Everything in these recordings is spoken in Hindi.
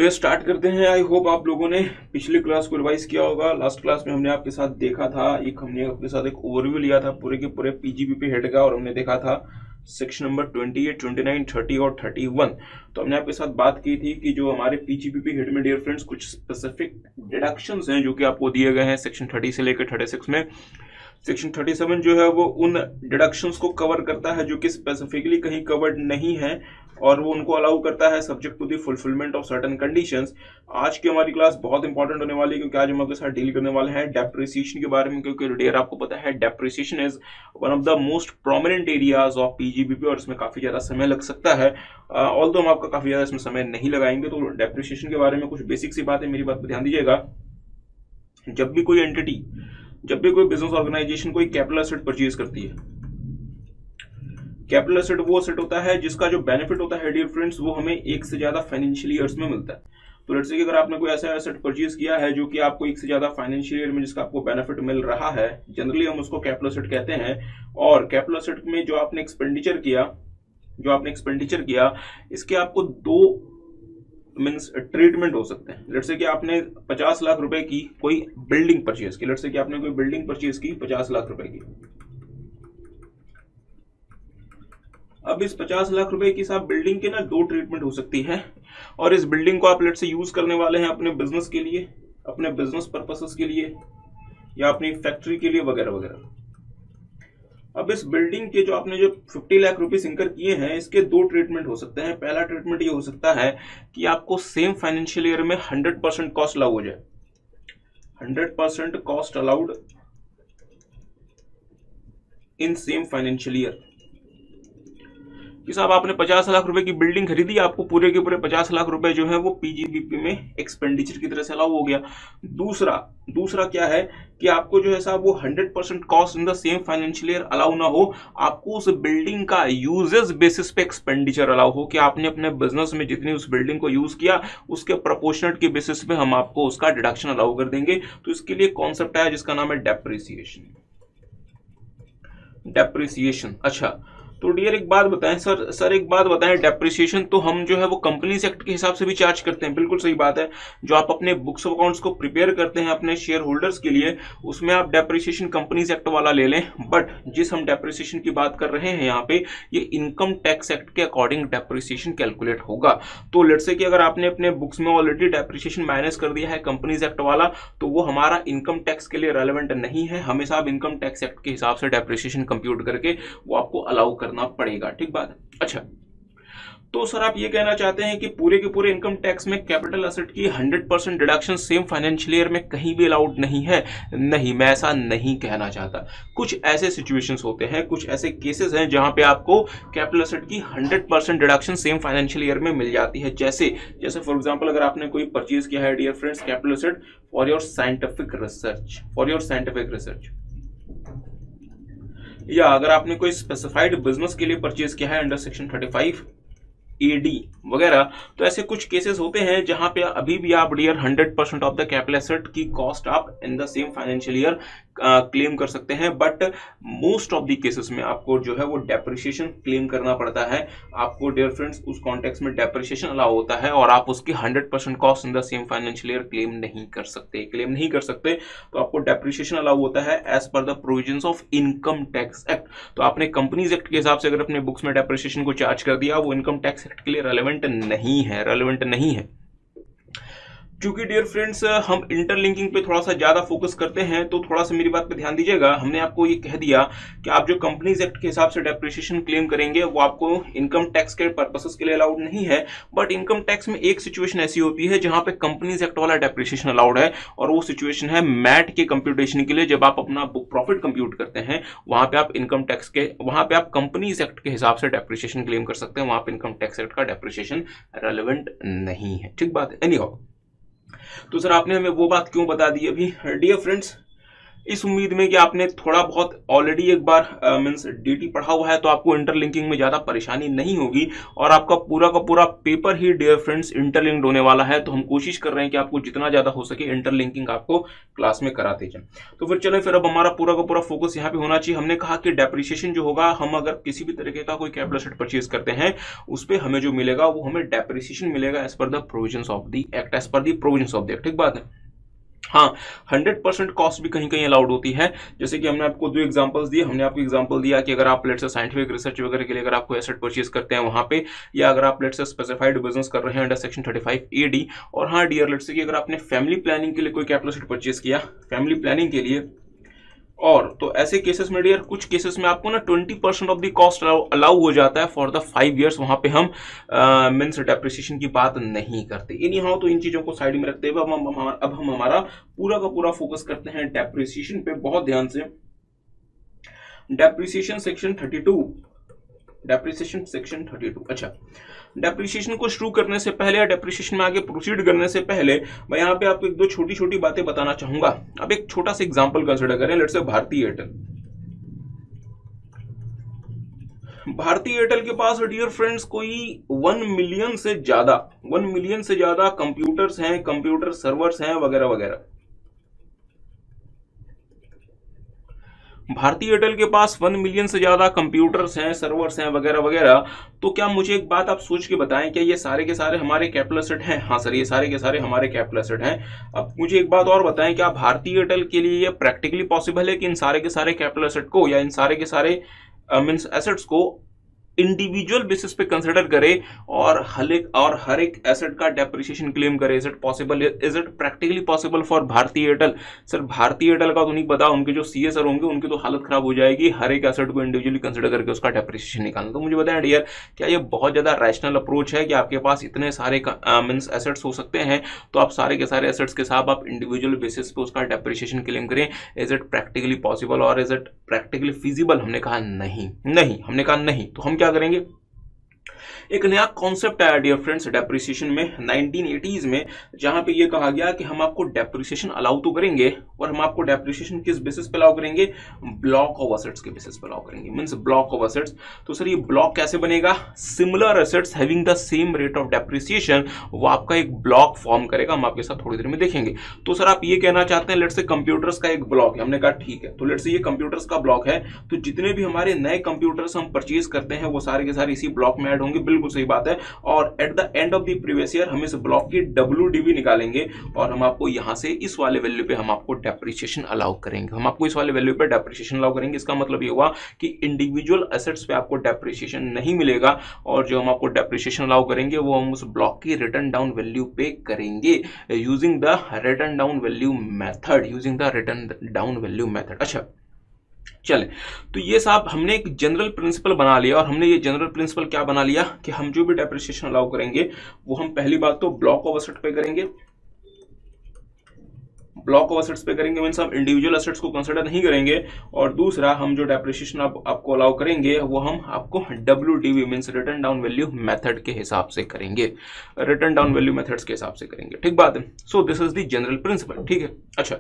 डियर स्टार्ट करते हैं। आई होप आप लोगों ने पिछली क्लास को रिवाइज किया होगा। लास्ट क्लास में हमने आपके साथ देखा था, हमने आपके साथ एक ओवरव्यू लिया था पूरे के पूरे पीजीबीपी हेड का, और हमने देखा था सेक्शन नंबर 28, 29, 30 और 31। तो हमने आपके साथ बात की थी कि जो हमारे पीजीबीपी हेड में डियर फ्रेंड्स कुछ स्पेसिफिक डिडक्शंस हैं जो कि आपको दिए गए हैं सेक्शन 30 से लेकर 36 में। सेक्शन 37 जो है वो उन डिडक्शंस को कवर करता है जो कि स्पेसिफिकली कहीं कवर्ड नहीं है, और वो उनको अलाउ करता है subject to the fulfilment of certain conditions. आज की हमारी क्लास बहुत इंपॉर्टेंट होने वाली है क्योंकि आज हम आपके साथ डील करने वाले हैं डेप्रिसिएशन के बारे में, क्योंकि डियर आपको पता है depreciation is one of the most prominent areas of PGBP और इसमें काफी ज्यादा समय लग सकता है। ऑल्दो हम आपका काफी ज्यादा इसमें समय नहीं लगाएंगे। तो डेप्रिसिएशन के बारे में कुछ बेसिक सी बात है, मेरी बात पर ध्यान दीजिएगा। जब भी कोई एंटिटी, जब भी कोई बिजनेस ऑर्गेनाइजेशन कोई कैपिटल एसेट परचेज करती है, कैपिटल एसेट वो एसेट होता है जिसका जो बेनिफिट होता है डियर फ्रेंड्स वो हमें एक से ज्यादा फाइनेंशियल ईयर्स में मिलता है। तो लेट्स से कि अगर आपने कोई ऐसा एसेट परचेज किया है जो कि आपको एक से ज्यादा फाइनेंशियल ईयर में जिसका आपको बेनिफिट मिल रहा है, जनरली हम उसको कैपिटल एसेट कहते हैं। और कैपिटल एसेट में जो आपने एक्सपेंडिचर किया, इसके आपको दो मीन्स ट्रीटमेंट हो सकते हैं। लेट्स से कि आपने 50 लाख रुपए की कोई बिल्डिंग परचेज की, लेट्स से कि आपने कोई बिल्डिंग परचेज की 50 लाख रुपए की। अब इस 50 लाख रुपए की साहब बिल्डिंग के ना दो ट्रीटमेंट हो सकती है, और इस बिल्डिंग को आप लेट्स से यूज करने वाले हैं अपने बिजनेस के लिए, अपने बिजनेस पर्पसेस के लिए, या अपनी फैक्ट्री के लिए वगैरह वगैरह। अब इस बिल्डिंग के जो आपने जो 50 लाख रुपीस इंकर किए हैं, इसके दो ट्रीटमेंट हो सकते हैं। पहला ट्रीटमेंट ये हो सकता है कि आपको सेम फाइनेंशियल ईयर में 100% कॉस्ट अलाउ हो जाए, 100% cost allowed in same financial year. कि साहब आपने 50 लाख रुपए की बिल्डिंग खरीदी, आपको पूरे के पूरे 50 लाख रुपए जो है वो पीजीबीपी में एक्सपेंडिचर की तरह से अलाउ हो गया। दूसरा क्या है कि आपको जो है साहब वो 100% cost in the same financial year allow ना हो, आपको उस बिल्डिंग का यूजेस बेसिस पे एक्सपेंडिचर अलाउ हो कि आपने अपने बिजनेस में जितनी उस बिल्डिंग को यूज किया उसके प्रोपोर्शनेट के बेसिस पे हम आपको उसका डिडक्शन अलाउ कर देंगे। तो इसके लिए कॉन्सेप्ट है जिसका नाम है डेप्रिसिएशन। अच्छा, तो डियर एक बात बताएं सर एक बात बताएं, डेप्रिसिएशन तो हम जो है वो कंपनीज एक्ट के हिसाब से भी चार्ज करते हैं। बिल्कुल सही बात है, जो आप अपने बुक्स ऑफ अकाउंट्स को प्रिपेयर करते हैं अपने शेयर होल्डर्स के लिए, उसमें आप डेप्रिसिएशन कंपनीज एक्ट वाला ले लें। बट जिस हम डेप्रिसिएशन की बात कर रहे हैं यहाँ पे, ये इनकम टैक्स एक्ट के अकॉर्डिंग डेप्रिसिएशन कैलकुलेट होगा। तो लेट्स से कि अगर आपने अपने बुक्स में ऑलरेडी डेप्रिसिएशन माइनस कर दिया है कंपनीज एक्ट वाला, तो वो हमारा इनकम टैक्स के लिए रेलेवेंट नहीं है। हमें साहब इनकम टैक्स एक्ट के हिसाब से डेप्रिसिएशन कंप्यूट करके वो आपको अलाउ करना पड़ेगा। ठीक बात है। अच्छा, तो सर आप ये कहना चाहते हैं कि पूरे के पूरे इनकम टैक्स में कैपिटल एसेट की 100% डिडक्शन सेम फाइनेंशियल ईयर में कहीं भी अलाउड नहीं है? नहीं, मैं ऐसा नहीं कहना चाहता। कुछ ऐसे सिचुएशंस होते हैं, कुछ ऐसे केसेस हैं जहां पे आपको कैपिटल एसेट की 100% डिडक्शन सेम फाइनेंशियल ईयर में मिल जाती है। जैसे फॉर एग्जांपल अगर आपने कोई परचेज किया है dear friends capital asset for your scientific research, या अगर आपने कोई स्पेसिफाइड बिजनेस के लिए परचेज किया है अंडर सेक्शन 35 AD वगैरह, तो ऐसे कुछ केसेस होते हैं जहां पे अभी भी आप dear 100% of the capital asset की कॉस्ट आप in the same financial year claim कर सकते हैं। But most of the cases में आपको जो है वो डेप्रिसिएशन क्लेम करना पड़ता है। आपको डियर फ्रेंड्स उस कॉन्टेक्स्ट में डेप्रिसिएशन अलाउ होता है और आप उसकी 100% cost in the same financial year claim नहीं कर सकते। तो आपको डेप्रिसिएशन अलाउ होता है as per the provisions of income tax act. तो आपने कंपनीज एक्ट के हिसाब से अगर अपने बुक्स में डेप्रिसिएशन को चार्ज कर दिया, वो इनकम टैक्स एक्ट के लिए रेलेवेंट नहीं है। क्योंकि डियर फ्रेंड्स हम इंटरलिंकिंग पे थोड़ा सा ज्यादा फोकस करते हैं, तो थोड़ा सा मेरी बात पे ध्यान दीजिएगा। हमने आपको ये कह दिया कि आप जो कंपनीज एक्ट के हिसाब से डेप्रिसिएशन क्लेम करेंगे वो आपको इनकम टैक्स के पर्पसेस के लिए अलाउड नहीं है। बट इनकम टैक्स में एक सिचुएशन ऐसी होती है जहां पे कंपनीज एक्ट वाला डेप्रिसिएशन अलाउड है, और वो सिचुएशन है मैट के कंप्यूटेशन के लिए। जब आप अपना बुक प्रॉफिट कंप्यूट करते हैं, वहां पे आप कंपनीज एक्ट के हिसाब से डेप्रिसिएशन क्लेम कर सकते हैं। वहां पे इनकम टैक्स एक्ट का डेप्रिसिएशन रेलेवेंट नहीं है। ठीक बात है। एनीहाउ, तो सर आपने हमें वो बात क्यों बता दी अभी? डियर फ्रेंड्स, इस उम्मीद में कि आपने थोड़ा बहुत ऑलरेडी एक बार मींस डीटी पढ़ा हुआ है, तो आपको इंटरलिंकिंग में ज़्यादा परेशानी नहीं होगी और आपका पूरा का पूरा पेपर ही डियर फ्रेंड्स इंटरलिंक्ड होने वाला है। तो हम कोशिश कर रहे हैं कि आपको जितना ज़्यादा हो सके इंटरलिंकिंग आपको क्लास में कराते जाएं। तो फिर चलें, फिर अब हमारा पूरा का पूरा फोकस यहाँ पे होना चाहिए। हमने कहा कि डेप्रिसिएशन जो होगा, हम अगर किसी भी तरीके का कोई कैपिटल एसेट परचेज करते हैं उस पर हमें जो मिलेगा वो हमें डेप्रिसिएशन मिलेगा as per the provisions of the act, as per the provisions of the act. ठीक बात है। हाँ, 100% कॉस्ट भी कहीं कहीं अलाउड होती है। जैसे कि हमने आपको 2 एग्जांपल्स दिए। हमने आपको एग्जांपल दिया कि अगर आप लेट्स से साइंटिफिक रिसर्च वगैरह के लिए अगर आपको एसेट परचेज करते हैं वहां पे, या अगर आप लेट्स से स्पेसिफाइड बिजनेस कर रहे हैं अंडर सेक्शन 35 AD। और हाँ डियर, लेट्स से कि अगर आपने फैमिली प्लानिंग के लिए कोई कैपिटल एसेट परचेज किया, फैमिली प्लानिंग के लिए, और तो ऐसे केसेस में डियर, कुछ केसेस में आपको ना 20% ऑफ द कॉस्ट अलाउ हो जाता है फॉर द 5 years। वहां पे हम मींस डेप्रिसिएशन की बात नहीं करते। एनी हाउ, तो इन चीजों को साइड में रखते हुए अब हम हमारा पूरा का पूरा फोकस करते हैं डेप्रिसिएशन पे। बहुत ध्यान से, डेप्रिसिएशन सेक्शन 32, डेप्रिसिएशन सेक्शन 32। अच्छा, डेप्रिसिएशन को शुरू करने से पहले या डेप्रिसिएशन में आगे प्रोसीड करने से पहले मैं यहाँ पे आपको 1-2 छोटी छोटी बातें बताना चाहूंगा। अब एक छोटा सा एग्जांपल कंसिडर करें। Let's say Bharti Airtel. Bharti Airtel के पास डियर फ्रेंड्स कोई 1 मिलियन से ज्यादा कंप्यूटर्स हैं, कंप्यूटर सर्वर्स हैं वगैरह वगैरह। भारती एयरटेल के पास 1 मिलियन से ज्यादा कंप्यूटर्स हैं, सर्वर्स हैं वगैरह वगैरह। तो क्या मुझे एक बात आप सोच के बताएं, क्या ये सारे के सारे हमारे कैपिटल एसेट हैं? हाँ सर, ये सारे के सारे हमारे कैपिटल एसेट हैं। अब मुझे एक बात और बताएं, क्या भारती एयरटेल के लिए ये प्रैक्टिकली पॉसिबल है कि इन सारे के सारे कैपिटल एसेट को या इन सारे के सारे मींस एसेट्स को इंडिविजुअल बेसिस पे कंसिडर करे और हर एक एसेट का डेप्रिसिएशन क्लेम करे? Is it possible? Is it practically possible for Bharti Airtel? Sir Bharti Airtel का तो नहीं पता, उनके जो सीए सर होंगे उनकी तो हालत खराब हो जाएगी हर एक एसेट को इंडिविजुअली कंसिडर करके उसका डेप्रिसिएशन निकालना। तो मुझे बताएं डियर, क्या ये बहुत ज्यादा रैशनल अप्रोच है कि आपके पास इतने सारे मींस एसेट्स हो सकते हैं तो आप सारे के सारे एसेट्स के साथ आप इंडिविजुअल बेसिस पे उसका डेप्रिसिएशन क्लेम करें? इज इट प्रैक्टिकली पॉसिबल और इज इट प्रैक्टिकली फीजिबल? हमने कहा नहीं, हमने कहा नहीं। तो हम क्या करेंगे, एक नया कॉन्सेप्ट आया डियर फ्रेंड्स डेप्रिसिएशन में 1980s में, जहां पे ये कहा गया कि हम आपको डेप्रिसिएशन अलाउ तो करेंगे, और हम आपको डेप्रिसिएशन किस बेसिस पे अलाउ करेंगे? ब्लॉक ऑफ एसेट्स के बेसिस पे अलाउ करेंगे, मींस ब्लॉक ऑफ एसेट्स। तो सर ये ब्लॉक कैसे बनेगा? Similar assets having the same rate of depreciation, वो आपका एक ब्लॉक फॉर्म करेगा। हम आपके साथ थोड़ी देर में देखेंगे। तो सर आप ये कहना चाहते हैं लेट्स से कंप्यूटर्स का एक ब्लॉक है। हमने कहा ठीक है, तो लेट्स से ये कंप्यूटर्स का ब्लॉक है, तो जितने भी हमारे नए कंप्यूटर्स हम परचेज करते हैं वो सारे के सारे इसी ब्लॉक में ऐड होंगे। बिल्कुल सही बात है। और at the end of the previous year हम इस ब्लॉक की WDV निकालेंगे और हम आपको यहां से इस वाले वैल्यू पे हम आपको डेप्रिसिएशन अलाउ करेंगे। हम आपको इस वाले वैल्यू पे डेप्रिसिएशन अलाउ करेंगे। इसका मतलब ये हुआ कि इंडिविजुअल एसेट्स पे आपको डेप्रिसिएशन नहीं मिलेगा, और जो हम आपको डेप्रिसिएशन अलाउ करेंगे वो हम उस ब्लॉक की रिटर्न डाउन वैल्यू पे करेंगे using the return down value method. अच्छा चले, तो ये साहब हमने एक जनरल प्रिंसिपल बना लिया, और हमने ये जनरल प्रिंसिपल क्या बना लिया कि हम जो भी डेप्रिसिएशन अलाउ करेंगे वो हम पहली बात तो ब्लॉक ऑफ एसेट पे करेंगे, ब्लॉक ऑफ एसेट्स पे करेंगे, मींस हम इंडिविजुअल एसेट्स को कंसीडर नहीं करेंगे। और दूसरा, हम जो डेप्रिसिएशन आपको अलाउ करेंगे वो हम आपको WDV means return down value method के हिसाब से करेंगे, रिटर्न डाउन वैल्यू मेथड्स के हिसाब से करेंगे। ठीक बात है। सो this is the general principle. ठीक है। अच्छा,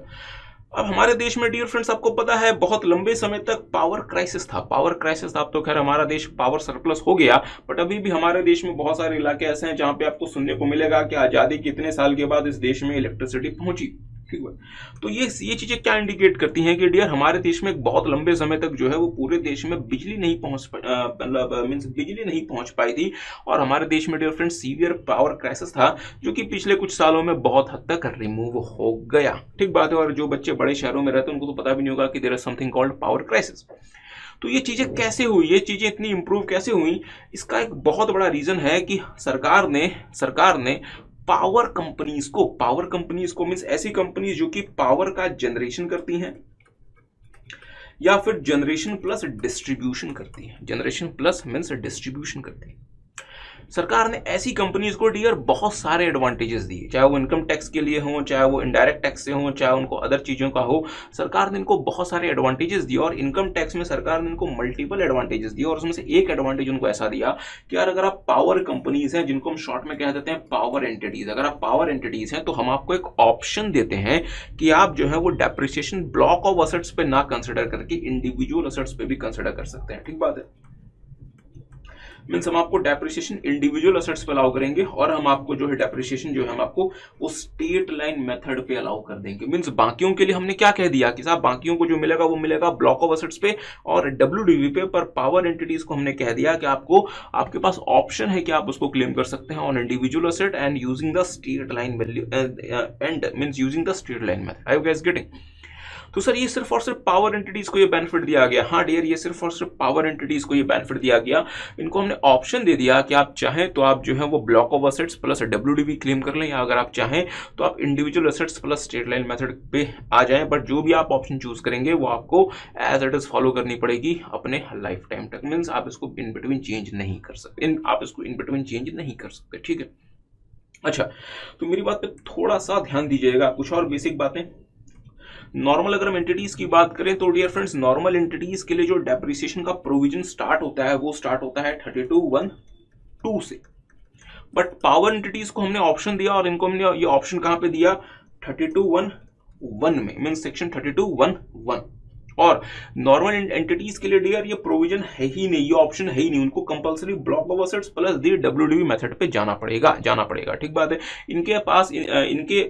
अब हमारे देश में डियर फ्रेंड्स आपको पता है बहुत लंबे समय तक पावर क्राइसिस था। अब तो खैर हमारा देश पावर सरप्लस हो गया, बट अभी भी हमारे देश में बहुत सारे इलाके ऐसे हैं जहां पे आपको सुनने को मिलेगा कि आजादी के इतने साल के बाद इस देश में इलेक्ट्रिसिटी पहुंची। ठीक है। तो ये चीजें क्या इंडिकेट करती हैं कि डियर हमारे देश में बहुत लंबे समय तक जो है वो पूरे देश में बिजली नहीं पहुंच पाई थी, और हमारे देश में dear friends severe power crisis था जो कि पिछले कुछ सालों में बहुत हद तक रिमूव हो गया। ठीक बात है। और जो बच्चे बड़े शहरों में रहते हैं उनको तो पता भी नहीं होगा कि there is something called power crisis. तो ये चीजें कैसे हुई, ये चीजें इतनी इंप्रूव कैसे हुई? इसका एक बहुत बड़ा रीजन है कि सरकार ने पावर कंपनीज को मींस ऐसी कंपनीज जो कि पावर का जनरेशन करती हैं या फिर जनरेशन प्लस डिस्ट्रीब्यूशन करती है, जनरेशन प्लस मींस डिस्ट्रीब्यूशन करती है। सरकार ने ऐसी कंपनीज को डियर बहुत सारे एडवांटेजेस दिए, चाहे वो इनकम टैक्स के लिए हो, चाहे वो इनडायरेक्ट टैक्स से हो, चाहे उनको अदर चीजों का हो। सरकार ने इनको बहुत सारे एडवांटेजेस दिए और इनकम टैक्स में सरकार ने इनको मल्टीपल एडवांटेजेस दिए और उसमें से एक एडवांटेज उनको ऐसा दिया कि यार अगर आप पावर कंपनीज हैं, जिनको हम शॉर्ट में कह देते हैं पावर एंटिटीज, अगर आप पावर एंटिटीज हैं तो हम आपको एक ऑप्शन देते हैं कि आप जो है वो डेप्रिसिएशन ब्लॉक ऑफ असेट्स पे ना कंसिडर करके इंडिविजुअल असेट्स पे भी कंसिडर कर सकते हैं। ठीक बात है, मीन्स हम आपको डेप्रिसिएशन इंडिविजुअल असेट्स पे अलाउ करेंगे और हम आपको जो है डेप्रिसिएशन जो है हम आपको वो स्ट्रेट लाइन मेथड पे अलाउ कर देंगे। मीन्स बाकियों के लिए हमने क्या कह दिया कि साहब बाकियों को जो मिलेगा वो मिलेगा ब्लॉक ऑफ असेट्स पे और डब्ल्यूडीवी पे, पर पावर एंटिटीज को हमने कह दिया कि आपको आपके पास ऑप्शन है कि आप उसको क्लेम कर सकते हैं on individual asset and using the straight line value and means using the straight line method. I you guys getting? तो सर ये सिर्फ और सिर्फ पावर एंटिटीज को ये बेनिफिट दिया गया। हाँ डियर, ये सिर्फ और सिर्फ पावर एंटिटीज को ये बेनिफिट दिया गया। इनको हमने ऑप्शन दे दिया कि आप चाहें तो आप जो है वो block of assets plus WDV claim कर लें, या अगर आप चाहें तो आप individual assets plus straight line method पे आ जाएं। बट जो भी आप ऑप्शन चूज करेंगे वो आपको एज इट इज फॉलो करनी पड़ेगी अपने लाइफ टाइम तक। मीन्स आप इसको इन बिटवीन चेंज नहीं कर सकते, आप इसको इन बिटवीन चेंज नहीं कर सकते। ठीक है, अच्छा तो मेरी बात पे थोड़ा सा ध्यान दीजिएगा। कुछ और बेसिक बातें, नॉर्मल अगर हम एंटिटीज की बात करें तो डियर फ्रेंड्स, नॉर्मल एंटिटीज के लिए जो डेप्रिसिएशन का प्रोविजन स्टार्ट होता है वो स्टार्ट होता है 32(1)(2) से। बट पावर एंटिटीज को हमने ऑप्शन दिया और इनको हमने ये ऑप्शन कहां पे दिया? 32(1)(1) में, मीन सेक्शन 32(1)(1। और नॉर्मल एंटिटीज के लिए डियर ये प्रोविजन है ही नहीं, ये ऑप्शन है ही नहीं, उनको compulsory block of assets plus the WDV method पे जाना पड़ेगा। ठीक बात है, इनके पास इनके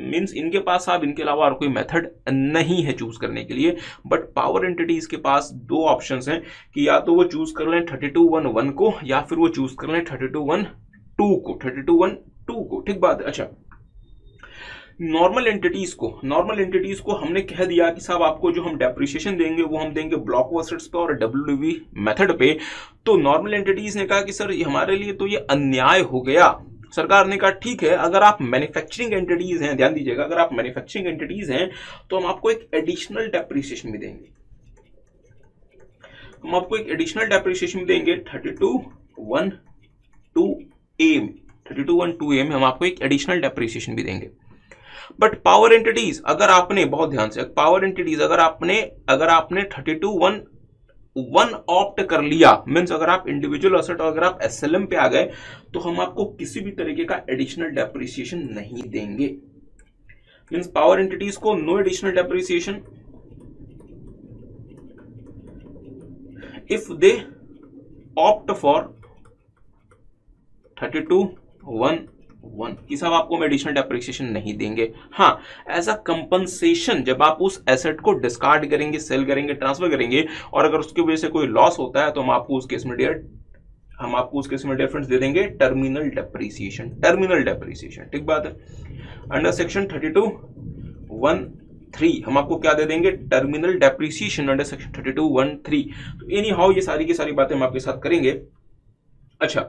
मींस इनके पास आप इनके अलावा और कोई मेथड नहीं है चूज करने के लिए। बट पावर एंटिटीज के पास दो ऑप्शंस हैं कि या तो वो चूज कर लें 32(1)(1) को या फिर वो चूज कर लें 32(1)(2) को। ठीक बात है, अच्छा नॉर्मल एंटिटीज को हमने कह दिया कि साहब आपको जो हम डेप्रिसिएशन देंगे वो हम देंगे ब्लॉक ऑफ असेट्स पे और डब्ल्यूडीवी मेथड पे। तो नॉर्मल एंटिटीज ने कहा कि सर हमारे लिए तो ये अन्याय हो गया। सरकार ने कहा ठीक है, अगर आप मैन्युफैक्चरिंग एंटिटीज हैं, ध्यान दीजिएगा, अगर आप मैन्युफैक्चरिंग एंटिटीज हैं तो हम आपको एक एडिशनल डेप्रिसिएशन भी देंगे। हम आपको एक एडिशनल डेप्रिसिएशन देंगे 32(1)(2)(a) में, 32(1)(2)(a) में हम आपको एक एडिशनल डेप्रिसिएशन भी देंगे। बट पावर एंटिटीज अगर आपने, बहुत ध्यान से, पावर एंटिटीज अगर आपने 32(1)(1) ऑप्ट कर लिया, मींस अगर आप इंडिविजुअल असेट और अगर आप एसएलएम पे आ गए तो हम आपको किसी भी तरीके का एडिशनल डेप्रिसिएशन नहीं देंगे। मींस पावर एंटिटीज को no additional depreciation if they opt for 32(1)(1) कि साहब आपको हम एडिशनल डेप्रिसिएशन नहीं देंगे। हाँ, एज अ कंपनसेशन जब आप उस एसेट को डिस्कार्ड करेंगे, सेल करेंगे, ट्रांसफर करेंगे और अगर उसकी वजह से कोई लॉस होता है तो हम आपको उस केस में डिफरेंस दे देंगे टर्मिनल डेप्रिसिएशन। ठीक बात है, अंडर सेक्शन 32(1)(3) हम आपको क्या दे देंगे? Terminal depreciation under section 32(1)(3। तो एनी हाउ ये सारी की सारी बातें हम आपके साथ करेंगे। अच्छा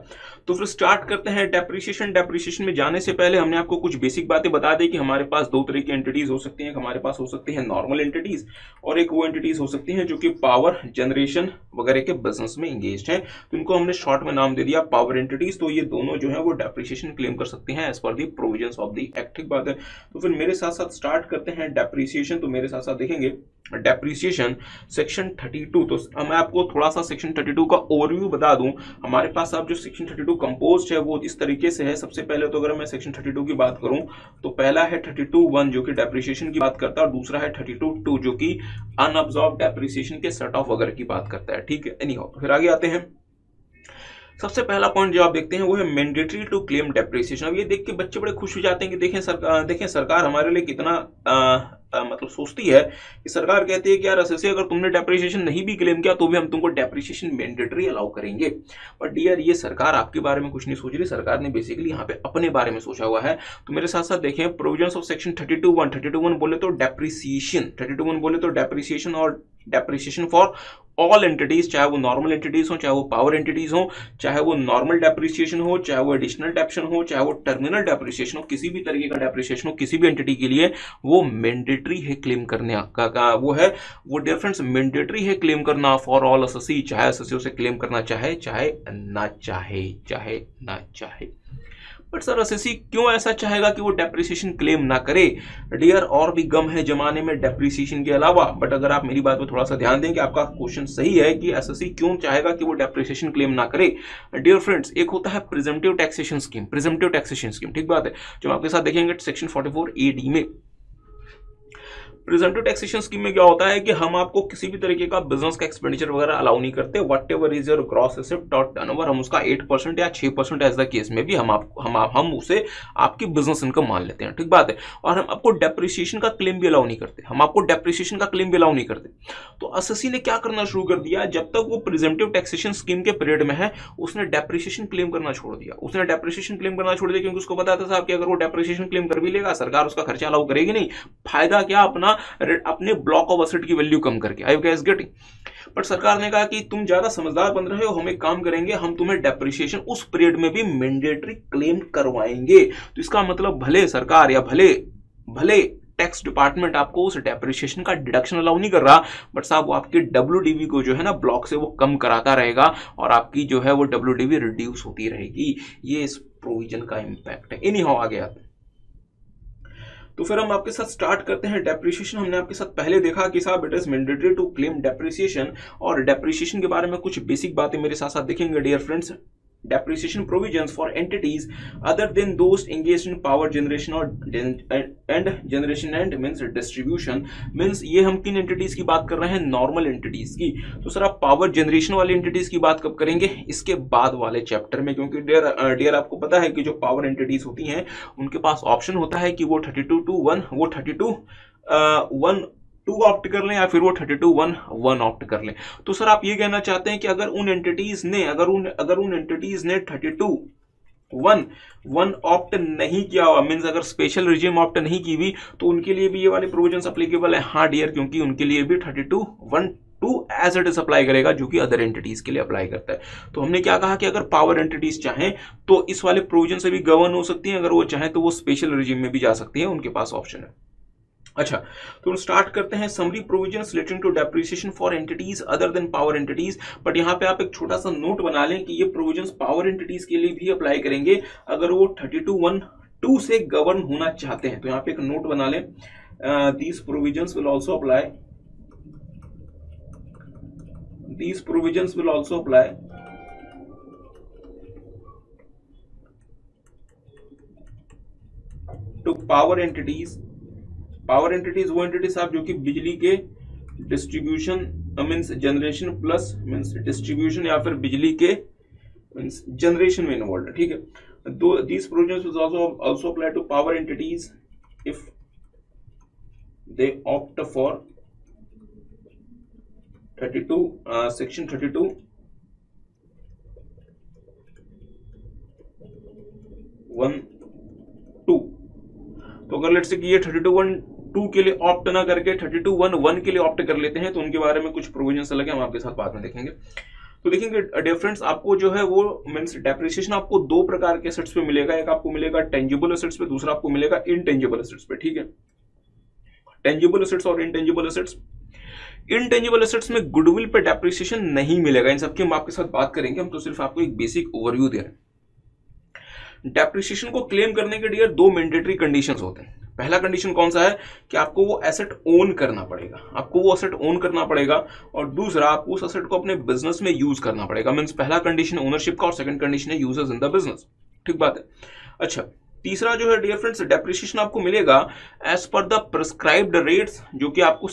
तो फिर स्टार्ट करते हैं डेप्रिसिएशन में जाने से पहले हमने आपको कुछ बेसिक बातें बता दी कि हमारे पास दो तरह की एंटिटीज हो सकती हैं। हमारे पास हो सकती है नॉर्मल एंटिटीज और एक वो एंटिटीज हो सकती हैं जो कि पावर जनरेशन वगैरह के बिजनेस में एंगेज्ड हैं। तो इनको हमने शॉर्ट में नाम दे दिया पावर एंटिटीज। तो ये दोनों जो है वो डेप्रिसिएशन क्लेम कर सकते हैं as per the provisions of the act. ठीक बात है, तो फिर मेरे साथ साथ स्टार्ट करते हैं डेप्रिसिएशन। तो मेरे साथ साथ देखेंगे डेप्रिसिएशन सेक्शन 32। तो मैं आपको थोड़ा सा सेक्शन 32 का ओवरव्यू बता दूं। हमारे पास अब जो सेक्शन 32 कंपोज्ड है वो इस तरीके से है। सबसे पहले तो अगर मैं सेक्शन 32 की बात करूं तो पहला है 32(1) जो कि डेप्रिसिएशन की बात करता है और दूसरा है 32(2) जो कि अनअब्सॉर्ब डेप्रिसिएशन के सेट ऑफ वगैरह की बात करता है। ठीक है, एनीहाउ फिर आगे आते हैं। सबसे पहला पॉइंट जो आप देखते हैं वो है मैंडेटरी टू क्लेम डेप्रिसिएशन। अब ये देख के बच्चे बड़े खुश हो जाते हैं कि देखें सरकार हमारे लिए कितना मतलब सोचती है कि सरकार कहती है कि यार ऐसे अगर तुमने डेप्रिसिएशन नहीं भी क्लेम किया तो भी हम तुमको डेप्रिसिएशन मैंडेटरी अलाउ करेंगे। बट डियर ये सरकार आपके बारे में कुछ नहीं सोच रही, सरकार ने बेसिकली यहाँ पे अपने बारे में सोचा हुआ है। तो मेरे साथ साथ देखें प्रोविजंस ऑफ सेक्शन 32(1) बोले तो डेप्रिसिएशन, 32(1) बोले तो डेप्रिसिएशन और डेप्रिसिएशन फॉर ऑल एंटिटीज, चाहे वो नॉर्मल एंटिटीज हो, चाहे वो पावर एंटिटीज हो, चाहे वो नॉर्मल डेप्रिसिएशन हो, चाहे वो एडिशनल डेप्शन हो, चाहे वो टर्मिनल डेप्रिसिएशन हो, किसी भी तरीके का डेप्रिसिएशन हो किसी भी एंटिटी के लिए, वो मैंडेटरी है क्लेम करने का वो है, वो डिफरेंस मैंडेटरी है क्लेम करना फॉर ऑल एसएससी, चाहे एसएससी उसे क्लेम करना चाहे चाहे ना चाहे। बट सर एसएससी क्यों ऐसा चाहेगा कि वो डेप्रिसिएशन क्लेम ना करे? डियर, और भी गम है जमाने में डेप्रिसिएशन के अलावा। बट अगर आप मेरी बात पर थोड़ा सा ध्यान दें कि आपका क्वेश्चन सही है कि एसएससी क्यों चाहेगा कि वो डेप्रिसिएशन क्लेम ना करे। डियर फ्रेंड्स, एक होता है प्रिजम्पटिव टैक्सेशन स्कीम, ठीक बात है, जो हम आपके साथ देखेंगे सेक्शन 44 AD में। प्रिजम्पटिव टैक्सेशन स्कीम में क्या होता है कि हम आपको किसी भी तरीके का बिजनेस का एक्सपेंडिचर वगैरह अलाउ नहीं करते। What ever is your gross receipt और टर्नओवर, हम उसका 8% या 6% एज द केस में भी हम उसे आपकी बिजनेस इनकम मान लेते हैं, ठीक बात है। और हम आपको डेप्रिसिएशन का क्लेम भी अलाउ नहीं करते, तो एसएससी ने क्या करना शुरू कर दिया, जब तक वो प्रिजम्पटिव टैक्सेशन स्कीम के पीरियड में है उसने डेप्रिसिएशन क्लेम करना छोड़ दिया क्योंकि उसको पता था साहब कि अगर वो डेप्रिसिएशन क्लेम कर भी लेगा सरकार उसका खर्चा अलाउ करेगी नहीं, फायदा क्या, अपने ब्लॉक ऑफ एसेट की वैल्यू कम करके। आई यू गाइस गेटिंग? बट सरकार ने कहा कि तुम ज्यादा समझदार बन रहे हो, हम एक काम करेंगे, हम तुम्हें डेप्रिसिएशन उस पीरियड में भी मैंडेटरी क्लेम करवाएंगे। तो इसका मतलब भले सरकार या भले टैक्स डिपार्टमेंट आपको उस डेप्रिसिएशन का डिडक्शन अलाउ नहीं कर रहा, बट साहब वो आपकी WDV को जो है ना ब्लॉक से वो कम कराता रहेगा और आपकी जो है वो WDV रिड्यूस होती रहेगी। ये इस प्रोविजन का इंपैक्ट है। एनीहाउ आगे आते हैं, तो फिर हम आपके साथ स्टार्ट करते हैं डेप्रिसिएशन। हमने आपके साथ पहले देखा कि साहब it is mandatory to claim depreciation, और डेप्रिसिएशन के बारे में कुछ बेसिक बातें मेरे साथ साथ देखेंगे dear friends. Depreciation provisions for entities other than those engaged in power generation and means distribution means ये हम किन एंटिटीज की बात कर रहे हैं? नॉर्मल एंटिटीज की। तो सर आप पावर जनरेशन वाली एंटिटीज की बात कब करेंगे? इसके बाद वाले चैप्टर में, क्योंकि डियर आपको पता है कि जो पावर एंटिटीज होती हैं उनके पास ऑप्शन होता है कि वो 32 ऑप्ट कर लें या फिर वो 32-1 ऑप्ट कर लें। तो सर आप ये कहना चाहते हैं कि अगर उन एंटिटीज ने 32-1 ऑप्ट नहीं किया हुआ, मींस अगर स्पेशल रिजीम ऑप्ट नहीं की हुई, तो उनके लिए भी ये वाले प्रोविजंस अप्लीकेबल है। हाँ डियर, क्योंकि उनके लिए भी 32-1 एज इट इज अप्लाई करेगा, जो कि अदर एंटिटीज के लिए अप्लाई करता है। तो हमने क्या कहा कि अगर पावर एंटिटीज चाहें तो इस वाले प्रोविजन से भी गवर्न हो सकती हैं, अगर वो चाहें तो वो स्पेशल रिजीम में भी जा सकती हैं, उनके पास ऑप्शन है। अच्छा, तो हम स्टार्ट करते हैं summary provisions relating to depreciation for entities other than power entities. But यहाँ पे आप एक छोटा सा नोट बना लें कि ये प्रोविजंस पावर एंटिटीज के लिए भी अप्लाई करेंगे अगर वो 32(1)(2) से गवर्न होना चाहते हैं। तो यहाँ पे एक नोट बना लें, these provisions will also apply to power entities वो एंटिटीज साहब जो कि बिजली के distribution means generation plus means distribution या फिर बिजली के मींस जनरेशन में इन्वॉल्व है, ठीक है। These provisions will also apply to power entities if they opt for 32 section 32(1)(2). तो अगर लेट्स से कि ये 32(1)(2) के लिए ऑप्ट ना करके 32(1)(1) के लिए ऑप्ट कर लेते हैं, तो उनके बारे में कुछ प्रोविजंस अलग है, हम आपके साथ बाद में देखेंगे। तो देखेंगे डिफरेंस आपको जो है वो मींस डेप्रिसिएशन आपको दो प्रकार के एसेट्स पे मिलेगा, एक आपको मिलेगा टेंजिबल एसेट्स पे, दूसरा आपको मिलेगा इनटेंजिबल एसेट्स पे, ठीक है। टेंजिबल एसेट्स और इनटेंजिबल एसेट्स में गुडविल पे डेप्रिसिएशन नहीं मिलेगा, इन सबकी हम आपके साथ बात करेंगे। हम तो सिर्फ आपको एक बेसिक ओवरव्यू दे रहे हैं। डेप्रिसिएशन को क्लेम करने के लिए दो मैंडेटरी कंडीशंस होते हैं। पहला कंडीशन कौन सा है कि आपको वो एसेट ओन करना पड़ेगा, और दूसरा आपको उस एसेट को अपने बिजनेस में यूज करना पड़ेगा। मींस पहला कंडीशन ओनरशिप का और सेकंड कंडीशन है यूजेस इन द बिजनेस, ठीक बात है। अच्छा, तीसरा जो है डियर फ्रेंड्स, डेप्रिसिएशन आपको मिलेगा as per the prescribed rates, जो कि आपको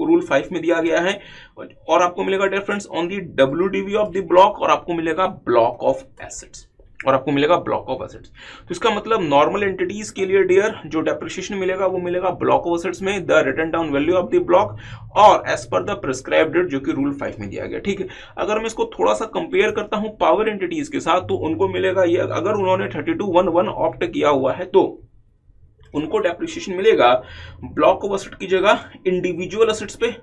रूल 5 में दिया गया है, और आपको मिलेगा dear friends on the WDV of the block, और आपको मिलेगा ब्लॉक ऑफ एसेट्स। तो इसका मतलब नॉर्मल एंटिटीज के लिए डियर जो डेप्रिसिएशन मिलेगा वो मिलेगा ब्लॉक ऑफ एसेट्स में, the written down value of the block, और as per the prescribed rate जो कि रूल 5 में दिया गया, ठीक है। अगर मैं इसको थोड़ा सा कंपेयर करता हूं पावर एंटिटीज के साथ, तो उनको मिलेगा ये, अगर उन्होंने 32(1)(1) ऑप्ट किया हुआ है तो उनको डेप्रिसिएशन मिलेगा ब्लॉक ऑफ एसेट की जगह इंडिविजुअल एसेट्स पे,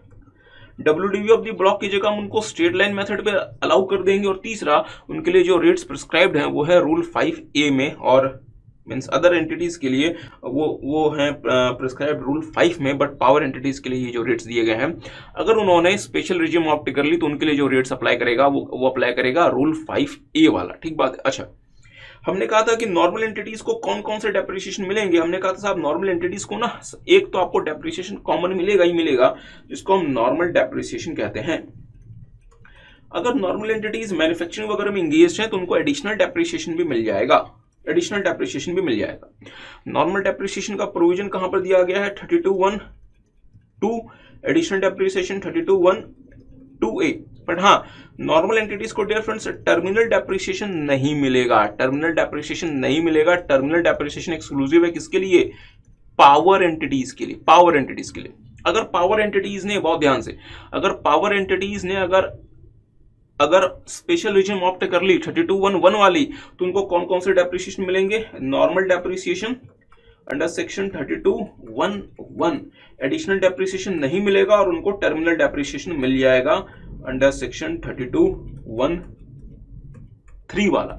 WDV ऑफ द ब्लॉक की जगह हम उनको स्ट्रेट लाइन मेथड पे अलाउ कर देंगे। और तीसरा, उनके लिए जो रेट्स प्रिस्क्राइब्ड हैं वो है रूल 5A में, और मीन्स अदर एंटिटीज के लिए वो हैं प्रिस्क्राइब्ड रूल 5 में, बट पावर एंटिटीज के लिए ये जो रेट्स दिए गए हैं, अगर उन्होंने स्पेशल रिजिम ऑप्ट कर ली तो उनके लिए जो रेट्स अप्लाई करेगा वो अप्लाई करेगा रूल 5A वाला। ठीक बात है। अच्छा, हमने कहा था कि नॉर्मल एंटिटीज को कौन कौन से डेप्रिसिएशन मिलेंगे। हमने कहा था साहब नॉर्मल एंटिटीज को ना एक तो आपको डेप्रिसिएशन कॉमन मिलेगा ही मिलेगा, जिसको हम नॉर्मल डेप्रिसिएशन कहते हैं। अगर नॉर्मल एंटिटीज मैन्युफैक्चरिंग वगैरह में इंगेज्ड हैं तो उनको एडिशनल डेप्रिसिएशन भी मिल जाएगा, एडिशनल डेप्रिसिएशन भी मिल जाएगा। नॉर्मल डेप्रिसिएशन का प्रोविजन कहां पर दिया गया है? 32(1)(2), एडिशनल डेप्रिसिएशन 32(1)(2)(a। बट हाँ, नॉर्मल एंटिटीज को डियर फ्रेंड्स टर्मिनल डेप्रिसिएशन नहीं मिलेगा, टर्मिनल डेप्रिसिएशन नहीं मिलेगा। टर्मिनल डेप्रिसिएशन एक्सक्लूसिव है किसके लिए? पावर एंटिटीज के लिए, पावर एंटिटीज के लिए। अगर पावर एंटिटीज ने, बहुत ध्यान से, अगर पावर एंटिटीज ने अगर स्पेशल रिजिम ऑप्ट कर ली 32(1)(1) वाली, तो उनको कौन कौन से डेप्रिसिएशन मिलेंगे? Normal depreciation under section 32(1)(1), additional depreciation नहीं मिलेगा, और उनको टर्मिनल डेप्रिसिएशन मिल जाएगा अंडर सेक्शन 32(1)(3) वाला,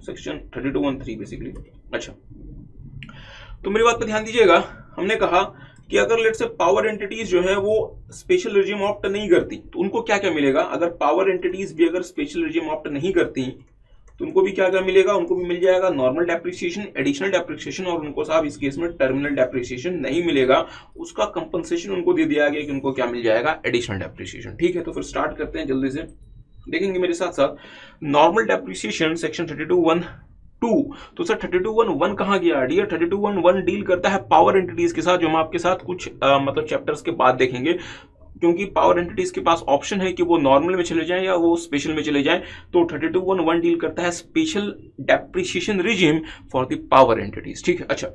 सेक्शन 32(1)(3) बेसिकली। अच्छा, तो मेरी बात पर ध्यान दीजिएगा। हमने कहा कि अगर लेट से पावर एंटिटीज जो है वो स्पेशल रिजिम ऑप्ट नहीं करती तो उनको क्या क्या मिलेगा? अगर पावर एंटिटीज भी अगर स्पेशल रिजिम ऑप्ट नहीं करती तो उनको भी क्या क्या मिलेगा? उनको भी मिल जाएगा नॉर्मल डेप्रिसिएशन, एडिशनल डेप्रिसिएशन, और उनको साहब इस केस में टर्मिनल डेप्रिसिएशन नहीं मिलेगा। उसका कंपनसेशन उनको दे दिया गया कि उनको क्या मिल जाएगा? Additional depreciation. ठीक है, तो फिर स्टार्ट करते हैं जल्दी से, देखेंगे मेरे साथ साथ। नॉर्मल डेप्रिसिएशन सेक्शन 32(1)(2), तो सर 32(1)(1) कहां गया? डियर 32(1)(1) डील करता है पावर एंटिटीज के साथ, जो हम आपके साथ कुछ मतलब चैप्टर्स के बाद देखेंगे, क्योंकि पावर एंटिटीज के पास ऑप्शन है कि वो नॉर्मल में चले जाएं या वो स्पेशल में चले जाएं। तो 32(1)(1) डील करता है special depreciation regime for the power entities. ठीक है। अच्छा,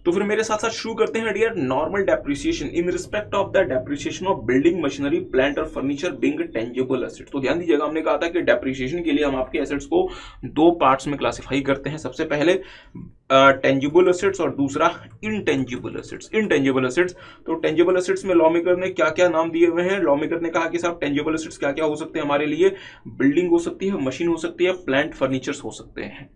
तो फिर मेरे साथ साथ शुरू करते हैं dear. Normal depreciation in respect of the depreciation of building machinery plant और फर्नीचर बीइंग टेंजिबल एसेट। तो ध्यान दीजिएगा, हमने कहा था कि डेप्रिसिएशन के लिए हम आपके एसेट्स को दो पार्ट्स में क्लासिफाई करते हैं। सबसे पहले टेंजिबल एसेट्स और दूसरा इनटेंजिबल एसेट्स। इनटेंजिबल एसेट्स, तो टेंजिबल एसेट्स में लॉ मेकर ने क्या क्या नाम दिए हुए हैं? लॉ मेकर ने कहा कि साहब टेंजिबल एसेट्स क्या क्या हो सकते हैं हमारे लिए? बिल्डिंग हो सकती है, मशीन हो सकती है, प्लांट फर्नीचर्स हो सकते हैं।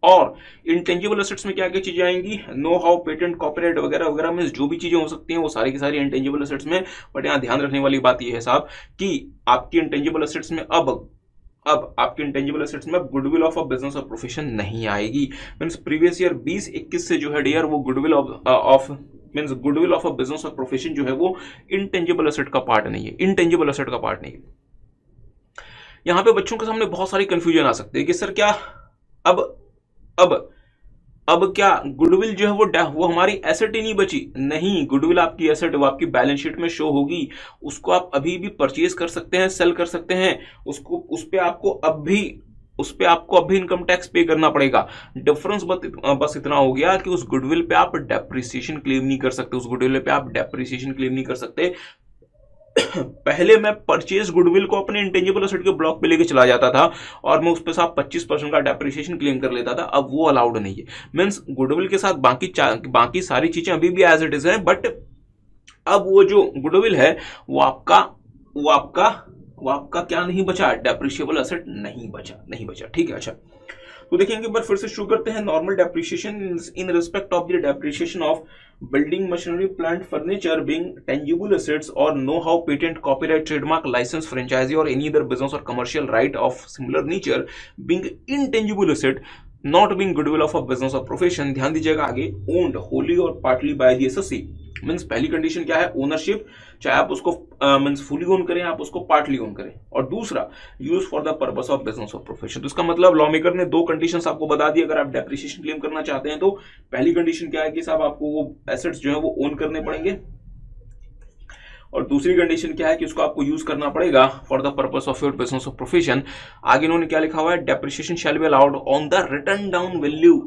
और इंटेंजिबल एसेट्स में क्या क्या चीजें आएंगी? नो हाउ, पेटेंट, कॉपीराइट वगैरह वगैरह में जो भी चीजें हो सकती हैं वो सारी की सारी इंटेंजिबल एसेट्स में। बट यहाँ ध्यान रखने वाली बात यह है साहब कि आपकी इंटेंजिबल एसेट्स में अब आपके इंटेंजिबल एसेट्स में गुडविल ऑफ अ बिजनेस और प्रोफेशन नहीं आएगी। मींस प्रीवियस ईयर 2021 से जो है डियर वो goodwill of goodwill of a business और प्रोफेशन जो है वो इंटेंजिबल एसेट का पार्ट नहीं है, इंटेंजिबल एसेट का पार्ट नहीं है। यहाँ पे बच्चों के सामने बहुत सारी कंफ्यूजन आ सकती है कि सर क्या अब क्या गुडविल जो है वो हमारी एसेट ही नहीं बची? नहीं, गुडविल आपकी एसेट, वो आपकी बैलेंस शीट में शो होगी। उसको आप अभी भी परचेज कर सकते हैं, सेल कर सकते हैं। उस पे आपको अब भी इनकम टैक्स पे करना पड़ेगा। डिफरेंस बस इतना हो गया कि उस गुडविल पे आप डेप्रिसिएशन क्लेम नहीं कर सकते, उस गुडविल पे आप डेप्रिसिएशन क्लेम नहीं कर सकते। पहले मैं परचेज गुडविल को अपने इंटेंजिबल एसेट के ब्लॉक पे लेके चला जाता था और मैं उस पे साथ 25% का डेप्रिसिएशन क्लेम कर लेता था। अब वो अलाउड नहीं है। मींस गुडविल के साथ बाकी सारी चीजें अभी भी एज इट इज है, बट अब वो जो गुडविल है वो आपका क्या नहीं बचा? डेप्रिशिएबल एसेट नहीं बचा। ठीक है। अच्छा, तो देखेंगे एक बार फिर से शुरू करते हैं। Normal depreciation in respect of the depreciation of building machinery plant furniture being tangible assets और know how, patent, copyright, trademark, licence, franchisee और एनी अदर बिजनेस और commercial right of similar nature being intangible asset not being goodwill of a business और प्रोफेशन। ध्यान दीजिएगा आगे, ओन्ड होली और partly by the SSC. Means पहली कंडीशन क्या है? ओनरशिप, चाहे आप उसको मींस फुली ओन करें, आप उसको पार्टली ओन करें। और दूसरा, use for the purpose of business और प्रोफेशन। तो इसका मतलब लॉ मेकर ने दो कंडीशंस आपको बता दी। अगर आप डेप्रिसिएशन क्लेम करना चाहते हैं तो पहली कंडीशन क्या है कि साहब आपको वो एसेट्स जो है वो ओन करने पड़ेंगे, और दूसरी कंडीशन क्या है कि उसको आपको यूज करना पड़ेगा for the purpose of your business और प्रोफेशन। आगे इन्होंने क्या लिखा हुआ है? Depreciation shall be allowed on the written down value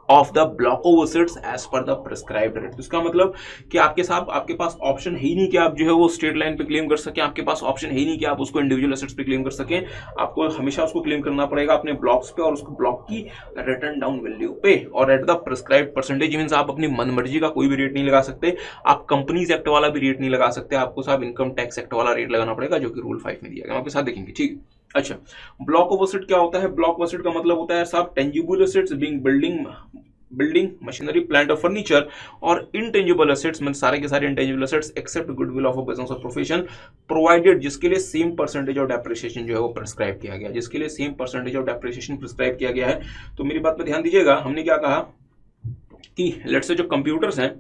of the block of assets as per the prescribed rate. इसका मतलब कि आपके पास ऑप्शन है ही नहीं कि आप जो है वो स्ट्रेट लाइन पे क्लेम कर सकें, आपके पास ऑप्शन है ही नहीं कि आप उसको इंडिविजुअल एसेट्स पे क्लेम कर सकें। आपको हमेशा उसको क्लेम करना पड़ेगा अपने ब्लॉक्स पे और उसको ब्लॉक की रिटर्न डाउन वैल्यू पे, और at the prescribed percentage. Means आप अपनी मनमर्जी का कोई भी रेट नहीं लगा सकते, आप कंपनीज एक्ट वाला भी रेट नहीं लगा सकते, आपको साहब इनकम टैक्स एक्ट वाला रेट लगाना पड़ेगा जो कि रूल 5 में दिया गया, आपके साथ देखेंगे। ठीक, अच्छा, ब्लॉक ऑफ एसेट क्या होता है? ब्लॉक ऑफ एसेट का मतलब होता है साहब tangible assets being building machinery plant और फर्नीचर, और इनटेंजिबल एसेट्स मतलब सारे के सारे intangible assets except goodwill of a business और प्रोफेशन प्रोवाइडेड, जिसके लिए सेम परसेंटेज ऑफ डेप्रिसिएशन जो है वो प्रिस्क्राइब किया गया, जिसके लिए same percentage of depreciation prescribe किया गया है। तो मेरी बात पर ध्यान दीजिएगा, हमने क्या कहा कि लेट्स से जो कंप्यूटर्स हैं,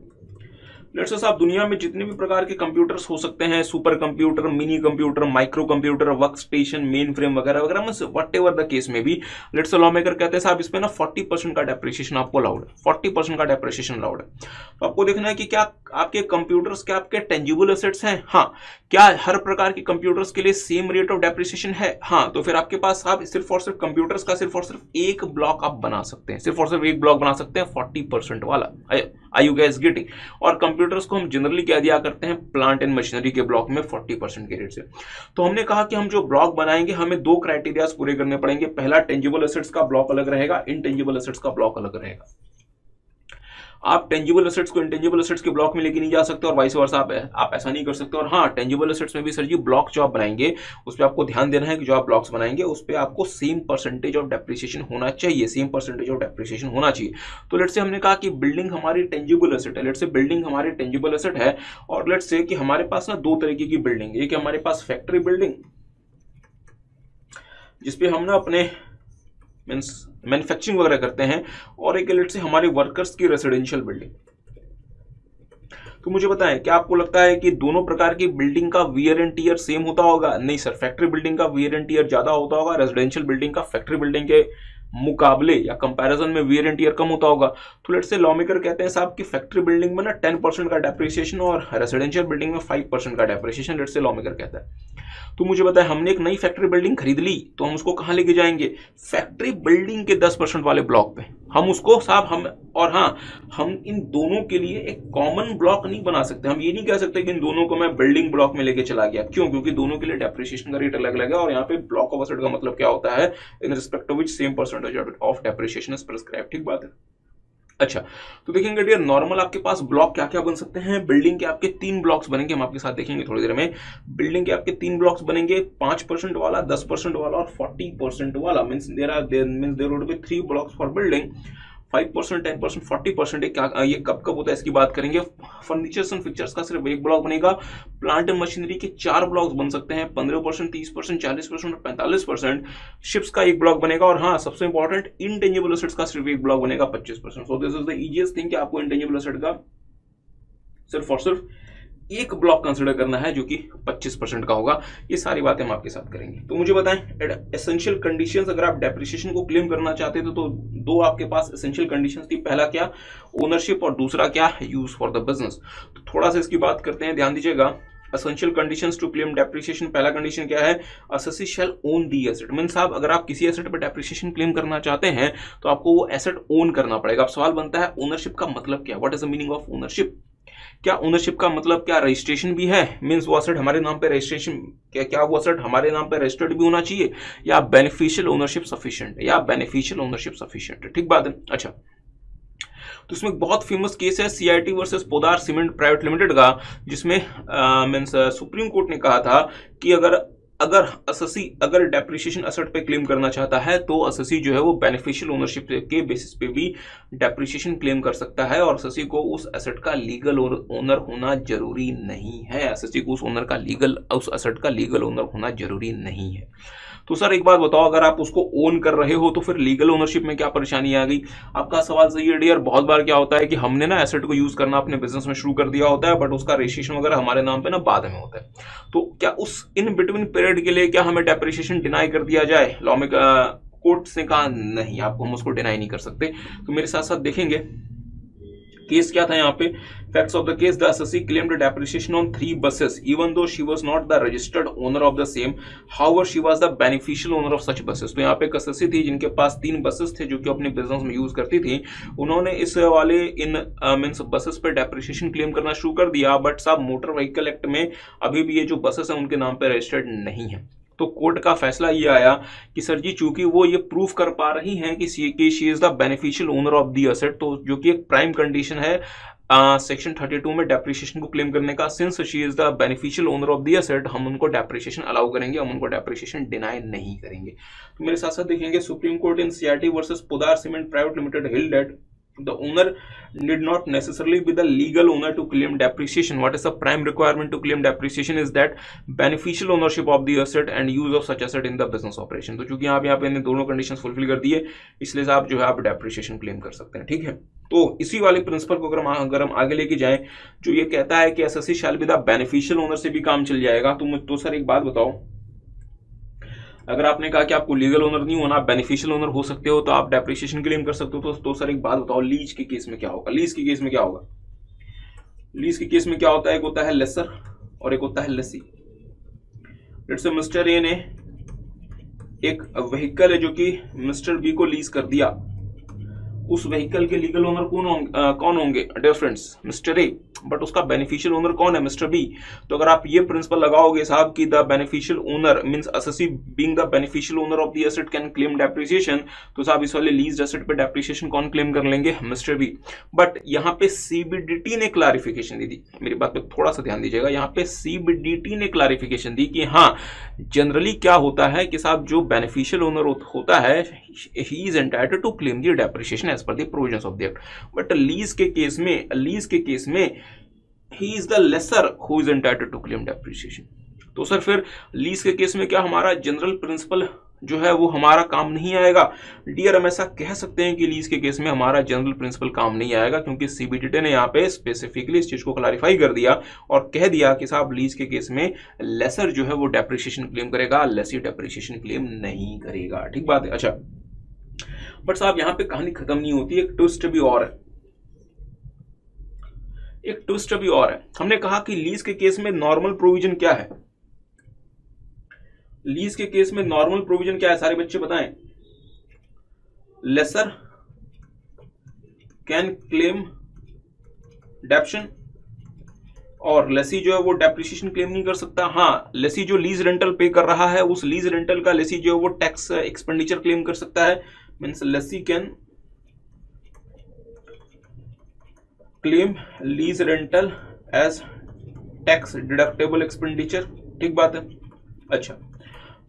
लेट्स से साहब दुनिया में जितने भी प्रकार के कंप्यूटर्स हो सकते हैं, super computer, mini computer, micro computer, work station, main frame वगैरह वगैरह, वट एवर द केस में भी, लेट्स से लॉ मेकर कहते हैं साहब इसमें ना 40% का डेप्रिसिएशन आपको अलाउड है, 40% का डेप्रिसिएशन अलाउड है। तो आपको देखना है कि क्या आपके कंप्यूटर्स क्या आपके टेंजिबल एसेट्स हैं? हाँ। क्या हर प्रकार के कंप्यूटर्स के लिए सेम रेट ऑफ डेप्रिसिएशन है? हाँ। तो फिर आपके पास साहब सिर्फ और सिर्फ कंप्यूटर्स का सिर्फ और सिर्फ एक ब्लॉक आप बना सकते हैं, सिर्फ और सिर्फ एक ब्लॉक बना सकते हैं 40% वाला। Are you guys getting? और कंप्यूटर्स को हम जनरली क्या दिया करते हैं प्लांट एंड मशीनरी के ब्लॉक में 40% के रेट से। तो हमने कहा कि हम जो ब्लॉक बनाएंगे हमें दो क्राइटेरियाज पूरे करने पड़ेंगे। पहला, टेंजिबल एसेट्स का ब्लॉक अलग रहेगा, इनटेंजिबल एसेट्स का ब्लॉक अलग रहेगा। आप टेंजिबल एसेट्स को इंटेंजिबल एसेट्स के ब्लॉक में लेके नहीं जा सकते और वाइस वर्सा आप ऐसा नहीं कर सकते। और हाँ, टेंजिबल एसेट्स में भी सर जी ब्लॉक जो आप बनाएंगे उस पर आपको ध्यान देना है कि जो आप ब्लॉक्स बनाएंगे उस पर आपको सेम परसेंटेज ऑफ डेप्रिसिएशन होना चाहिए, सेम परसेंटेज ऑफ डेप्रिसिएशन होना चाहिए। तो लेट्स से हमने कहा कि बिल्डिंग हमारी टेंजिबल एसेट है, लेट्स से बिल्डिंग हमारी टेंजिबल एसेट है, और लेट्स से कि हमारे पास ना दो तरीके की बिल्डिंग, एक हमारे पास फैक्ट्री बिल्डिंग जिसपे हम ना अपने मीन्स मैन्युफैक्चरिंग वगैरह करते हैं, और एक लेट से हमारे वर्कर्स की रेसिडेंशियल बिल्डिंग। तो मुझे बताएं, क्या आपको लगता है कि दोनों प्रकार की बिल्डिंग का वियर एंड टियर सेम होता होगा? नहीं सर, फैक्ट्री बिल्डिंग का वियर एंड टियर ज्यादा होता होगा, रेसिडेंशियल बिल्डिंग का फैक्ट्री बिल्डिंग के मुकाबले या कंपैरिजन में वियर एंड टियर कम होता होगा। तो लेट्स से लॉ मेकर कहते हैं साहब कि फैक्ट्री बिल्डिंग में ना 10% का डेप्रिसिएशन और रेसिडेंशियल बिल्डिंग में 5% का डेप्रिसिएशन, लेट्स से लॉ मेकर कहता है। तो मुझे बताए, हमने एक नई फैक्ट्री बिल्डिंग खरीद ली, तो हम उसको कहां लेके जाएंगे? फैक्ट्री बिल्डिंग के 10% वाले ब्लॉक पे हम उसको साहब हम इन दोनों के लिए एक कॉमन ब्लॉक नहीं बना सकते। हम ये नहीं कह सकते कि इन दोनों को मैं बिल्डिंग ब्लॉक में लेके चला गया। क्यों? क्योंकि दोनों के लिए डेप्रिसिएशन का रेट अलग अलग है, और यहाँ पे ब्लॉक ऑफ एसेट का मतलब क्या होता है? In respect to which same percentage of depreciation is prescribed. ठीक बात है। अच्छा, तो देखेंगे डियर, नॉर्मल आपके पास ब्लॉक क्या क्या बन सकते हैं? बिल्डिंग के आपके 3 ब्लॉक्स बनेंगे, हम आपके साथ देखेंगे थोड़ी देर में। बिल्डिंग के आपके 3 ब्लॉक्स बनेंगे, 5% वाला, 10% वाला और 40% वाला। Means there would be 3 blocks for building, 5%, 10%, 40%। ये कब कब होता है इसकी बात करेंगे। फर्नीचर्स एंड फिक्चर्स का सिर्फ एक ब्लॉक बनेगा। प्लांट एंड मशीनरी के 4 ब्लॉक्स बन सकते हैं, 15%, 30%, 40% और 45%। शिप्स का एक ब्लॉक बनेगा, और हाँ सबसे इंपॉर्टेंट इंटेंजिबल एसेट्स का सिर्फ एक ब्लॉक बनेगा, 25%। सो this is the easiest thing कि आपको इंटेंजिबल एसेट का सिर्फ और सिर्फ एक ब्लॉक कंसिडर करना है जो कि 25% का होगा। ये सारी बातें हम आपके साथ करेंगे। तो मुझे बताएं, एसेंशियल कंडीशंस, अगर आप डेप्रिसिएशन को क्लेम करना चाहते थे तो दो आपके पास एसेंशियल कंडीशंस थी। पहला क्या? ओनरशिप, और दूसरा क्या? Use for the business. तो थोड़ा सा इसकी बात करते हैं, ध्यान दीजिएगा। Essential conditions to claim depreciation, पहला कंडीशन क्या है? Assessee shall own the asset. Mean साहब अगर आप किसी एसेट पर डेप्रिसिएशन क्लेम करना चाहते हैं तो आपको वो एसेट ओन करना पड़ेगा। अब सवाल बनता है ओनरशिप का मतलब क्या? What is the meaning of ownership? क्या ओनरशिप का मतलब क्या रजिस्ट्रेशन भी है? मींस वो एसेट हमारे नाम पे रजिस्ट्रेशन, क्या वो एसेट हमारे नाम पे रजिस्टर्ड भी होना चाहिए, या बेनिफिशियल ओनरशिप सफिशिएंट है, या बेनिफिशियल ओनरशिप सफिशिएंट है? ठीक बात है। अच्छा, तो इसमें एक बहुत फेमस केस है CIT versus Podar cement private limited का, जिसमें मींस सुप्रीम कोर्ट ने कहा था कि अगर डेप्रिसिएशन एसेट पे क्लेम करना चाहता है तो असेसी जो है वो बेनिफिशियल ओनरशिप के बेसिस पे भी डेप्रिसिएशन क्लेम कर सकता है, और असेसी को उस एसेट का लीगल ओनर होना जरूरी नहीं है। असेसी को उस एसेट का लीगल ओनर होना जरूरी नहीं है। तो सर एक बात बताओ, अगर आप उसको ओन कर रहे हो तो फिर लीगल ओनरशिप में क्या परेशानी आ गई? आपका सवाल सही है डियर। बहुत बार क्या होता है कि हमने ना एसेट को यूज करना अपने बिजनेस में शुरू कर दिया होता है, बट उसका रजिस्ट्रेशन वगैरह हमारे नाम पे ना बाद में होता है। तो क्या उस इन बिटवीन पीरियड के लिए क्या हमें डेप्रिसिएशन डिनाई कर दिया जाए? लॉ में कोर्ट ने कहा नहीं, आपको हम उसको डिनाई नहीं कर सकते। तो मेरे साथ साथ देखेंगे केस क्या था यहाँ पे, facts of the case, the assessee claimed depreciation on 3 buses even though she was not the registered owner of the same, however she was the beneficial owner of such buses. तो यहाँ पे एक एसएससी थी जिनके पास 3 बसेस थे जो कि अपने बिजनेस में यूज करती थी, उन्होंने इस वाले इन मींस बसेस पे डेप्रिसिएशन क्लेम करना शुरू कर दिया, बट साहब मोटर व्हीकल एक्ट में अभी भी ये जो बसेस हैं उनके नाम पे रजिस्टर्ड नहीं है। तो कोर्ट का फैसला ये आया कि सर जी चूंकि वो ये प्रूफ कर पा रही हैं कि she is the beneficial owner of the asset, तो जो कि एक प्राइम कंडीशन है सेक्शन 32 में डेप्रिसिएशन को क्लेम करने का, since she is the beneficial owner of the asset, हम उनको डेप्रिसिएशन अलाउ करेंगे, हम उनको डेप्रिसिएशन डिनाई नहीं करेंगे। तो मेरे साथ साथ देखेंगे supreme court in CRT versus Podar cement private limited held that the owner need not necessarily be the legal owner to claim depreciation. What is the prime requirement to claim depreciation is that beneficial ownership of the asset and use of such asset in the business operation. तो चूंकि आप यहाँ पे दोनों कंडीशंस फुलफिल कर दिए, इसलिए आप जो है आप डेप्रिसिएशन क्लेम कर सकते हैं। ठीक है, तो इसी वाले प्रिंसिपल को अगर हम आगे लेके जाएं, जो ये कहता है कि SSC shall be the beneficial owner से भी काम चल जाएगा। तो सर एक बात बताओ, अगर आपने कहा कि आपको लीगल ओनर नहीं होना, आप बेनिफिशियल ओनर हो सकते हो, तो आप डेप्रिसिएशन क्लेम कर सकते हो। तो सर एक बात बताओ, लीज के केस में क्या होगा? लीज के केस में क्या होगा? लीज के केस में क्या होता है? एक होता है लेसर और एक होता है lessee. Let's say mister A ने एक व्हीकल है जो कि मिस्टर बी को लीज कर दिया, उस व्हीकल के लीगल ओनर कौन होंगे? Dear friends, mister A, but उसका बेनिफिशियल ओनर कौन है? Mister B. तो अगर आप ये प्रिंसिपल लगाओगे साहब कि the beneficial owner means SSC being the beneficial owner of the asset can claim depreciation, तो साहब इस वाले लीज एसेट पे डेप्रिसिएशन कौन क्लेम कर लेंगे? Mister B. बट यहाँ पे सीबीडीटी ने क्लैरिफिकेशन दी, मेरी बात पे थोड़ा सा ध्यान दीजिएगा, यहाँ पे सीबीडीटी ने क्लैरिफिकेशन दी कि हाँ जनरली क्या होता है कि साहब जो बेनिफिशियल ओनर होता है he is entitled to claim the depreciation as per the provisions of the act. But lease के केस में he is the lesser who is entitled to claim depreciation। तो सर फिर लीज के केस में क्या हमारा जनरल प्रिंसिपल जो है वो हमारा काम नहीं आएगा? डियर, हम ऐसा कह सकते हैं कि लीज के केस में हमारा जनरल प्रिंसिपल काम नहीं आएगा, क्योंकि सीबीडीटी ने यहाँ पे स्पेसिफिकली इस चीज को क्लैरिफाई कर दिया और कह दिया कि साहब लीज के केस में लेसर जो है वो डेप्रिसिएशन क्लेम करेगा, लेसी डेप्रिसिएशन क्लेम नहीं करेगा। ठीक बात है। अच्छा, बट साहब यहाँ पे कहानी खत्म नहीं होती, एक ट्विस्ट भी और है, एक ट्विस्ट भी और है। हमने कहा कि लीज के केस में नॉर्मल प्रोविजन क्या है? लीज के केस में नॉर्मल प्रोविजन क्या है? सारे बच्चे बताएं। लेसर कैन क्लेम डेप्शन और लेसी जो है वो डेप्रिसिएशन क्लेम नहीं कर सकता। हाँ, लेसी जो लीज रेंटल पे कर रहा है उस लीज रेंटल का लेसी जो है वो टैक्स एक्सपेंडिचर क्लेम कर सकता है, means lessee can claim lease rental as tax deductible expenditure. ठीक बात है। अच्छा,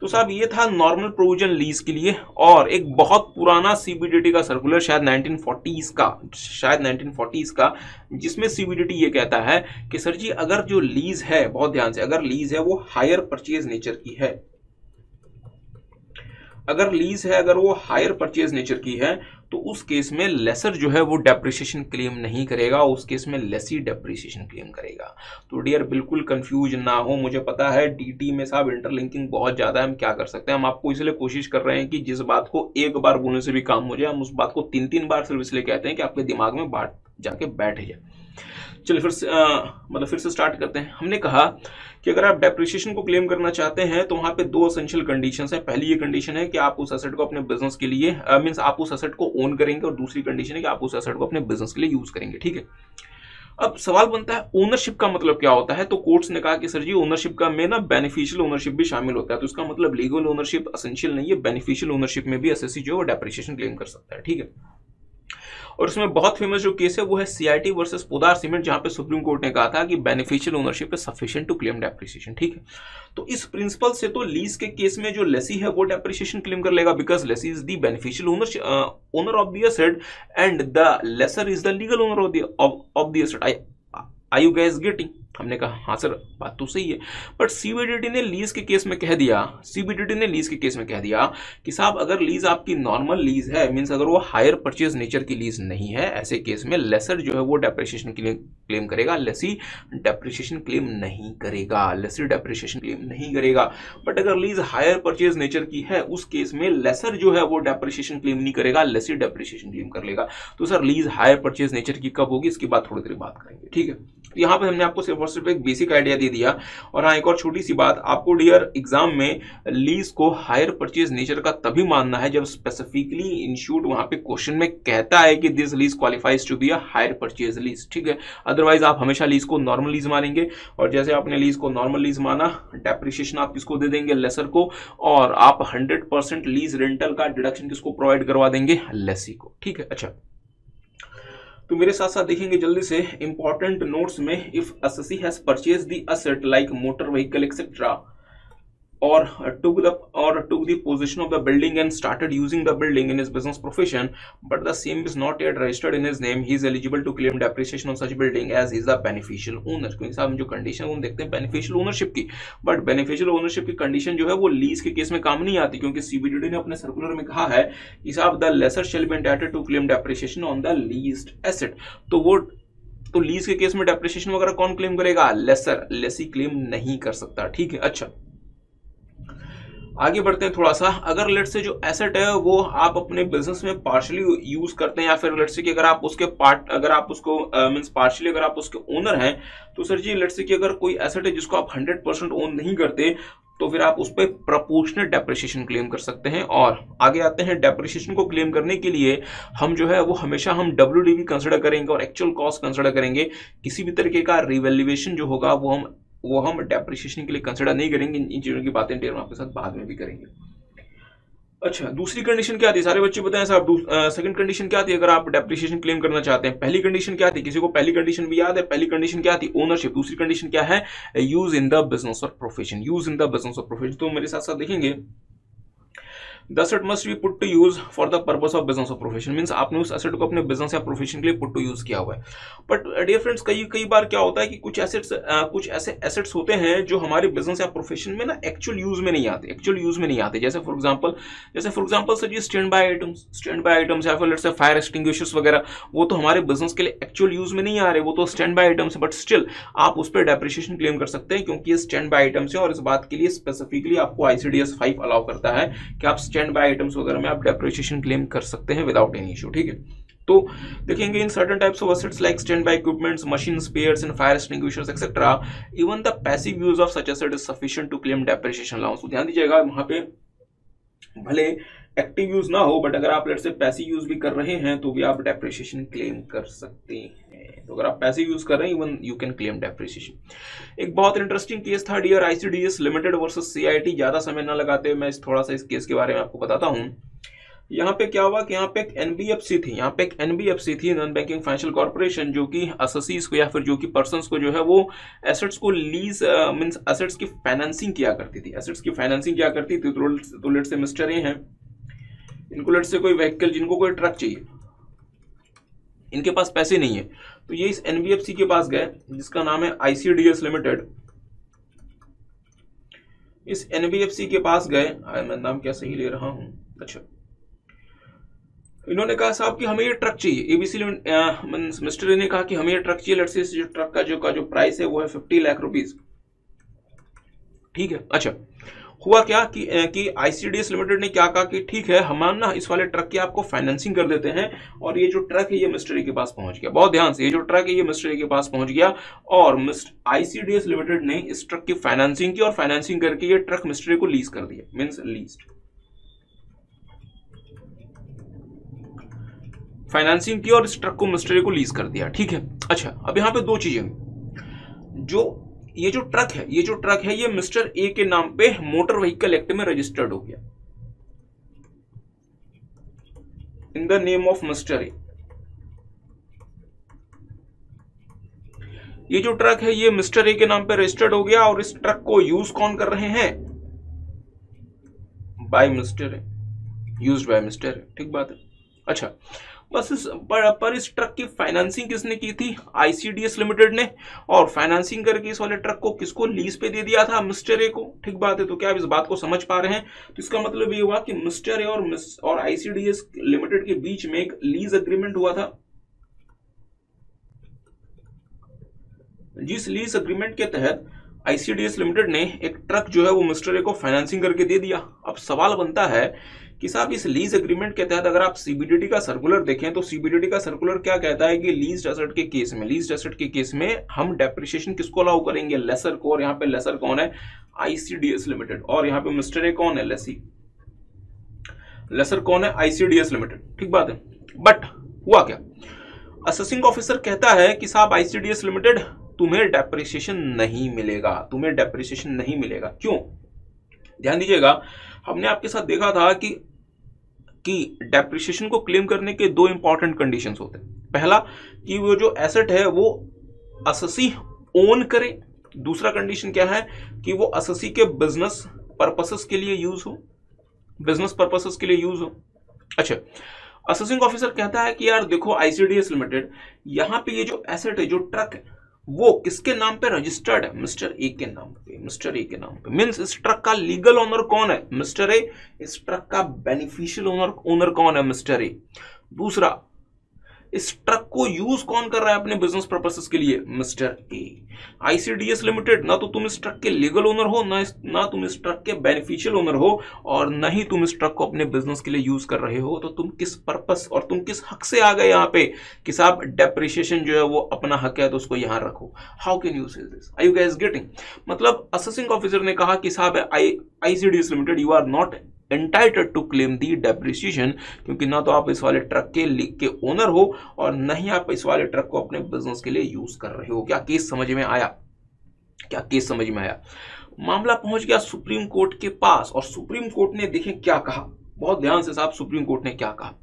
तो साहब ये था नॉर्मल प्रोविजन लीज के लिए, और एक बहुत पुराना सीबीडीटी का सर्कुलर शायद 1940s का जिसमें सीबीडीटी ये कहता है कि सर जी अगर जो लीज है, बहुत ध्यान से, अगर लीज है वो हायर परचेज नेचर की है, अगर लीज है अगर वो हायर परचेज नेचर की है, तो उस केस में लेसर जो है वो डेप्रिसिएशन क्लेम नहीं करेगा, उस केस में लेसी डेप्रिसिएशन क्लेम करेगा। तो डियर बिल्कुल कंफ्यूज ना हो, मुझे पता है डीटी में साहब इंटरलिंकिंग बहुत ज्यादा है, हम क्या कर सकते हैं, हम आपको इसलिए कोशिश कर रहे हैं कि जिस बात को एक बार बोलने से भी काम हो जाए, हम उस बात को 3-3 बार सिर्फ इसलिए कहते हैं कि आपके दिमाग में बात जाके बैठ जाए। चलिए फिर से स्टार्ट करते हैं। हमने कहा कि अगर आप डेप्रिसिएशन को क्लेम करना चाहते हैं तो वहां पे 2 एसेंशियल कंडीशंस है। पहली ये कंडीशन है कि आप उस एसेट को अपने बिजनेस के लिए मींस आप उस एसेट को ओन करेंगे, और दूसरी कंडीशन है कि आप उस एसेट को अपने बिजनेस के लिए यूज करेंगे। ठीक है, अब सवाल बनता है ओनरशिप का मतलब क्या होता है? तो कोर्ट्स ने कहा कि सर जी ओनरशिप का में ना बेनिफिशियल ओनरशिप भी शामिल होता है, तो इसका मतलब लीगल ओनरशिप एसेंशियल नहीं है, बेनिफिशियल ओनरशिप में भी एसएससी जो है डेप्रिसिएशन क्लेम कर सकता है। ठीक है, और इसमें बहुत फेमस जो केस है वो है सीआईटी वर्सेस पोदार सीमेंट, जहां पे सुप्रीम कोर्ट ने कहा था कि beneficial ownership is sufficient to claim depreciation. ठीक है, तो इस प्रिंसिपल से तो लीज के केस में जो लेसी है वो डेप्रिसिएशन क्लेम कर लेगा, because lessee is the beneficial owner of the asset and the lessor is the legal owner of the asset. Are you guys getting? हमने कहा हाँ सर बात तो सही है, बट सीबीडीटी ने लीज के केस में कह दिया, सीबीडीटी ने लीज के केस में कह दिया कि साहब अगर लीज आपकी नॉर्मल लीज है, मींस अगर वो हायर परचेज नेचर की लीज नहीं है, ऐसे केस में लेसर जो है वो डेप्रिसिएशन क्लेम करेगा, लेसी डेप्रिसिएशन क्लेम नहीं करेगा, लेसी डेप्रिसिएशन क्लेम नहीं करेगा। बट अगर लीज हायर परचेज नेचर की है, उस केस में लेसर जो है वो डेप्रिसिएशन क्लेम नहीं करेगा, लेसी डेप्रिसिएशन क्लेम कर लेगा। तो sir lease hire purchase nature की कब होगी, इसकी बात थोड़ी देर बात करेंगे, ठीक है। यहाँ पे हमने आपको सिर्फ एक बेसिक आइडिया दे दिया। और हाँ, एक और छोटी सी बात, आपको डियर एग्जाम में लीज को हायर परचेज नेचर का तभी मानना है जब स्पेसिफिकली इंस्टीट्यूट वहां पे क्वेश्चन में कहता है कि this lease qualifies to be a hire purchase lease, ठीक है। अदरवाइज आप हमेशा लीज को नॉर्मल लीज मानेंगे, और जैसे आपने लीज को नॉर्मल लीज माना, डेप्रिसिएशन आप किसको दे देंगे, लेसर को, और आप 100% लीज रेंटल का डिडक्शन किसको प्रोवाइड करवा देंगे, लेसी को, ठीक है। अच्छा, तो मेरे साथ साथ देखेंगे जल्दी से इंपॉर्टेंट नोट्स में, if SSC has purchase the asset like motor vehicle etcetera or took the possession of the building and started using the building in his business profession, but the same is not yet registered in his name, he is eligible to claim depreciation on such building as he is the beneficial owner। क्योंकि साहब जो कंडीशन वो देखते हैं बेनिफिशियल ओनरशिप की, बट बेनिफिशियल ओनरशिप की कंडीशन जो है वो लीज के केस में काम नहीं आती, क्योंकि सीबीडीटी ने अपने सर्कुलर में कहा है कि साहब the lessor shall be entitled to claim depreciation on the leased asset. तो लीज के केस में डेप्रिसिएशन वगैरह कौन क्लेम करेगा, लेसर, लेसी क्लेम नहीं कर सकता, ठीक है। अच्छा, आगे बढ़ते हैं थोड़ा सा। अगर लेट्स से जो एसेट है वो आप अपने बिजनेस में पार्शियली यूज करते हैं, या फिर लेट्स से कि अगर आप उसको मींस पार्शियली अगर आप उसके ओनर हैं, तो सर जी लेट्स से कि अगर कोई एसेट है जिसको आप 100% ओन नहीं करते, तो फिर आप उस पर प्रोपोर्शनल डेप्रिसिएशन क्लेम कर सकते हैं। और आगे आते हैं, डेप्रिसिएशन को क्लेम करने के लिए हम जो है वो हमेशा हम WDV कंसिडर करेंगे और एक्चुअल कॉस्ट कंसिडर करेंगे। किसी भी तरीके का रिवैल्यूएशन जो होगा वो हम डेप्रिसिएशन के लिए कंसिडर नहीं करेंगे। इन चीजों की बातें हम आपके साथ बाद में भी करेंगे। अच्छा, दूसरी कंडीशन क्या थी, सारे बच्चे बताएं साहब। सेकंड कंडीशन क्या थी अगर आप डेप्रिसिएशन क्लेम करना चाहते हैं? पहली कंडीशन क्या थी, किसी को पहली कंडीशन भी याद है? पहली कंडीशन क्या थी, ओनरशिप। दूसरी कंडीशन क्या है, यूज इन द बिजनेस और profession, use in the business और प्रोफेशन। तो मेरे साथ साथ देखेंगे, The asset must be put to use for the purpose of business or profession, means आपने उस एसेट को अपने बिजनेस या प्रोफेशन के लिए पुट टू यूज किया हुआ है। बट डियर फ्रेंड्स, कई बार क्या होता है कि कुछ ऐसे एसेट्स होते हैं जो हमारे बिजनेस या प्रोफेशन में ना एक्चुअल यूज में नहीं आते, जैसे for example sir ji stand by items या फिर लेट्स से फायर एक्सटिंग्विशर्स वगैरह, वो तो हमारे बिजनेस के लिए एक्चुअल यूज में नहीं आ रहे, वो तो स्टैंड बाय आइटम्स है, बट स्टिल आप उस पर डेप्रिसिएशन क्लेम कर सकते हैं क्योंकि ये स्टैंड बाय आइटम्स है। और इस बात के लिए स्पेसिफिकली आपको ICDS 5 अलाउ करता है कि आप स्टैंड बाय आइटम्स वगैरह में आप डेप्रिसिएशन क्लेम कर सकते हैं विदाउट एनी इशू, ठीक है। तो देखेंगे, in certain types of assets like stand by equipments, machine spares and fire extinguishers etcetera, even the passive use of such asset is sufficient to claim depreciation allowance. तो ध्यान दीजिएगा, वहां पे भले एक्टिव यूज ना हो, बट अगर आप लेट्स से पैसिव यूज भी कर रहे हैं तो भी आप डेप्रिसिएशन क्लेम कर सकते हैं। तो अगर आप पैसिव यूज कर रहे हैं, even you can claim depreciation. एक बहुत इंटरेस्टिंग केस था dear ICDS limited versus CIT। ज्यादा समय ना लगाते हुए मैं थोड़ा सा इस केस के बारे में आपको बताता हूं। यहाँ पे क्या हुआ कि यहाँ पे एक NBFC थी, नॉन बैंकिंग फाइनेंशियल कॉर्पोरेशन, जो कि एसएससीज को या फिर जो कि पर्संस को जो है वो एसेट्स को लीज मींस एसेट्स की फाइनेंसिंग किया करती थी। तो लेट्स से मिस्टर ए हैं, इनको लेट्स से कोई व्हीकल, जिनको कोई ट्रक चाहिए, इनके पास पैसे नहीं है, तो ये इस NBFC के पास गए जिसका नाम है ICDS लिमिटेड। इस NBFC के पास गए, मैं नाम क्या सही ले रहा हूं, अच्छा, इन्होंने कहा साहब कि हमें ये ट्रक चाहिए। ABC मिस्टर ने कहा कि हमें ये ट्रक चाहिए। लेट्स से जो ट्रक का जो प्राइस है वो है 50 लाख रुपीस, ठीक है। अच्छा, हुआ क्या कि ICDS लिमिटेड ने क्या कहा कि ठीक है, हम ना इस वाले ट्रक की आपको फाइनेंसिंग कर देते हैं। और ये जो ट्रक है ये मिस्टर ए के पास पहुंच गया। बहुत ध्यान से, ये जो ट्रक है ये मिस्टर ए के पास पहुंच गया और ICDS लिमिटेड ने इस ट्रक की फाइनेंसिंग की और फाइनेंसिंग करके ये ट्रक मिस्टर ए को लीज कर दिया, मींस लीज्ड। फाइनेंसिंग की और इस ट्रक को मिस्टर ए को लीज कर दिया, ठीक है। अच्छा, अब यहां पे दो चीजें, ये जो ट्रक है ये मिस्टर ए के नाम पे मोटर व्हीकल एक्ट में रजिस्टर्ड हो गया, in the name of mister A. ये जो ट्रक है ये मिस्टर ए के नाम पे रजिस्टर्ड हो गया और इस ट्रक को यूज कौन कर रहे हैं, by mister A, used by mister A, ठीक बात है। अच्छा, पर इस ट्रक की फाइनेंसिंग किसने की थी? आईसीडीएस लिमिटेड ने। और फाइनेंसिंग करके इस वाले ट्रक को किसको लीज पे दे दिया था? मिस्टर ए को। ठीक बात है। तो क्या आप इस बात को समझ पा रहे हैं? तो इसका मतलब ये हुआ कि मिस्टर ए और आईसीडीएस लिमिटेड के बीच में एक लीज एग्रीमेंट हुआ था, जिस लीज एग्रीमेंट के तहत आईसीडीएस लिमिटेड ने एक ट्रक जो है वो मिस्टर ए को फाइनेंसिंग करके दे दिया। अब सवाल बनता है कि साहब इस लीज एग्रीमेंट के तहत अगर आप सीबीडीटी का सर्कुलर देखें तो सीबीडीटी का सर्कुलर क्या कहता है कि लीज्ड एसेट के केस में हम डेप्रिसिएशन किसको अलाउ करेंगे? लेसर को। और यहाँ पे लेसर कौन है? ICDS limited. और यहाँ पे मिस्टर ए कौन है? लेसर कौन है? ICDS limited. ठीक बात है। बट हुआ क्या? असेसिंग ऑफिसर कहता है कि साहब आईसीडीएस लिमिटेड तुम्हें डेप्रिसिएशन नहीं मिलेगा, क्यों? ध्यान दीजिएगा, हमने आपके साथ देखा था कि डेप्रिसिएशन को क्लेम करने के दो इंपॉर्टेंट कंडीशंस होते हैं। पहला कि वो जो एसेट है वो असेसी ओन करे। दूसरा कंडीशन क्या है? कि वो असेसी के बिजनेस पर्पसेस के लिए यूज हो। अच्छा, असेसिंग ऑफिसर कहता है कि यार देखो आईसीडीएस लिमिटेड, यहां पे ये जो एसेट है, जो ट्रक है, वो किसके नाम पे रजिस्टर्ड है? मिस्टर ए के नाम पे। मींस इस ट्रक का लीगल ओनर कौन है? Mister A. इस ट्रक का बेनिफिशियल ओनर कौन है? Mister A. दूसरा, इस ट्रक को यूज कौन कर रहा है अपने बिजनेस पर्पसेस के लिए? Mister A. आईसीडीएस लिमिटेड, ना तो तुम इस ट्रक के लीगल ओनर हो, ना तुम इस ट्रक के बेनिफिशियल ओनर हो, और न ही तुम इस ट्रक को अपने बिजनेस के लिए यूज कर रहे हो। तो तुम किस पर्पस और तुम किस हक से आ गए यहाँ पे कि साहब डेप्रिसिएशन जो है वो अपना हक है तो उसको यहां रखो? How can you say this? Are you guys getting? मतलब असेसिंग ऑफिसर ने कहा कि साहब ICDS limited, you are not entitled to claim the depreciation, क्योंकि ना तो आप इस वाले ट्रक के ओनर हो और न ही आप इस वाले ट्रक को अपने बिजनेस के लिए यूज कर रहे हो। क्या केस समझ में आया? मामला पहुंच गया सुप्रीम कोर्ट के पास, और सुप्रीम कोर्ट ने देखें क्या कहा। बहुत ध्यान से साहब, सुप्रीम कोर्ट ने क्या कहा।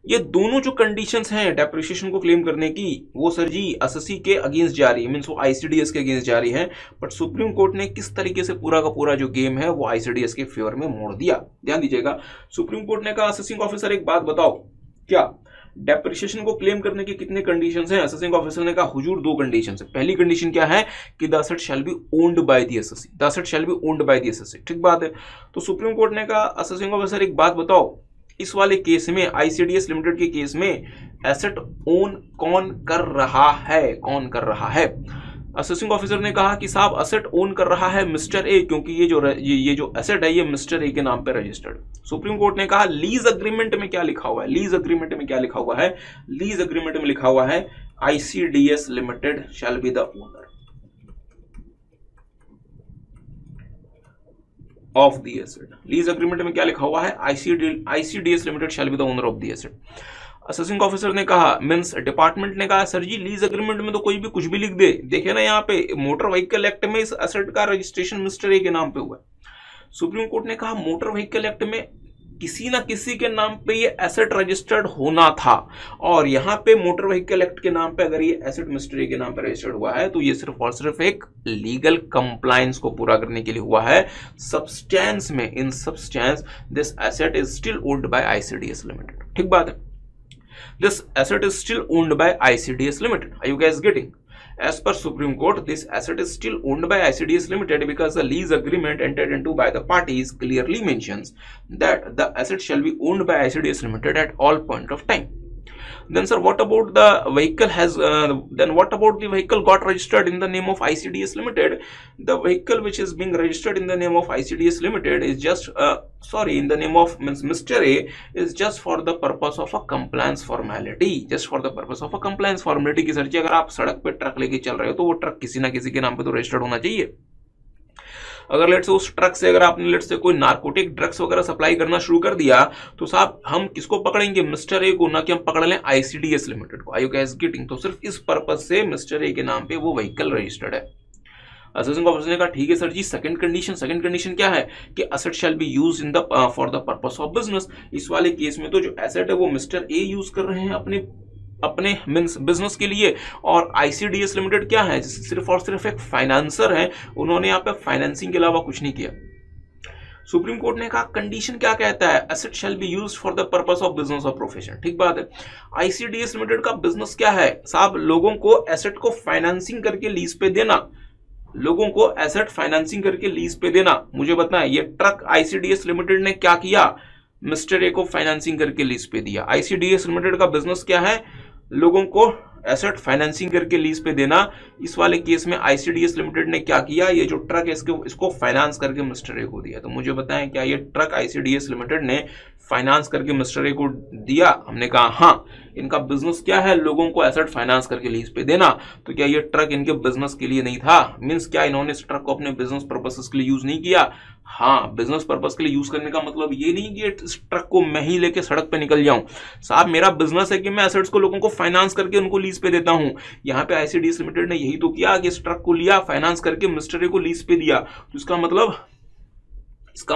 ये दोनों जो कंडीशंस हैं डेप्रिसिएशन को क्लेम करने की, वो सर जी असेसी के अगेंस्ट जा रही है, मींस वो आईसीडीएस के अगेंस्ट जा रही है। बट सुप्रीम कोर्ट ने किस तरीके से पूरा का पूरा जो गेम है वो आईसीडीएस के फेवर में मोड़ दिया। ध्यान दीजिएगा, सुप्रीम कोर्ट ने कहा असेसिंग ऑफिसर एक बात बताओ, क्या डेप्रिसिएशन को क्लेम करने के कितने कंडीशंस हैं? असेसिंग ऑफिसर ने कहा हुजूर दो कंडीशंस है। पहली कंडीशन क्या है? कि the asset shall be owned by the एसेसी। ठीक बात है। तो सुप्रीम कोर्ट ने कहा असेसिंग ऑफिसर एक बात बताओ, इस वाले केस में, आईसीडीएस लिमिटेड के केस में, एसेट ओन कौन कर रहा है? असेसिंग ऑफिसर ने कहा कि साहब एसेट ओन कर रहा है मिस्टर ए, क्योंकि ये जो एसेट है ये मिस्टर ए के नाम पे रजिस्टर्ड। सुप्रीम कोर्ट ने कहा लीज एग्रीमेंट में क्या लिखा हुआ है? लीज एग्रीमेंट में लिखा हुआ है ICDS limited shall be the owner of the asset. Lease agreement में क्या लिखा हुआ है? ICDS limited shall be the owner of the asset. Assessing officer ने कहा, मींस डिपार्टमेंट ने कहा सर जी लीज एग्रीमेंट में तो कोई भी कुछ भी लिख दे। देखिए ना यहाँ पे मोटर व्हीकल एक्ट में इस एसेट का रजिस्ट्रेशन मिस्टर ए के नाम पे हुआ है। सुप्रीम कोर्ट ने कहा मोटर व्हीकल एक्ट में किसी ना किसी के नाम पे ये एसेट रजिस्टर्ड होना था, और यहाँ पे मोटर व्हीकल एक्ट के नाम पे अगर ये एसेट मिस्टर ए के नाम पे रजिस्टर्ड हुआ है तो ये सिर्फ और सिर्फ एक लीगल कंप्लायंस को पूरा करने के लिए हुआ है। सब्सटेंस में, in substance, this asset is still owned by ICDS limited. ठीक बात है। This asset is still owned by ICDS Limited. Are you guys getting? As per Supreme Court, this asset is still owned by ICDS Limited because the lease agreement entered into by the parties clearly mentions that the asset shall be owned by ICDS Limited at all point of time. Then sir, what about the vehicle got registered in the name of ICDS Limited? The vehicle which is being registered in the name of ICDS Limited is just in the name of Mr. A is just for the purpose of a compliance formality, कि सर जी अगर आप सड़क पे ट्रक लेके चल रहे हो तो वो ट्रक किसी ना किसी के नाम पे तो रजिस्टर्ड होना चाहिए। अगर लेट से उस ट्रक से अगर आपने लेट से कोई नार्कोटिक ड्रग्स वगैरह सप्लाई करना शुरू कर दिया तो साहब हम किसको पकड़ेंगे? मिस्टर ए को, ना कि हम पकड़ लें आईसीडीएस लिमिटेड को। Are you guys getting? तो सिर्फ इस पर्पज से मिस्टर ए के नाम पे वो व्हीकल रजिस्टर्ड है। असेसिंग ऑफिसर ने कहा ठीक है सर जी, सेकंड कंडीशन क्या है? कि asset shall be used in the for the purpose of business. इस वाले केस में तो जो एसेट है वो मिस्टर ए यूज कर रहे हैं अपने मींस बिजनेस के लिए, और आईसीडीएस लिमिटेड क्या है? सिर्फ और सिर्फ एक फाइनेंसर है, उन्होंने यहाँ पे फाइनेंसिंग के अलावा कुछ नहीं किया। सुप्रीम कोर्ट ने कहा कंडीशन क्या कहता है, asset shall be used for the purpose of business और प्रोफेशन। ठीक बात है। आईसीडीएस लिमिटेड का बिजनेस क्या है साहब, लोगों को एसेट को फाइनेंसिंग करके लीज पे देना, लोगों को एसेट फाइनेंसिंग करके लीज पे देना। मुझे बताएं ये ट्रक आईसीडीएस लिमिटेड ने क्या किया, मिस्टर ए को फाइनेंसिंग करके लीज पे दिया। आईसीडीएस लिमिटेड का बिजनेस क्या है, लोगों को एसेट फाइनेंसिंग करके लीज पे देना। इस वाले केस में आईसीडीएस लिमिटेड ने क्या किया, ये जो ट्रक है इसको फाइनेंस करके मिस्टर ए को दिया। तो मुझे बताएं क्या ये ट्रक आईसीडीएस लिमिटेड ने फाइनेंस करके मिस्टर ए को दिया? हमने कहा हाँ। इनका बिजनेस क्या है, लोगों को एसेट फाइनेंस करके लीज पे देना। तो क्या ये ट्रक इनके बिजनेस के लिए नहीं था? मींस क्या इन्होंने इस ट्रक को अपने बिजनेस पर्पसेस के लिए यूज नहीं किया? हाँ, बिजनेस पर्पस के लिए यूज करने का मतलब ये नहीं कि इस ट्रक को मैं ही लेके सड़क पे निकल जाऊं। साहब मेरा बिजनेस है कि मैं एसेट्स को लोगों को फाइनेंस करके उनको लीज पे देता हूं। यहाँ पे आईसीडीएस लिमिटेड ने यही तो किया कि इस ट्रक को लिया, फाइनेंस करके मिस्टर ए को लीज पे दिया। तो इसका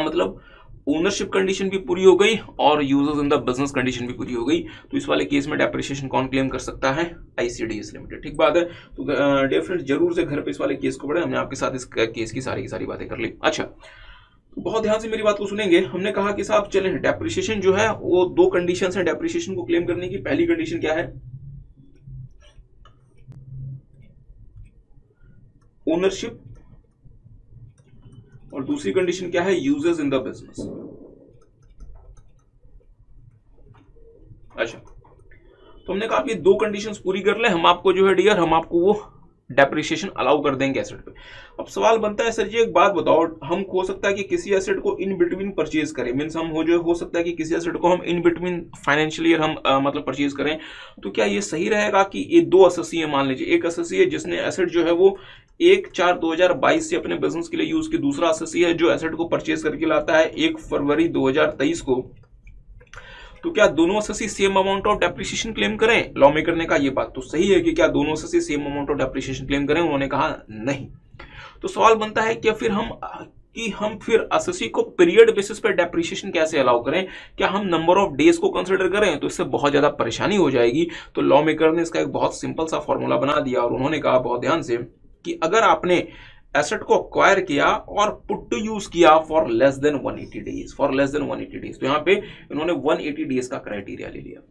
मतलब ओनरशिप कंडीशन भी पूरी हो गई और users in the business condition भी पूरी हो गई। तो इस वाले केस में डेप्रिसिएशन कौन क्लेम कर सकता है? ICDS limited. ठीक बात है। तो डियर फ्रेंड्स जरूर से घर पे इस वाले केस को पढ़े। हमने आपके साथ इस केस की सारी बातें कर ली। अच्छा, तो बहुत ध्यान से मेरी बात को सुनेंगे। हमने कहा कि साहब चलें, डेप्रिसिएशन जो है वो दो कंडीशन है डेप्रिसिएशन को क्लेम करने की। पहली कंडीशन क्या है, ओनरशिप, और दूसरी कंडीशन क्या है, यूजेस इन द बिजनेस। अच्छा, तो हमने कहा कि दो कंडीशंस पूरी कर ले, हम आपको जो है डियर, हम आपको वो डेप्रिसिएशन अलाउ कर देंगे एसेट पे। अब सवाल बनता है सर जी एक बात बताओ, हम हो सकता है कि किसी एसेट को इन बिटवीन परचेज करें, मींस हम हो सकता है कि किसी एसेट को हम इन बिटवीन फाइनेंशियल ईयर हम मतलब परचेज करें। तो क्या ये सही रहेगा कि ये दो एसेसी है, मान लीजिए एक एसेसी है जिसने एसेट जो है वो 1/4/2022 से अपने बिजनेस के लिए यूज की, दूसरा एसेसी है जो एसेट को परचेज करके लाता है 1 फरवरी 2023 को। तो क्या दोनों एसेसी same amount of depreciation claim करें? लॉ मेकर ने कहा ये बात तो सही है कि क्या दोनों एसेसी same amount of depreciation claim करें? उन्होंने कहा नहीं। तो सवाल बनता है कि फिर हम फिर एसेसी को पीरियड बेसिस पर डेप्रिसिएशन कैसे अलाउ करें? क्या हम नंबर ऑफ डेज को कंसिडर करें? तो इससे बहुत ज्यादा परेशानी हो जाएगी। तो लॉ मेकर ने इसका एक बहुत सिंपल सा फॉर्मूला बना दिया और उन्होंने कहा बहुत ध्यान से कि अगर आपने एसेट को अक्वायर किया और पुट टू यूज किया फॉर लेस देन 180 डेज, तो यहाँ पे इन्होंने 180 डेज का क्राइटेरिया ले लिया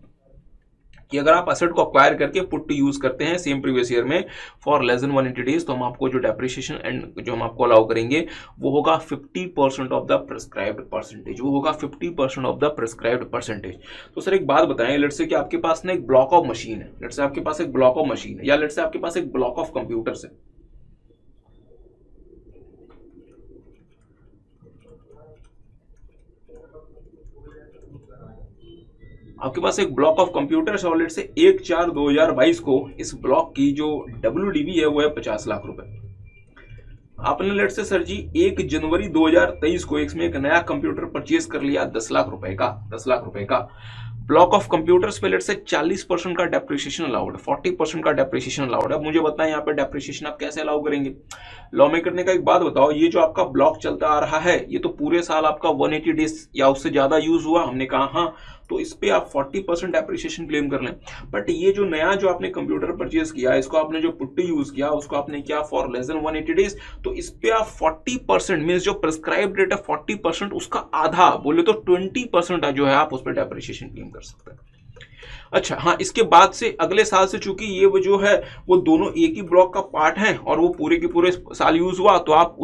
कि अगर आप एसेट को अक्वायर करके पुट टू यूज करते हैं सेम प्रीवियस ईयर में फॉर लेस देन 180 डेज, तो हम आपको जो डेप्रिसिएशन एंड जो हम आपको अलाउ करेंगे वो होगा 50% ऑफ द प्रिस्क्राइब्ड परसेंटेज, वो होगा 50% ऑफ द प्रिस्क्राइब्ड परसेंटेज। तो सर एक बात बताएं, लेट्स से कि आपके पास ना एक ब्लॉक ऑफ मशीन है, लेट्स से आपके पास एक ब्लॉक ऑफ मशीन है, या लेट्स से आपके पास एक ब्लॉक ऑफ कंप्यूटर्स है। आपके पास एक ब्लॉक ऑफ कंप्यूटर्स और लेट से 1/4/2022 को इस ब्लॉक की जो WDV है वो है 50 लाख रुपए। आपने लेट से सर जी 1 जनवरी 2023 को इसमें एक नया कंप्यूटर परचेज कर लिया 10 लाख रुपए का। ब्लॉक ऑफ कंप्यूटर्स पे लेट से 40% का डेप्रिसिएशन अलाउड है, 40% का डेप्रिसिएशन अलाउड है। अब मुझे बताएं यहाँ पे डेप्रिसिएशन आप कैसे अलाउ करेंगे? लॉ मेकर ने का एक बात बताओ, ये जो आपका ब्लॉक चलता आ रहा है ये तो पूरे साल आपका 180 डेज या उससे ज्यादा यूज हुआ। हमने कहा हाँ, तो इस पे आप 40% डेप्रिसिएशन क्लेम कर लें। बट ये जो नया जो आपने कंप्यूटर परचेज किया, इसको आपने जो पुट टू यूज किया, उसको आपने किया फॉर लेस देन 180 डेज, तो इस पे आप 40% मींस जो प्रिस्क्राइब रेट है 40%, उसका आधा बोले तो 20% जो है आप उस पर डेप्रिसिएशन क्लेम कर सकते हैं। अच्छा हाँ, इसके बाद से अगले साल से चूंकि ये वो जो है वो दोनों एक ही ब्लॉक का पार्ट है और वो पूरे के पूरे साल यूज हुआ, तो आप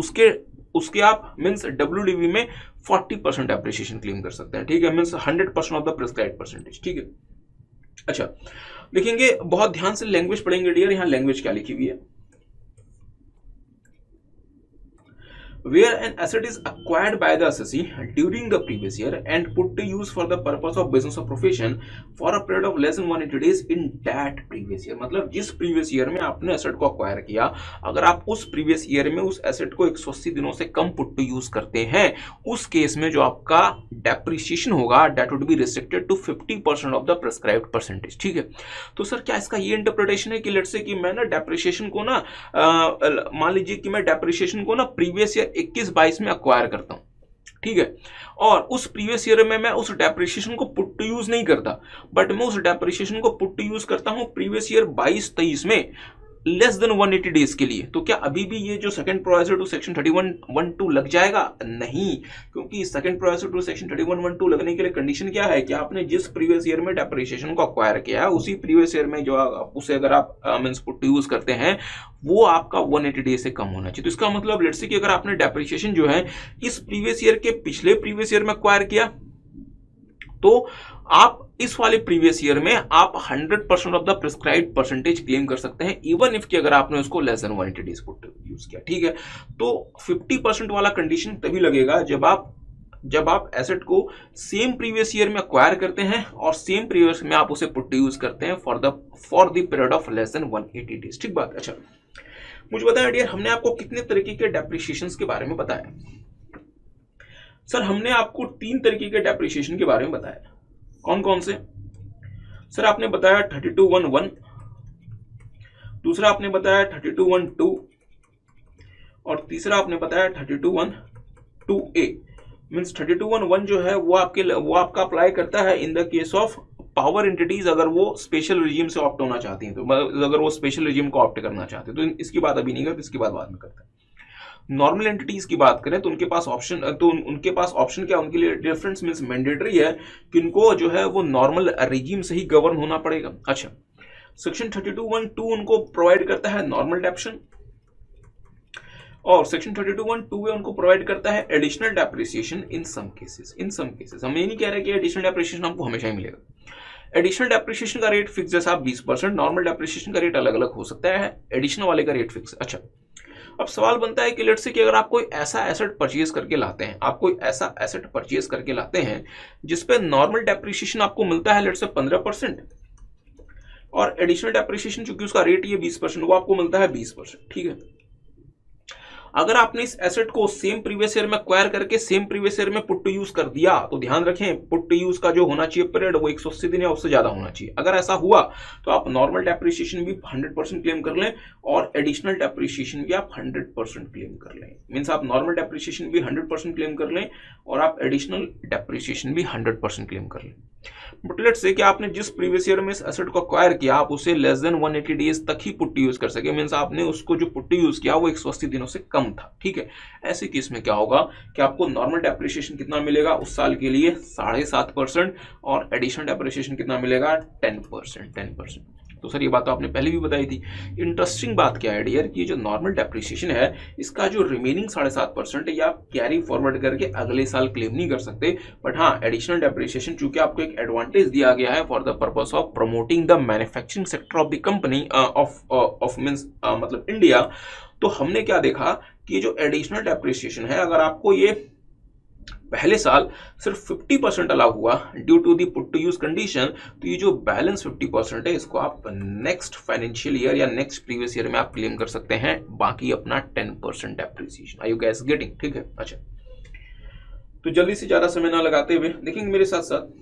उसके आप मींस WDV में 40% डेप्रिसिएशन क्लेम कर सकते हैं। ठीक है, means 100% of the prescribed percentage. ठीक है। अच्छा देखेंगे, बहुत ध्यान से लैंग्वेज पढ़ेंगे डियर। यहां लैंग्वेज क्या लिखी हुई है, where an asset is acquired by the assessee during the previous year and put to use for the purpose of business or profession for a period of less than 180 days in that previous year। मतलब जिस previous year में आपने एसेट को acquire किया, अगर आप उस previous year में उस एसेट को 180 दिनों से कम put to use करते हैं, उस केस में जो आपका डेप्रिसिएशन होगा that would be restricted to 50% of the prescribed percentage। ठीक है। तो सर क्या इसका ये इंटरप्रिटेशन है कि लेट्स से कि मैं ना डेप्रिसिएशन को ना मान लीजिए कि मैं डेप्रिसिएशन को ना प्रीवियस ईयर 21-22 में अक्वायर करता हूं, ठीक है, और उस प्रीवियस ईयर में मैं उस डेप्रिसिएशन को पुट टू यूज नहीं करता, बट मैं उस डेप्रिसिएशन को पुट टू यूज करता हूं प्रीवियस ईयर 22-23 में, लेस देन 180 डेज के लिए, तो क्या अभी भी ये जो सेकंड प्रोवाइजर टू सेक्शन 31(1)(2) लग जाएगा? नहीं, क्योंकि सेकंड प्रोवाइजर टू सेक्शन 31(1)(2) लगने के लिए कंडीशन क्या है कि आपने जिस प्रीवियस ईयर में डेप्रिसिएशन को अक्वायर किया है उसी प्रीवियस ईयर में जो उसे अगर आप मींस पुट यूज करते हैं वो आपका 180 डेज से कम होना चाहिए। तो इसका मतलब लेट्स से कि अगर आपने डेप्रिसिएशन जो है इस प्रीवियस ईयर के पिछले प्रीवियस ईयर में अक्वायर किया तो आप इस वाले प्रीवियस ईयर में आप 100% of the prescribed percentage claim कर सकते हैं, इवन इफ कि अगर आपने उसको less than 180 days put use किया। ठीक है, तो 50% वाला कंडीशन तभी लगेगा जब आप एसेट को सेम प्रीवियस ईयर में अक्वायर करते हैं और सेम प्रीवियस में आप उसे पुट यूज करते हैं for the period of less than 180 days. ठीक बात। अच्छा, मुझे बताया डियर, हमने आपको कितने तरीके के डेप्रिसिएशन के बारे में बताया? सर हमने आपको 3 तरीके के डेप्रिसिएशन के बारे में बताया। कौन कौन से? सर आपने बताया 32(1)(1), दूसरा आपने बताया 32(1)(2) और तीसरा आपने बताया 32(1)(2)(a। मींस 32(1)(1) जो है वो आपका अप्लाई करता है in the case of power entities, अगर वो स्पेशल रिजीम से ऑप्ट होना चाहती हैं, तो अगर वो स्पेशल रिजीम को ऑप्ट करना चाहते हैं तो इसकी बात अभी नहीं करते, इसकी बात बाद में करते हैं। नॉर्मल एंटिटीज की बात करें तो उनके पास ऑप्शन क्या, उनके लिए डिफरेंस मींस मैंडेटरी है कि उनको जो है वो नॉर्मल रिजीम से ही गवर्न होना पड़ेगा। अच्छा, सेक्शन 32(1)(2) उनको प्रोवाइड करता है नॉर्मल डेप्शन और सेक्शन 32(1)(2) उनको प्रोवाइड करता है additional depreciation in some cases. हम ये नहीं कह रहे कि एडिशनल डेप्रिसिएशन आपको हमेशा ही मिलेगा। एडिशनल डेप्रिसिएशन का रेट फिक्स जैसा 20%, नॉर्मल डेप्रिसिएशन का रेट अलग अलग हो सकता है, एडिशनल वाले का रेट फिक्स। अच्छा, अब सवाल बनता है कि लेट्स से कि अगर आप कोई ऐसा एसेट परचेज करके लाते हैं जिसपे नॉर्मल डेप्रिसिएशन आपको मिलता है लेट्स से 15% और एडिशनल डेप्रिसिएशन चूंकि उसका रेट ये 20% वो आपको मिलता है 20%। ठीक है, अगर आपने इस एसेट को सेम प्रीवियस ईयर में एक्वायर करके सेम प्रीवियस ईयर में पुट टू यूज कर दिया तो ध्यान रखें पुट टू यूज का जो होना चाहिए पीरियड वो 180 दिन या उससे ज्यादा होना चाहिए। अगर ऐसा हुआ तो आप नॉर्मल डेप्रिसिएशन भी 100% क्लेम कर लें और एडिशनल डेप्रिसिएशन भी आप 100% क्लेम कर लें। मींस आप नॉर्मल डेप्रिसिएशन भी 100% क्लेम कर लें और आप एडिशनल डेप्रिसिएशन भी 100% क्लेम कर लें। बट लेट्स से कि आपने जिस प्रीवियस ईयर में इस एसेट को एक्वायर किया आप उसे लेस देन 180 डेज तक ही पुट यूज कर सके, मींस आपने उसको जो पुट यूज किया वो 180 दिनों से कम था। ठीक है, ऐसे केस में क्या होगा कि आपको नॉर्मल डेप्रिसिएशन कितना मिलेगा उस साल के लिए 7.5% और एडिशनल डेप्रिसिएशन कितना मिलेगा 10%। तो सर ये बात तो आपने पहले भी बताई थी। इंटरेस्टिंग बात क्या है डियर कि जो नॉर्मल डेप्रिसिएशन है इसका जो रिमेनिंग 7.5% है या आप कैरी फॉरवर्ड करके अगले साल क्लेम नहीं कर सकते, बट हाँ एडिशनल डेप्रिसिएशन चूंकि आपको एक एडवांटेज दिया गया है for the purpose of promoting the manufacturing sector of the company of means मतलब इंडिया, तो हमने क्या देखा कि जो एडिशनल डेप्रिसिएशन है अगर आपको ये पहले साल सिर्फ 50% अलाउ हुआ due to the put to use condition, तो ये जो बैलेंस 50% है इसको आप नेक्स्ट फाइनेंशियल ईयर या नेक्स्ट प्रीवियस ईयर में आप क्लेम कर सकते हैं, बाकी अपना 10% depreciation. Are you guys getting? ठीक है, अच्छा तो जल्दी से ज्यादा समय ना लगाते हुए देखेंगे मेरे साथ साथ।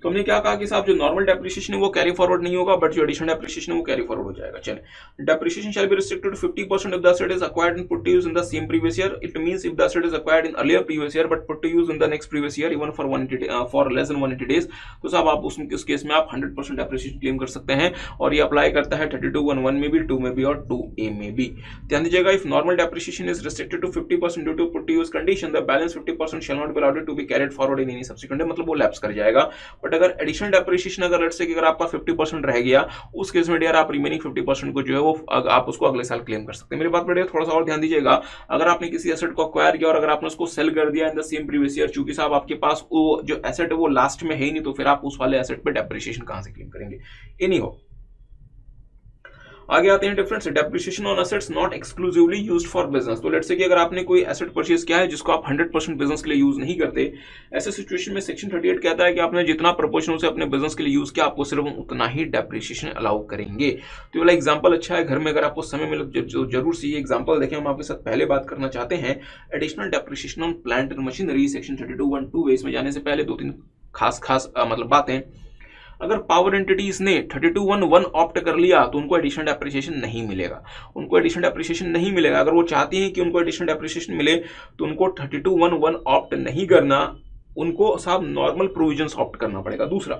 तो हमने क्या कहा कि साहब जो नॉर्मल डेप्रिसिएशन है वो कैरी फॉरवर्ड नहीं होगा बट जो एडिशनल डेप्रिसिएशन है वो कैरी फॉरवर्ड हो जाएगा। चलिए, depreciation shall be restricted to 50% if the asset is acquired and put to use in the same previous year. It means if the asset is acquired in earlier previous year but put to use in the next previous year even for less than 180 days, तो साहब आप उस केस में आप 100% डेप्रिसिएशन क्लेम कर सकते हैं और ये अप्लाई करता है 32(1)(1) में भी, 2 में भी और 2A में भी। ध्यान दीजिएगा, if normal depreciation is restricted to 50% due to put to use condition the balance 50% shall not be allowed to be carried forward in any subsequent, मतलब वो लैप्स कर जाएगा। बट अगर एडिशनल डेप्रिसिएशन अगर लेट्स से कि अगर आपका 50% रह गया उस केस में डियर आप रिमेनिंग 50% को जो है वो आप उसको अगले साल क्लेम कर सकते हैं। मेरी बात पर थोड़ा सा और ध्यान दीजिएगा, अगर आपने किसी एसेट को एक्वायर किया और अगर आपने उसको सेल कर दिया इन द सेम प्रीवियस ईयर, चूंकि साहब आपके पास वो जो एसेट है वो लास्ट में है ही नहीं, तो फिर आप उस वाले एसेट पे डेप्रिसिएशन कहां से क्लेम करेंगे? एनी हो। आगे आते हैं difference depreciation on assets not exclusively used for business. तो लेट्स से कि अगर आपने कोई एसेट परचेज किया है जिसको आप 100% बिजनेस के लिए यूज नहीं करते, ऐसे सिचुएशन में सेक्शन 38 कहता है कि आपने जितना प्रोपोर्शन से अपने बिजनेस के लिए यूज किया आपको सिर्फ उतना ही डेप्रिसिएशन अलाउ करेंगे। तो वाला एग्जांपल अच्छा है, घर में अगर आपको समय मिले जरूर से ये एग्जांपल देखें। हम आपके साथ पहले बात करना चाहते हैं additional depreciation on plant and machinery section 32(1)(2). इसमें जाने से पहले 2-3 खास मतलब बातें। अगर पावर एंटिटीज ने 32(1)(1) ऑप्ट कर लिया तो उनको एडिशनल डेप्रिसिएशन नहीं मिलेगा। उनको एडिशनल डेप्रिसिएशन नहीं मिलेगा। अगर वो चाहती हैं कि उनको एडिशनल डेप्रिसिएशन मिले तो उनको 32(1)(1) ऑप्ट नहीं करना, उनको साहब नॉर्मल प्रोविजंस ऑप्ट करना पड़ेगा। दूसरा,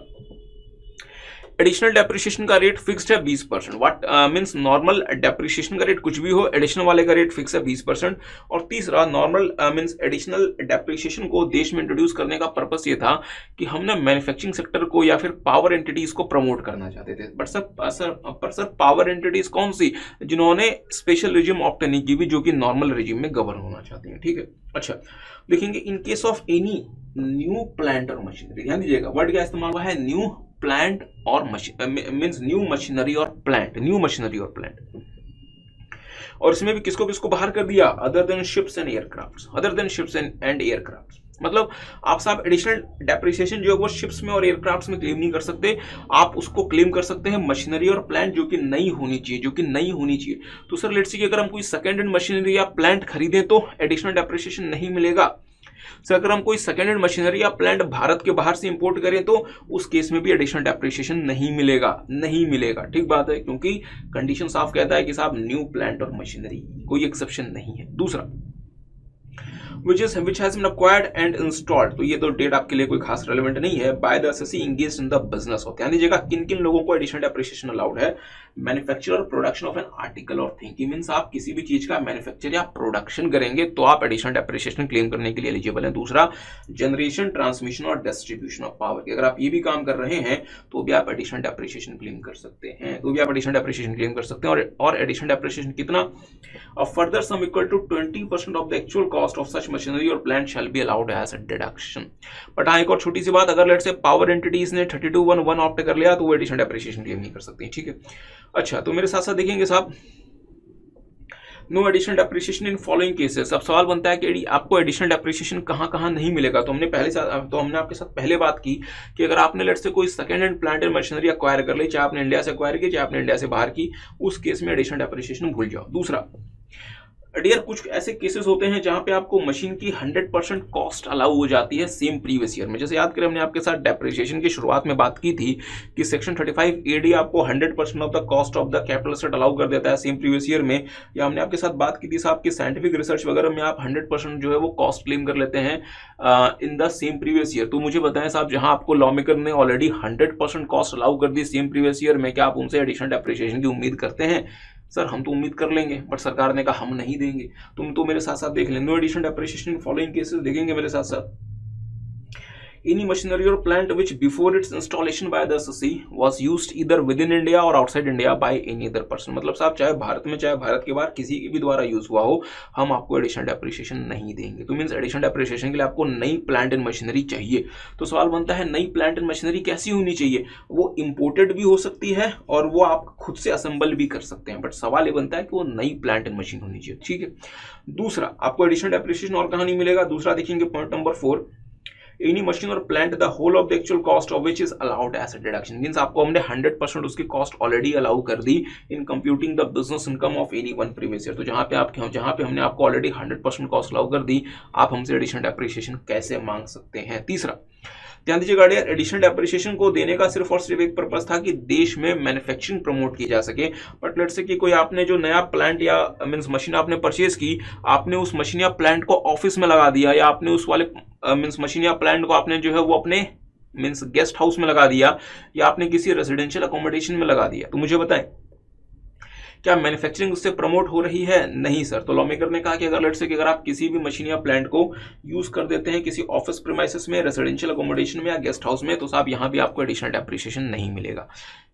एडिशनल डेप्रिसिएशन का रेट फिक्स्ड है 20%। व्हाट मींस नॉर्मल डेप्रिसिएशन का रेट कुछ भी हो, एडिशनल वाले का रेट फिक्स है 20%। और तीसरा, नॉर्मल मींस एडिशनल डेप्रिसिएशन को देश में इंट्रोड्यूस करने का पर्पस ये था कि हमने मैन्युफैक्चरिंग सेक्टर को या फिर पावर एंटिटीज को प्रमोट करना चाहते थे। बट सर पावर एंटिटीज कौन सी? जिन्होंने स्पेशल रिजिम ऑप्ट नहीं की हुई, जो कि नॉर्मल रिजिम में गवर्न होना चाहते हैं। ठीक है, अच्छा देखेंगे इन case of any new plant और मशीनरी, ध्यान दीजिएगा वर्ड क्या इस्तेमाल हुआ है, न्यू प्लांट और मींस न्यू मशीनरी और प्लांट, न्यू मशीनरी और प्लांट। और इसमें भी किसको किसको बाहर कर दिया, other than ships and aircrafts, other than ships and aircrafts. मतलब आप साहब एडिशनल डेप्रिसिएशन जो है वो शिप्स में और एयरक्राफ्ट्स में क्लेम नहीं कर सकते, आप उसको क्लेम कर सकते हैं मशीनरी और प्लांट जो कि नई होनी चाहिए, जो कि नई होनी चाहिए। तो सर लेट्स सी कि अगर हम कोई सेकेंड हैंड मशीनरी या प्लांट खरीदें तो एडिशनल डेप्रिसिएशन नहीं मिलेगा। सर अगर हम कोई सेकेंड हैंड मशीनरी या प्लांट भारत के बाहर से इंपोर्ट करें तो उस केस में भी एडिशनल डेप्रिसिएशन नहीं मिलेगा, नहीं मिलेगा। ठीक बात है, क्योंकि कंडीशन साफ कहता है कि साहब न्यू प्लांट और मशीनरी, कोई एक्सेप्शन नहीं है। दूसरा, which has been acquired and installed, तो ये तो डेट आपके लिए कोई खास रेलेवेंट नहीं है, by the assessee engaged in the business of, ध्यान दीजिएगा किन किन लोगों को एडिशनल डेप्रिसिएशन अलाउड है, manufacture production of an article और थिंग, मींस आप किसी भी चीज का मैन्युफैक्चर या प्रोडक्शन करेंगे तो आप एडिशनल डेप्रिसिएशन क्लेम करने के लिए एलिजिबल हैं। दूसरा, जनरेशन, ट्रांसमिशन और डिस्ट्रीब्यूशन ऑफ पावर, अगर आप ये भी काम कर रहे हैं तो भी आप एडिशनल डेप्रिसिएशन क्लेम कर सकते हैं, तो भी आप एडिशनल डेप्रिसिएशन क्लेम कर सकते हैं। और एडिशनल डेप्रिसिएशन कितना, further sum equal to 20% of the actual cost of such machinery और plant shall be allowed as a deduction. But हाँ, एक और छोटी सी बात, अगर लेट्स से पावर एंटिटीज ने 32(1)(1) ऑप्ट कर लिया तो वो एडिशनल डेप्रिसिएशन क्लेम नहीं कर सकती। ठीक है, अच्छा तो मेरे साथ साथ देखेंगे साहब, no additional depreciation in following cases. अब सवाल बनता है कि आपको एडिशनल डेप्रिसिएशन कहां कहां नहीं मिलेगा। तो हमने आपके साथ पहले बात की कि अगर आपने लेट्स से कोई second hand plant and machinery acquire कर ली, चाहे आपने इंडिया से एक्वायर की चाहे आपने इंडिया से बाहर की, उस केस में एडिशनल डेप्रिसिएशन भूल जाओ। दूसरा, डियर कुछ ऐसे केसेस होते हैं जहां पे आपको मशीन की 100% कॉस्ट अलाउ हो जाती है सेम प्रीवियस ईयर में। जैसे याद करें हमने आपके साथ डेप्रिसिएशन की शुरुआत में बात की थी कि सेक्शन 35 AD आपको 100% of the cost of the capital asset allow कर देता है सेम प्रीवियस ईयर में। या हमने आपके साथ बात की थी साहब कि साइंटिफिक रिसर्च वगैरह में आप 100% जो है वो कॉस्ट क्लेम कर लेते हैं इन द सेम प्रीवियस ईयर। तो मुझे बताएं साहब, जहां आपको लॉ मेकर ने ऑलरेडी 100% कॉस्ट अलाउ कर दी सेम प्रीवियस ईयर में, क्या आप उनसे एडिशनल डेप्रिसिएशन की उम्मीद करते हैं? सर हम तो उम्मीद कर लेंगे, बट सरकार ने कहा हम नहीं देंगे। तुम तो मेरे साथ साथ देख लें, no additional depreciation following cases देखेंगे मेरे साथ साथ। Any machinery or plant which before its installation by the SSC was used either within India or outside India by any other person, मतलब साहब चाहे भारत में चाहे भारत के बाहर किसी के भी द्वारा यूज हुआ हो, हम आपको एडिशनल डेप्रिसिएशन नहीं देंगे। तो मींस एडिशनल डेप्रिसिएशन के लिए आपको नई प्लांट एंड मशीनरी चाहिए। तो सवाल बनता है नई प्लांट एंड मशीनरी कैसी होनी चाहिए? वो इंपोर्टेड भी हो सकती है और वो आप खुद से असेंबल भी कर सकते हैं, बट सवाल ये बनता है कि वो नई प्लांट एंड मशीन होनी चाहिए। ठीक है, दूसरा आपको एडिशनल डेप्रिसिएशन और कहां नहीं मिलेगा। दूसरा देखेंगे पॉइंट नंबर 4, एनी मशीन और plant the whole of the actual cost of which is allowed as a deduction, means आपको हमने 100% उसकी कॉस्ट ऑलरेडी अलाउ कर दी in computing the business income of any one previous year. तो जहां पे हमने आपको ऑलरेडी 100% कॉस्ट अलाउ कर दी, आप हमसे एडिशनल डेप्रिसिएशन कैसे मांग सकते हैं? तीसरा, ध्यान दीजिएगा डियर, एडिशनल डेप्रिसिएशन को देने का सिर्फ और सिर्फ एक पर्पस था कि देश में मैन्युफैक्चरिंग प्रमोट की जा सके। बट लेट्स से कि कोई आपने जो नया प्लांट या मींस मशीन आपने परचेज की, आपने उस मशीन या प्लांट को ऑफिस में लगा दिया, या आपने उस वाले मींस मशीन या प्लांट को आपने जो है वो अपने मींस गेस्ट हाउस में लगा दिया, या आपने किसी रेजिडेंशियल अकोमोडेशन में लगा दिया, तो मुझे बताएं क्या मैन्युफैक्चरिंग उससे प्रमोट हो रही है? नहीं सर। तो लॉ मेकर ने कहा कि अगर लेट्स से कि अगर आप किसी भी मशीन या प्लांट को यूज कर देते हैं किसी ऑफिस प्रीमाइसेस में, रेजिडेंशियल अकोमोडेशन में या गेस्ट हाउस में, तो साहब यहां भी आपको एडिशनल डेप्रिसिएशन नहीं मिलेगा।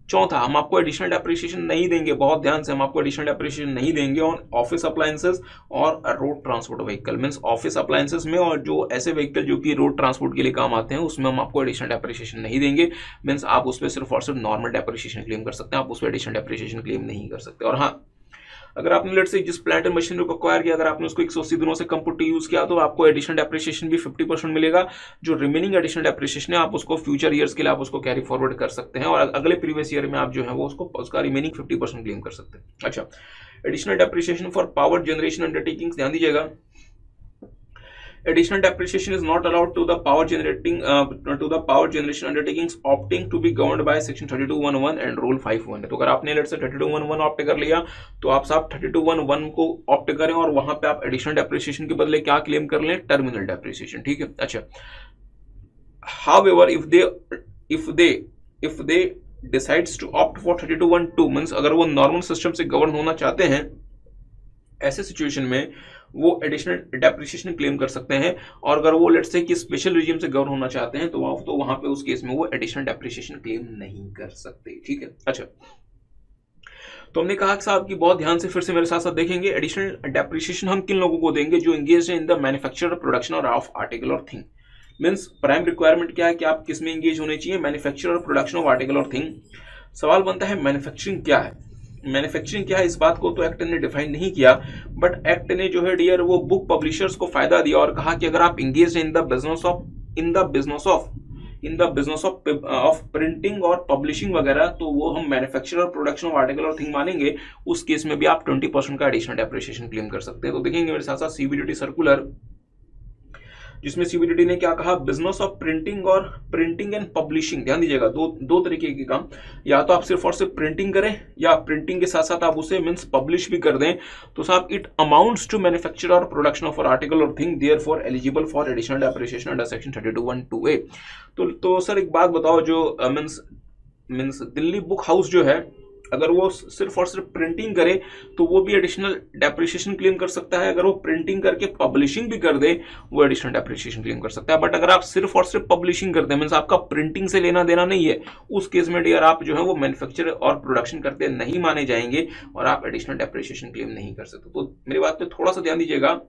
चौथा, हम आपको एडिशनल डेप्रिसिएशन नहीं देंगे, बहुत ध्यान से, हम आपको एडिशनल डेप्रिसिएशन नहीं देंगे ऑन ऑफिस अप्लायंसेस और road transport vehicle, means office appliances में और जो ऐसे व्हीकल जो कि रोड ट्रांसपोर्ट के लिए काम आते हैं उसमें हम आपको एडिशनल डेप्रिसिएशन नहीं देंगे। मींस आप उस पर सिर्फ और सिर्फ नॉर्मल डेप्रिसिएशन क्लेम कर सकते हैं, आप उस पर एडिशनल डेप्रिसिएशन क्लेम नहीं कर सकते। और हाँ, अगर आपने लेट्स से जिस प्लांट एंड मशीनरी को एक्वायर किया, अगर आपने उसको 180 दिनों से कम पुट्टी यूज किया, तो आपको एडिशनल डेप्रिसिएशन भी 50% मिलेगा। जो रिमेनिंग एडिशनल डेप्रिसिएशन है आप उसको फ्यूचर ईयर्स के लिए आप उसको कैरी फॉरवर्ड कर सकते हैं और अगले प्रीवियस ईयर में आप जो है वो उसका रिमेनिंग 50% क्लेम कर सकते हैं। अच्छा, additional depreciation for power generation undertakings, ध्यान दीजिएगा, additional depreciation is not allowed to the power generation undertakings opting to be governed by section 32(1)(1) and rule 5(1). तो अगर आपने लेट्स से 32(1)(1) ऑप्ट कर लिया तो आप साहब 32(1)(1) को ऑप्ट करें और वहां पे आप एडिशनल डेप्रिसिएशन के बदले क्या क्लेम कर लें? Terminal depreciation. ठीक है, अच्छा, however if they decides to opt for 32(1)(2) means अगर वो नॉर्मल सिस्टम से गवर्न होना चाहते हैं, ऐसे सिचुएशन में वो एडिशनल डेप्रिसिएशन क्लेम कर सकते हैं। और अगर वो लेट्स से कि स्पेशल रिजीम से गवर्न होना चाहते हैं तो वहां पे उस केस में वो एडिशनल डेप्रिसिएशन क्लेम नहीं कर सकते। ठीक है। अच्छा, तो हमने कहा कि साहब कि बहुत ध्यान से फिर से मेरे साथ साथ देखेंगे, एडिशनल डेप्रिसिएशन हम किन लोगों को देंगे, जो engage in the manufacture, production और ऑफ आर्टिकल और थिंग। मींस प्राइम रिक्वायरमेंट क्या है कि आप किस में एंगेज होने चाहिए, मैन्युफैक्चर और प्रोडक्शन ऑफ आर्टिकल और थिंग। सवाल बनता है मैन्युफैक्चरिंग क्या है। मैन्युफैक्चरिंग क्या है, इस बात को तो एक्ट ने डिफाइन नहीं किया, बट एक्ट ने जो है डियर वो बुक पब्लिशर्स को फायदा दिया और कहा कि अगर आप engage in the business of printing और पब्लिशिंग वगैरह, तो वो हम मैन्युफैक्चर और प्रोडक्शन ऑफ आर्टिकल और थिंग मानेंगे। उस केस में भी आप 20% का एडिशनल डेप्रिसिएशन क्लेम कर सकते हैं। तो देखेंगे मेरे साथ साथ सीबीडीटी सर्कुलर, जिसमें सीबीडीटी ने क्या कहा, business of printing and publishing. ध्यान दीजिएगा, दो तरीके के काम, या तो आप सिर्फ और सिर्फ प्रिंटिंग करें या प्रिंटिंग के साथ साथ आप उसे मींस पब्लिश भी कर दें, तो साहब इट अमाउंट्स टू मैन्युफैक्चर और प्रोडक्शन ऑफ आर्टिकल और thing, therefore eligible for additional depreciation under section 32(1)(2)(a)। तो सर एक बात बताओ, जो मींस दिल्ली बुक हाउस जो है, अगर वो सिर्फ और सिर्फ प्रिंटिंग करे तो वो भी एडिशनल डेप्रिसिएशन क्लेम कर सकता है। अगर वो प्रिंटिंग करके पब्लिशिंग भी कर दे वो एडिशनल डेप्रिसिएशन क्लेम कर सकता है। बट अगर आप सिर्फ और सिर्फ पब्लिशिंग करते हैं, मींस आपका प्रिंटिंग से लेना देना नहीं है, उस केस में डियर आप जो है वो मैन्युफैक्चर और प्रोडक्शन करते नहीं माने जाएंगे और आप एडिशनल डेप्रिसिएशन क्लेम नहीं कर सकते। तो मेरी बात पे थोड़ा सा ध्यान दीजिएगा।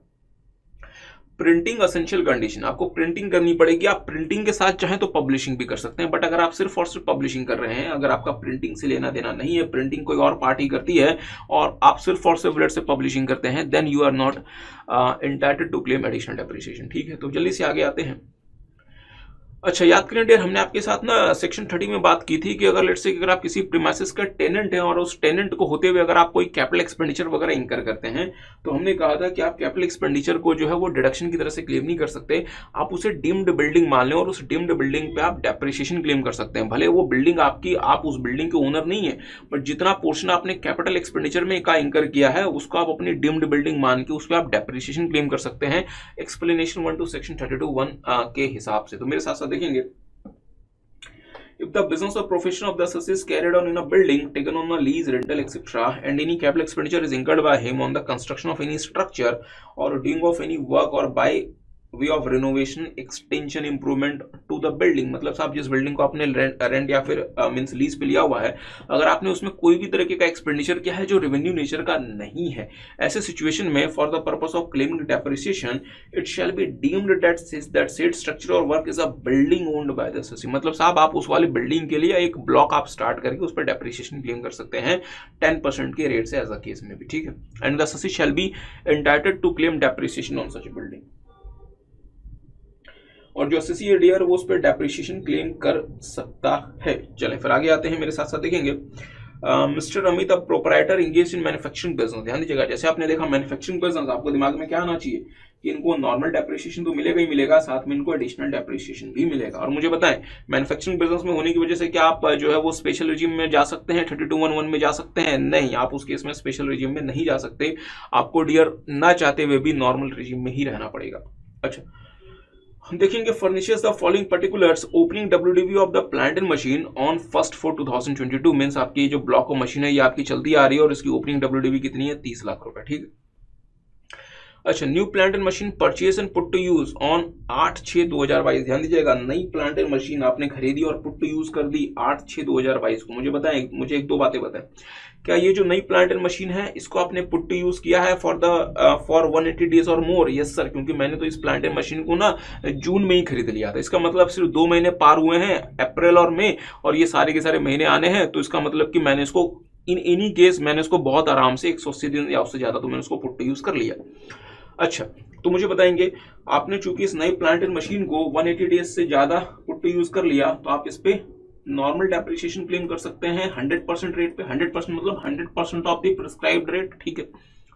प्रिंटिंग एसेंशियल कंडीशन, आपको प्रिंटिंग करनी पड़ेगी। आप प्रिंटिंग के साथ चाहें तो पब्लिशिंग भी कर सकते हैं, बट अगर आप सिर्फ और सिर्फ पब्लिशिंग कर रहे हैं, अगर आपका प्रिंटिंग से लेना देना नहीं है, प्रिंटिंग कोई और पार्टी करती है और आप सिर्फ और सिर्फ लेट से पब्लिशिंग करते हैं, then you are not entitled to claim additional depreciation. ठीक है, तो जल्दी से आगे आते हैं। अच्छा, याद करें डियर, हमने आपके साथ ना सेक्शन 30 में बात की थी कि अगर लेट्स से अगर आप किसी प्रीमाइसेस का टेनेंट हैं और उस टेनेंट को होते हुए अगर आप कोई कैपिटल एक्सपेंडिचर वगैरह इंकर करते हैं, तो हमने कहा था कि आप कैपिटल एक्सपेंडिचर को जो है वो डिडक्शन की तरह से क्लेम नहीं कर सकते, आप उसे डीम्ड बिल्डिंग मान लें और उस डीम्ड बिल्डिंग पे आप डेप्रिसिएशन क्लेम कर सकते हैं। भले वो बिल्डिंग आपकी, आप उस बिल्डिंग के ओनर नहीं है, बट जितना पोर्शन आपने कैपिटल एक्सपेंडिचर में का इंकर किया है उसको आप अपनी डीम्ड बिल्डिंग मान के उस पर आप डेप्रिसिएशन क्लेम कर सकते हैं, एक्सप्लेनेशन 1 टू सेक्शन 32(1) के हिसाब से। तो मेरे साथ साथ देखेंगे, if the business or profession of the associate is carried on in a building taken on a lease, rental, etc., and any capital expenditure is incurred by him on the construction of any structure or doing of any work or by way of renovation, extension, improvement to the building, मतलब साहब जिस बिल्डिंग को आपने रेंट या फिर मींस लीज पे लिया हुआ है, अगर आपने उसमें कोई भी तरीके का एक्सपेंडिचर किया है जो रेवेन्यू नेचर का नहीं है, ऐसे सिचुएशन में for the purpose of claiming depreciation it shall be deemed that said structure और work is a building owned by the associate. मतलब साहब आप उस वाली बिल्डिंग के लिए एक ब्लॉक आप स्टार्ट करके उस पर डेप्रिसिएशन क्लेम कर सकते हैं 10% के रेट से एज अ केस में भी। ठीक है, and the associate shall be entitled to claim depreciation on such building, और जो एसोसिएट डियर वो उस पर डेप्रिसिएशन क्लेम कर सकता है। चलें फिर आगे आते हैं, मेरे साथ साथ देखेंगे मिस्टर अमित अब proprietor engage in manufacturing business. ध्यान दीजिएगा, जैसे आपने देखा मैन्युफैक्चरिंग बिजनेस, आपको दिमाग में क्या आना चाहिए कि इनको नॉर्मल डेप्रिसिएशन तो मिलेगा ही मिलेगा, साथ में इनको एडिशनल डेप्रिसिएशन भी मिलेगा। और मुझे बताएं, मैन्युफैक्चरिंग बिजनेस में होने की वजह से क्या आप जो है वो स्पेशल रिजीम में जा सकते हैं, 32(1)(1) में जा सकते हैं? नहीं, आप उस केस में स्पेशल रिजीम में नहीं जा सकते, आपको डियर ना चाहते हुए भी नॉर्मल रिजीम में ही रहना पड़ेगा। अच्छा, हम देखेंगे furnishes the following particulars, opening WDV of the plant and machine on 1/4/2022, means आपकी जो ब्लॉक ऑफ मशीन है ये आपकी चलती आ रही है और इसकी ओपनिंग WDV कितनी है, 30 लाख रुपए। ठीक है। अच्छा, new plant and machine purchase and put to use on 8/6/2022। ध्यान दीजिएगा, नई प्लांट एंड मशीन आपने खरीदी और पुट टू यूज कर दी 8/6/2022 को। मुझे बताएं, मुझे एक दो बातें बताएं, क्या ये जो नई प्लांट एंड मशीन है इसको आपने पुट टू यूज किया है फॉर 180 डेज और मोर? यस सर, क्योंकि मैंने तो इस प्लांट एंड मशीन को ना जून में ही खरीद लिया था। इसका मतलब सिर्फ 2 महीने पार हुए हैं, अप्रैल और मई, और ये सारे के सारे महीने आने हैं, तो इसका मतलब कि मैंने इसको इन एनी केस मैंने इसको बहुत आराम से 180 दिन या उससे ज्यादा तो मैंने उसको पुट टू यूज कर लिया। अच्छा, तो मुझे बताएंगे, आपने चूंकि इस नई प्लांट एंड मशीन को 180 डेज से ज्यादा पुट टू यूज कर लिया, तो आप इस पे नॉर्मल डेप्रिसिएशन क्लेम कर सकते हैं 100% रेट पे। 100% मतलब 100% ऑफ द प्रिस्क्राइब्ड रेट। ठीक है।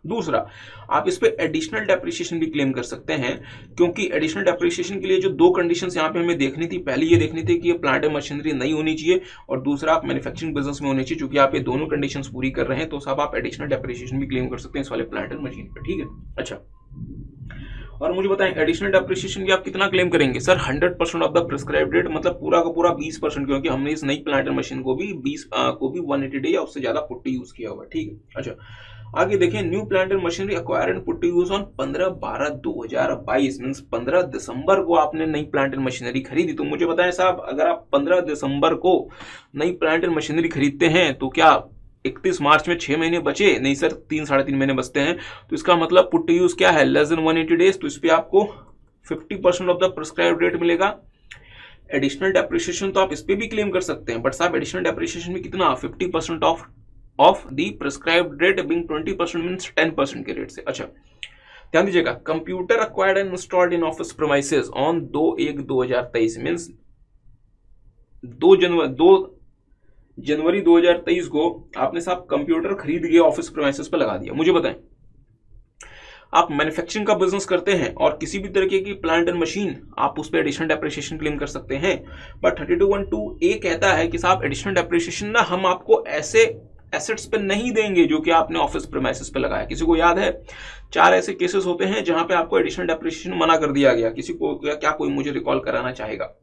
दूसरा, आप इस पे एडिशनल डेप्रिसिएशन भी क्लेम कर सकते हैं, क्योंकि एडिशनल डेप्रिसिएशन के लिए जो 2 कंडीशंस यहाँ पे हमें देखनी थी, पहली ये देखनी थी कि ये प्लांट एंड मशीनरी नई होनी चाहिए, और दूसरा आप मैन्युफैक्चरिंग बिजनेस में होनी चाहिए। चूंकि आप ये दोनों कंडीशंस पूरी कर रहे हैं, तो साहब आप एडिशनल डेप्रिसिएशन भी क्लेम कर सकते हैं इस वाले प्लांट एंड मशीन पे। ठीक है। अच्छा, और मुझे बताएं एडिशनल डेप्रिसिएशन की आप कितना क्लेम करेंगे sir? 100% of the prescribed rate, मतलब पूरा का पूरा 20%, क्योंकि हमने इस नई प्लांट एंड मशीन को भी 180 डे या उससे ज्यादा पुट्टी यूज किया हुआ है। ठीक है, अच्छा आगे देखें, new plant and machinery acquire and put to use on 15/12/2022 means 15 दिसंबर को आपने नई प्लांट एंड मशीनरी खरीदी। तो मुझे बताएं साहब, अगर आप 15 दिसंबर को नई प्लांट एंड मशीनरी खरीदते हैं तो क्या 31 मार्च में 6 महीने बचे? नहीं सर, 3-3.5 महीने बचते हैं। तो इसका मतलब पुट टू यूज क्या है? Less than 180 days. तो इस पे आपको 50% ऑफ द प्रिस्क्राइब्ड रेट मिलेगा। एडिशनल डेप्रिसिएशन तो आप इस पे भी क्लेम कर सकते हैं, बट साहब एडिशनल डेप्रिसिएशन में कितना? 50% of the prescribed rate being 20% means 10% के रेट से। अच्छा ध्यान दीजिएगा, computer acquired and installed in office premises on 2/1/2023 means 2 जनवरी 2023 को आपने साहब कंप्यूटर खरीद के ऑफिस प्रीमाइसेस पे लगा दिया। मुझे बताएं, आप मैन्युफैक्चरिंग का बिजनेस करते हैं और किसी भी तरीके की प्लांट एंड मशीन आप उस पर एडिशनल डेप्रिसिएशन क्लेम कर सकते हैं, बट 3212A कहता है कि साहब एडिशनल डेप्रिसिएशन ना हम आपको ऐसे एसेट्स पे नहीं देंगे जो कि आपने ऑफिस प्रीमाइसेस पे लगाया। किसी को याद है 4 ऐसे केसेस होते हैं जहां पे आपको एडिशनल डेप्रिसिएशन मना कर दिया गया? किसी को क्या कोई मुझे रिकॉल कराना चाहेगा?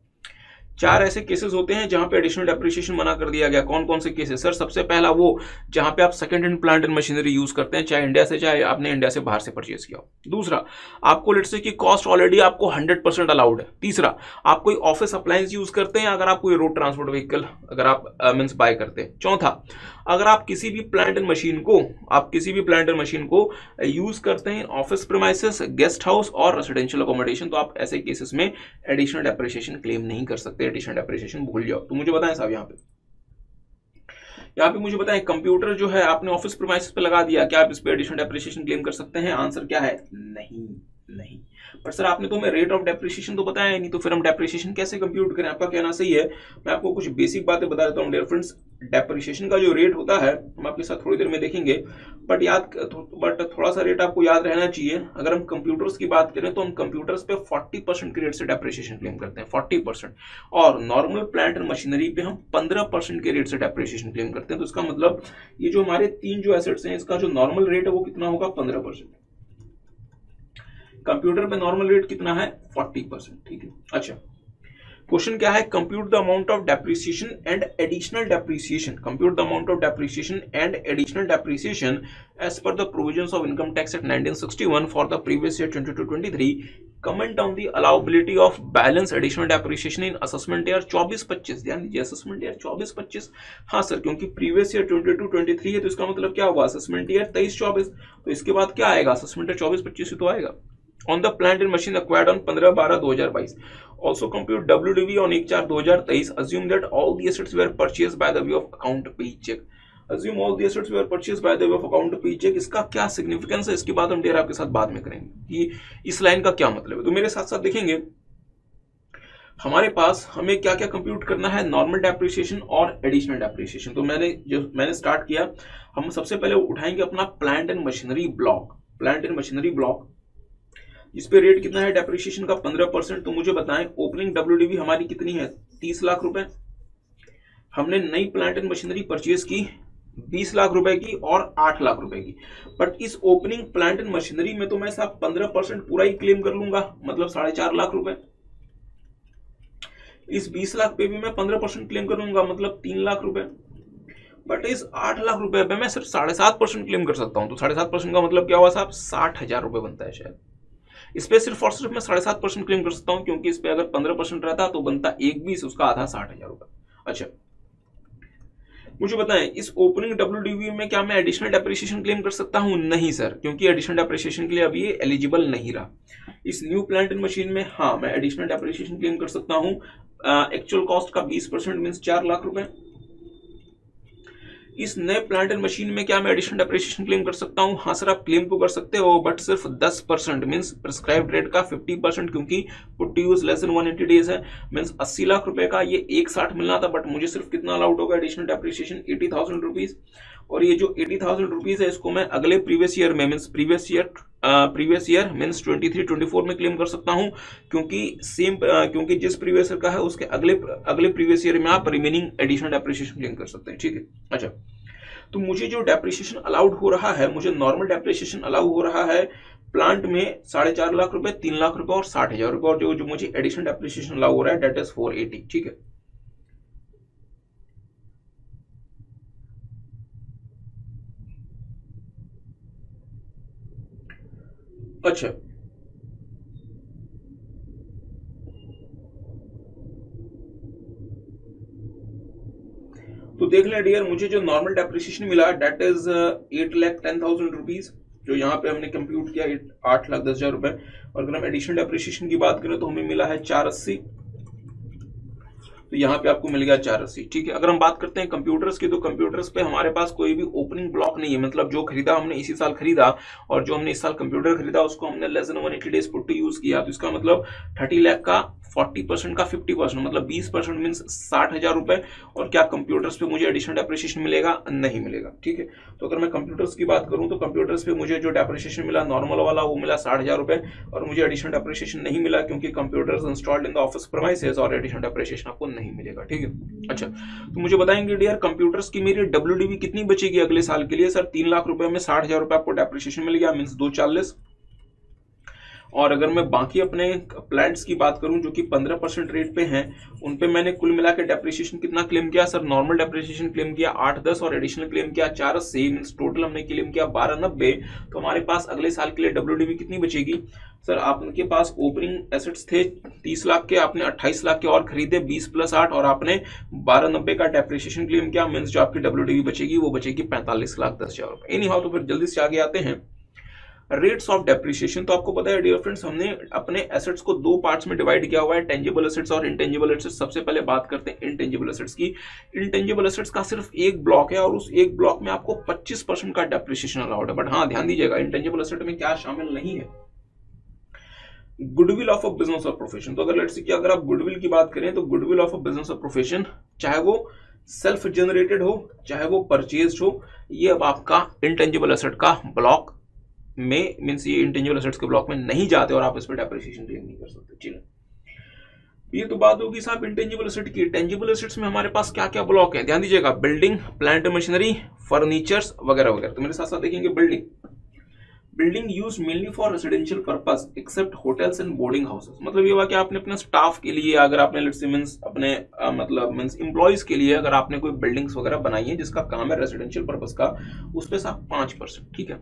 4 ऐसे केसेस होते हैं जहां पे एडिशनल डेप्रिसिएशन मना कर दिया गया। कौन कौन से केसेस सर? सबसे पहला वो जहां पे आप second hand plant and machinery use करते हैं, चाहे इंडिया से चाहे आपने इंडिया से बाहर से परचेज किया हो। दूसरा, आपको लेट्स से कि कॉस्ट ऑलरेडी आपको 100% अलाउड है। तीसरा, आप कोई ऑफिस अप्लायंस यूज करते हैं अगर आप कोई रोड ट्रांसपोर्ट व्हीकल अगर आप मींस बाय करते हैं। चौथा, अगर आप किसी भी प्लांट एंड मशीन को यूज करते हैं ऑफिस प्रीमाइसेस, गेस्ट हाउस और रेसिडेंशियल अकोमोडेशन, तो आप ऐसे केसेस में एडिशनल डेप्रिसिएशन क्लेम नहीं कर सकते। एडिशनल डेप्रिसिएशन भूल जाओ। तो मुझे बताएं साहब, यहाँ पे मुझे बताएं, कंप्यूटर जो है आपने ऑफिस प्रीमाइसेस पे लगा दिया, क्या आप इस पे एडिशनल डेप्रिसिएशन क्लेम कर सकते हैं? आंसर क्या है? नहीं। पर सर आपने तो हमें रेट ऑफ डेप्रिसिएशन तो बताया नहीं, तो फिर हम डेप्रिसिएशन कैसे कंप्यूट करें? आपका कहना सही है। मैं आपको कुछ बेसिक बातें बता देता हूँ डियर फ्रेंड्स। डेप्रिसिएशन का जो रेट होता है हम आपके साथ थोड़ी देर में देखेंगे, बट थोड़ा सा रेट आपको याद रहना चाहिए। अगर हम कंप्यूटर्स की बात करें तो हम कंप्यूटर्स पे 40% के रेट से डेप्रिसिएशन क्लेम करते हैं, 40%, और नॉर्मल प्लांट एंड मशीनरी पे हम 15% के रेट से डेप्रिसिएशन क्लेम करते हैं। तो इसका मतलब ये जो हमारे 3 जो एसेट्स हैं इसका जो नॉर्मल रेट है वो कितना होगा? 15%। कंप्यूटर पे नॉर्मल रेट कितना है? 40%। ठीक है, अच्छा क्वेश्चन क्या है? Compute the amount of depreciation and additional depreciation. Compute the amount of depreciation and additional depreciation as per the provisions of income tax act 1961 for the previous year 22-23। Comment on the allowability of balance additional depreciation in assessment year 24-25। ध्यान दीजिए, असेसमेंट ईयर 24-25। हाँ सर, क्योंकि प्रीवियस ईयर 22-23 है तो इसका मतलब क्या होगा? Assessment year 23-24। तो इसके बाद क्या आएगा? असेसमेंट ईयर 24-25 ही तो आएगा। On the plant and machine acquired on 15/12/2022. Also compute WDV on 1/4/2023. Assume that all the assets were purchased by the way of account paycheck. Assume all the assets were purchased by the way of account paycheck. इसका क्या सिग्निफिकेंस है? इसकी बात हम डेर आपके साथ बाद में करेंगे कि इस लाइन का क्या मतलब है। तो मेरे साथ साथ देखेंगे हमारे पास हमें क्या क्या कंप्यूट करना है, नॉर्मल डेप्रिसिएशन और एडिशनल डेप्रिसिएशन। तो मैंने स्टार्ट किया, हम सबसे पहले उठाएंगे अपना प्लांट एंड मशीनरी ब्लॉक, इस पे रेट कितना है डेप्रिसिएशन का? 15%। तो मुझे बताएं ओपनिंग WDV हमारी कितनी है? 30 लाख रुपए। हमने नई प्लांट एंड मशीनरी परचेज की 20 लाख रुपए की और 8 लाख रुपए की, बट इस ओपनिंग प्लांट एंड मशीनरी में तो मैं साहब 15% पूरा ही क्लेम कर लूंगा, मतलब 4.5 लाख रुपए। इस 20 लाख पे भी मैं 15% क्लेम करूंगा, मतलब 3 लाख रुपए। बट इस 8 लाख रुपए पे मैं सिर्फ 7.5% क्लेम कर सकता हूं। तो 7.5% का मतलब क्या हुआ साहब? 60,000 रुपए बनता है शायद। इस पे सिर्फ और सिर्फ मैं 7.5% क्लेम कर सकता हूं, क्योंकि इस पे अगर 15% रहता तो बनता 1/20, उसका आधा 60,000 रुपए। अच्छा मुझे बताएं, इस ओपनिंग WDV में क्या मैं एडिशनल डेप्रिसिएशन क्लेम कर सकता हूं? नहीं सर, क्योंकि एडिशनल डेप्रिसिएशन के लिए अभी ये एलिजिबल नहीं रहा। इस न्यू प्लांट एंड मशीन में हाँ मैं एडिशनल डेप्रिसिएशन क्लेम कर सकता हूं। एक्चुअल कॉस्ट का 20% मींस 4 लाख रुपए। इस नए प्लांट एंड मशीन में क्या मैं एडिशनल डेप्रिसिएशन क्लेम कर सकता हूं? हाँ सर, आप क्लेम तो कर सकते हो, बट सिर्फ 10% मींस प्रिस्क्राइब्ड रेट का 50%, क्योंकि put to use less than 180 days है। मींस 80 लाख रुपए का ये 160 मिलना था, बट मुझे सिर्फ कितना अलाउड होगा एडिशनल डेप्रिसिएशन? 80,000 रुपीज। और ये जो 80,000 रुपीज है इसको मैं अगले प्रीवियस ईयर में मीन्स प्रीवियस ईयर मीन्स 23-24 में क्लेम कर सकता हूं, क्योंकि जिस प्रीवियस ईयर का है उसके अगले प्रीवियस ईयर में आप रिमेनिंग एडिशनल डेप्रिसिएशन क्लेम कर सकते हैं। ठीक है। अच्छा, तो मुझे जो डेप्रिसिएशन अलाउड हो रहा है, मुझे नॉर्मल डेप्रिसिएशन अलाउ हो रहा है प्लांट में 4.5 लाख रुपए, 3 लाख रुपए और 60,000 रुपए, और जो मुझे एडिशनल डेप्रिसिएशन अलाउ हो रहा है डेट इज 480। ठीक है। अच्छा, तो देख लें डियर, मुझे जो नॉर्मल डेप्रिसिएशन मिला डेट इज 8,10,000 रुपीज, जो यहाँ पे हमने कंप्यूट किया 8,10,000 रुपए। और अगर हम एडिशनल डेप्रिसिएशन की बात करें तो हमें मिला है 480, तो यहाँ पे आपको मिल गया 480। ठीक है। अगर हम बात करते हैं कंप्यूटर्स की, तो कंप्यूटर्स पे हमारे पास कोई भी ओपनिंग ब्लॉक नहीं है, मतलब जो खरीदा हमने इसी साल खरीदा और जो हमने इस साल कंप्यूटर खरीदा उसको हमने less than 180 days put to use किया, तो इसका मतलब 30 लाख का 40% का 50%, मतलब 20% मीन्स 60,000 रुपए। और क्या कंप्यूटर्स पे मुझे एडिशनल डेप्रिसिएशन मिलेगा? नहीं मिलेगा। ठीक है। तो अगर मैं कंप्यूटर्स की बात करूं तो कंप्यूटर्स पे मुझे जो डेप्रिसिएशन मिला नॉर्मल वाला वो मिला 60,000 रुपए, और मुझे एडिशनल डेप्रिसिएशन नहीं मिला क्योंकि computers installed in the office premises और एडिशनल डेप्रिसिएशन आपको नहीं मिलेगा। ठीक है। अच्छा, तो मुझे बताएंगे डियर कंप्यूटर्स की मेरी डब्ल्यूडीवी कितनी बचेगी अगले साल के लिए? सर 3 लाख रुपए में 60,000 रुपए आपको डेप्रिसिएशन मिल गया, मीन्स 240। और अगर मैं बाकी अपने प्लांट्स की बात करूं जो कि 15% रेट पे हैं, उन पे मैंने कुल मिला के डेप्रिसिएशन कितना क्लेम किया? सर नॉर्मल डेप्रिसिएशन क्लेम किया 810 और एडिशनल क्लेम किया 480, मींस टोटल हमने क्लेम किया 1290। तो हमारे पास अगले साल के लिए डब्ल्यूडीवी कितनी बचेगी? सर आपके पास ओपनिंग एसेट्स थे 30 लाख के, आपने 28 लाख के और खरीदे 20 + 8 और आपने 1290 का डेप्रिसिएशन क्लेम किया, मींस जो आपकी डब्ल्यूडीवी बचेगी वो बचेगी 45,10,000 रुपए। एनी हाउ, तो फिर जल्दी से आगे आते हैं रेट्स ऑफ डेप्रिसिएशन। तो आपको पता है डियर फ्रेंड्स, हमने अपने एसेट्स को 2 पार्ट्स में डिवाइड किया हुआ है, टेंजिबल एसेट्स और इंटेंजिबल एसेट्स। सबसे पहले बात करते हैं इंटेंजिबल एसेट्स की। इंटेंजिबल एसेट्स का सिर्फ एक ब्लॉक है और उस एक ब्लॉक में आपको 25% का डेप्रिसिएशन अलाउड है। बट हाँ, ध्यान दीजिएगा इंटेंजिबल एसेट में क्या शामिल नहीं है? गुडविल ऑफ अ बिजनेस और प्रोफेशन। तो अगर लेट्स से कि अगर आप गुडविल की बात करें तो गुडविल ऑफ अ बिजनेस और प्रोफेशन, चाहे वो सेल्फ जनरेटेड हो चाहे वो परचेज हो, ये अब आपका इंटेंजिबल एसेट का ब्लॉक में मींस ये इंटेंजिबल एसेट्स के ब्लॉक में नहीं जाते और आप इस पर डेप्रिसिएशन क्लेम नहीं कर सकते। चलिए, ये तो बात होगी साहब इंटेंजिबल एसेट की। टेंजिबल एसेट्स में हमारे पास क्या क्या ब्लॉक है? ध्यान दीजिएगा, बिल्डिंग, प्लांट मशीनरी, फर्नीचर्स वगैरह वगैरह। तो मेरे साथ साथ देखेंगे building use mainly for residential purpose except hotels and boarding houses. मतलब ये हुआ कि आपने अपने स्टाफ के लिए, अगर आपने लेट्स से मींस अपने मतलब मींस एम्प्लॉइज के लिए अगर आपने कोई बिल्डिंग्स वगैरह बनाई है जिसका काम है रेसिडेंशियल पर्पस का, उस पे साहब 5%। ठीक है।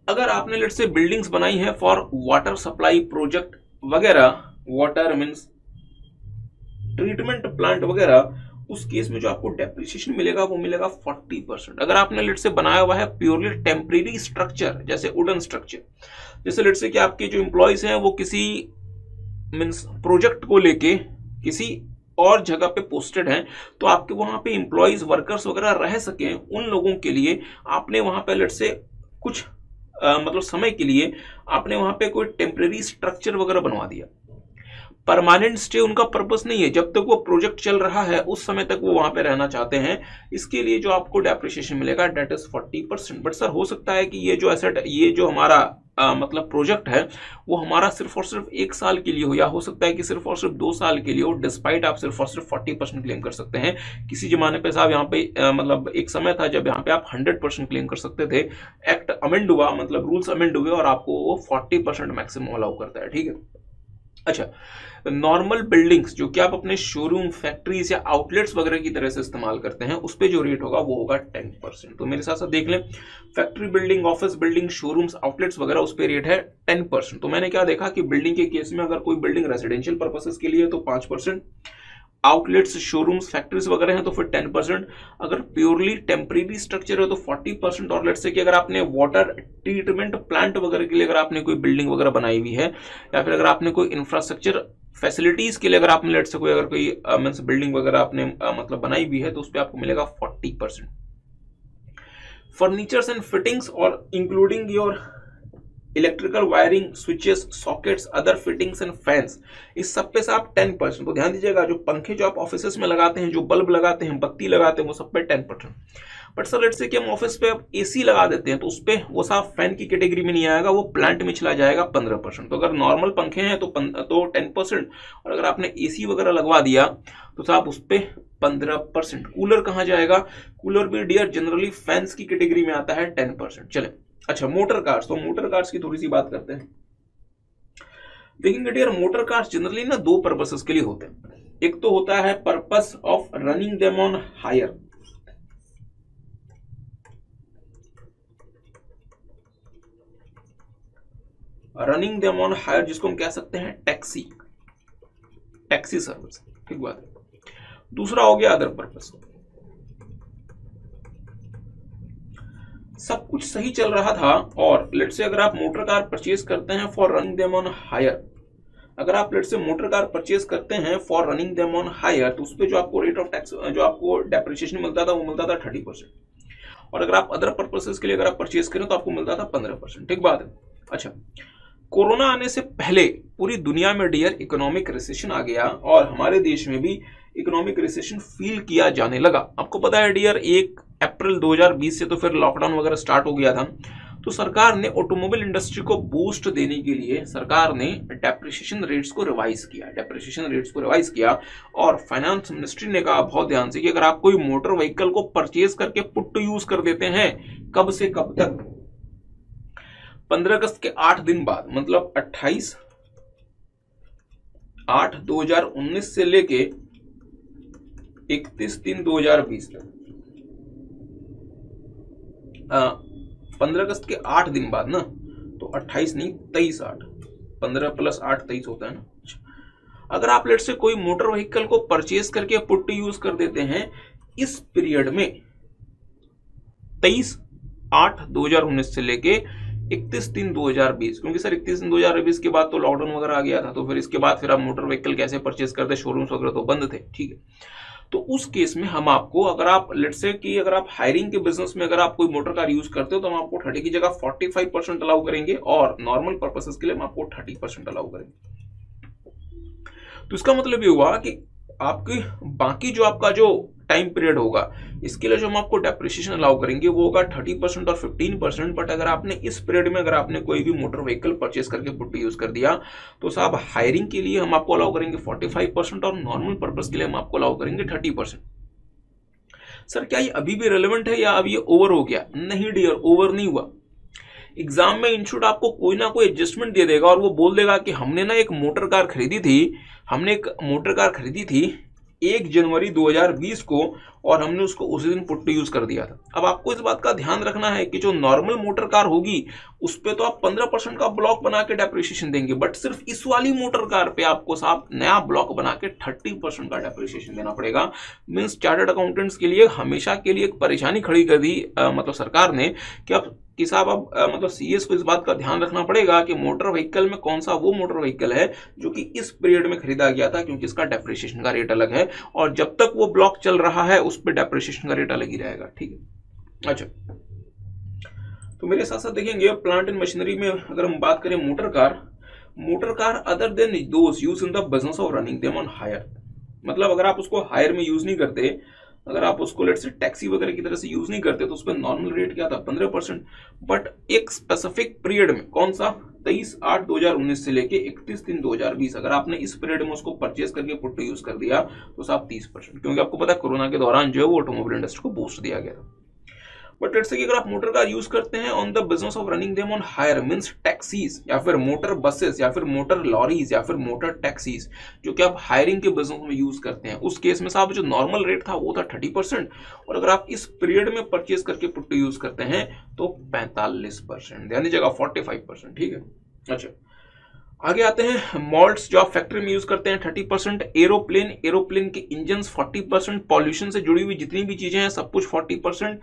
अगर आपने लेट्स से बिल्डिंग्स बनाई है फॉर वाटर सप्लाई प्रोजेक्ट वगैरह, वाटर मींस ट्रीटमेंट प्लांट वगैरह, उस केस में जो आपको डेप्रिसिएशन मिलेगा वो मिलेगा 40%। अगर आपने लेट्स से बनाया हुआ है प्योरली टेम्परेरी स्ट्रक्चर, जैसे वुडन स्ट्रक्चर, जैसे लेट्स से कि आपके जो एम्प्लॉइज हैं वो किसी मींस प्रोजेक्ट को लेके किसी और जगह पे पोस्टेड हैं, तो आपके वहां पे एम्प्लॉइज वर्कर्स वगैरह रह सके, उन लोगों के लिए आपने वहां पे लेट्स से कुछ मतलब समय के लिए आपने वहां पे कोई टेम्परेरी स्ट्रक्चर वगैरह बनवा दिया। परमानेंट स्टे उनका पर्पस नहीं है, जब तक वो प्रोजेक्ट चल रहा है उस समय तक वो वहां पे रहना चाहते हैं। इसके लिए जो आपको डेप्रिसिएशन मिलेगा डेट इज 40%। बट सर हो सकता है कि ये जो एसेट, ये जो हमारा मतलब प्रोजेक्ट है वो हमारा सिर्फ और सिर्फ 1 साल के लिए हो, या हो सकता है कि सिर्फ और सिर्फ 2 साल के लिए हो, डिस्पाइट आप सिर्फ और सिर्फ 40% क्लेम कर सकते हैं। किसी जमाने पे साहब यहाँ पे मतलब एक समय था जब यहाँ पे आप 100% क्लेम कर सकते थे। एक्ट अमेंड हुआ, मतलब रूल्स अमेंड हुए और आपको वो 40% मैक्सिमम अलाउ करता है। ठीक है। अच्छा, नॉर्मल बिल्डिंग्स जो कि आप अपने शोरूम, फैक्ट्रीज या आउटलेट्स वगैरह की तरह से इस्तेमाल करते हैं, उस पे जो रेट होगा वो होगा 10%। तो मेरे साथ साथ देख लें, factory building, office building, showrooms, outlets वगैरह, उस पे रेट है 10%। तो मैंने क्या देखा कि बिल्डिंग के केस में अगर कोई बिल्डिंग रेसिडेंशियल पर्पसेस के लिए है तो 5%, आउटलेट्स, शोरूम्स, फैक्ट्रीज वगैरह हैं तो फिर 10%, अगर प्योरली टेम्परेरी स्ट्रक्चर है तो 40%, और लेट्स से कि अगर आपने वाटर ट्रीटमेंट प्लांट वगैरह के लिए अगर आपने कोई बिल्डिंग वगैरह बनाई हुई है, या फिर अगर आपने कोई इंफ्रास्ट्रक्चर फैसिलिटीज के लिए अगर आपने लेट्स से कोई अगर कोई मींस बिल्डिंग वगैरह आपने मतलब बनाई हुई है तो उस पर आपको मिलेगा 40%। फर्नीचर्स एंड फिटिंग्स और including your electrical wiring, switches, sockets, other fittings and fans, इस सब पे से आप 10%। तो ध्यान दीजिएगा, जो पंखे जो आप ऑफिस में लगाते हैं, जो बल्ब लगाते हैं, बत्ती लगाते हैं, वो सब पे 10%। बट सर लेट्स से कि हम ऑफिस पे अब एसी लगा देते हैं तो उस पे वो साफ फैन की कैटेगरी में नहीं आएगा, वो प्लांट में चला जाएगा 15%। तो अगर नॉर्मल पंखे हैं तो 10%, और अगर आपने एसी वगैरह लगवा दिया तो साहब उस पे 15%। कूलर कहाँ जाएगा? कूलर भी डियर जनरली फैंस की कैटेगरी में आता है 10%। चले अच्छा, मोटर कार्स, तो मोटर कार्स की थोड़ी सी बात करते हैं। देखेंगे डियर, मोटर कार्स जनरली ना दो पर्पसेस के लिए होते हैं। एक तो होता है purpose of running them on hire, running them on hire जिसको हम कह सकते हैं टैक्सी सर्विस, ठीक बात है। दूसरा हो गया अदर पर्पस, सब कुछ सही चल रहा था और लेट्स से अगर आप मोटर कार परचेज करते हैं for running them on hire, अगर आप let's say motor car purchase करते हैं for running them on hire, तो उस पर जो आपको रेट ऑफ टैक्स, जो आपको डेप्रिसिएशन मिलता था वो मिलता था 30%। और अगर आप अदर पर्पसेस के लिए अगर आप परचेज करें तो आपको मिलता था 15%, ठीक बात है। अच्छा, कोरोना आने से पहले पूरी दुनिया में डियर इकोनॉमिक रिसेशन आ गया और हमारे देश में भी इकोनॉमिक रिसेशन फील किया जाने लगा। आपको पता है डियर, 1 अप्रैल 2020 से तो फिर लॉकडाउन वगैरह स्टार्ट हो गया था। तो सरकार ने ऑटोमोबाइल इंडस्ट्री को बूस्ट देने के लिए सरकार ने डेप्रिसिएशन रेट्स को रिवाइज किया और फाइनेंस मिनिस्ट्री ने कहा बहुत ध्यान से कि अगर आप कोई मोटर व्हीकल को परचेज करके पुट टू यूज कर देते हैं, कब से कब तक? 15 अगस्त के 8 दिन बाद, मतलब 28/8/2019 से लेके 31/3/2020 तक, 15 अगस्त के 8 दिन बाद ना, तो 28 नहीं 23/8, 15 + 8 23 होता है ना। अगर आप लेट से कोई मोटर व्हीकल को परचेज करके पुट टू यूज कर देते हैं इस पीरियड में 23/8/2019 से लेके 31/3/2020, क्योंकि सर 31/3/2020 के बाद तो लॉकडाउन वगैरह आ गया था, तो फिर इसके बाद फिर आप मोटर व्हीकल कैसे परचेज करते, शोरूम्स वगैरह तो बंद थे, ठीक है। तो उस केस में हम आपको, अगर आप लेट्स से कि अगर आप हायरिंग के बिजनेस में अगर आप कोई मोटर कार यूज करते हो तो हम आपको 30 की जगह 45% अलाउ करेंगे और नॉर्मल पर्पसेस के लिए हम आपको 30% अलाउ करेंगे। तो इसका मतलब ये हुआ कि आपकी बाकी जो आपका जो टाइम पीरियड होगा इसके लिए जो हम आपको डेप्रिसिएशन अलाउ करेंगे वो होगा 30% और 15%। बट अगर आपने इस पीरियड में अगर आपने कोई भी मोटर व्हीकल परचेस करके पुट यूज कर दिया तो साहब हायरिंग के लिए हम आपको अलाउ करेंगे 45% और नॉर्मल पर्पस के लिए हम आपको अलाउ करेंगे 30%। सर क्या ये अभी भी रेलेवेंट है या अब ये ओवर हो गया? नहीं डियर, ओवर नहीं हुआ। एग्जाम में इंस्टीट्यूट आपको कोई ना कोई एडजस्टमेंट दे देगा और वो बोल देगा कि हमने ना एक मोटर कार खरीदी थी 1 जनवरी 2020 को और हमने उसको उसी दिन पुट टू यूज कर दिया था। अब आपको इस बात का ध्यान रखना है कि जो नॉर्मल मोटर कार होगी उस पे तो आप 15% का ब्लॉक बना के डेप्रिसिएशन देंगे, बट सिर्फ इस वाली मोटर कार पे आपको साहब नया ब्लॉक बना के 30% का डेप्रिसिएशन देना पड़ेगा। मींस चार्टर्ड अकाउंटेंट्स के लिए हमेशा के लिए एक परेशानी खड़ी कर दी मतलब सरकार ने कि साहब अब मतलब सीएस को इस बात का ध्यान रखना पड़ेगा कि मोटर व्हीकल में कौन सा वो मोटर व्हीकल है जो कि इस पीरियड में खरीदा गया था, क्योंकि इसका डेप्रिसिएशन का रेट अलग है और जब तक वो ब्लॉक चल रहा है उस पर डेप्रिसिएशन का रेट अलग ही रहेगा, ठीक है। अच्छा, तो मेरे साथ साथ देखेंगे प्लांट एंड मशीनरी में अगर हम बात करें motor car other than those use in the business of running them on hire, मतलब अगर आप उसको हायर में यूज नहीं करते, अगर आप उसको लेट से टैक्सी वगैरह की तरह से यूज नहीं करते तो उस पर नॉर्मल रेट क्या था 15%। बट एक स्पेसिफिक पीरियड में, कौन सा, 23/8/2019 से लेके 31/3/2020, अगर आपने इस पीरियड में उसको परचेज करके पुट टू यूज कर दिया तो साहब 30%, क्योंकि आपको पता है कोरोना के दौरान जो है वो ऑटोमोबाइल इंडस्ट्री को बूस्ट दिया गया था। बट लेट्स से कि अगर आप मोटर कार यूज करते हैं on the business of running them on hire, means taxis या फिर मोटर बसेस या फिर मोटर लॉरीज या फिर मोटर टैक्सीज जो कि आप हायरिंग के बिजनेस में यूज करते हैं, उस केस में साहब जो नॉर्मल रेट था वो था 30%, और अगर आप इस पीरियड में परचेज करके पुट टू यूज करते हैं तो 45%, ध्यान दीजिएगा 45%, ठीक है। अच्छा, आगे आते हैं मॉल्ट्स जो आप फैक्ट्री में यूज करते हैं 30%, एरोप्लेन के इंजन 40%, पॉल्यूशन से जुड़ी हुई जितनी भी चीजें हैं सब कुछ 40%,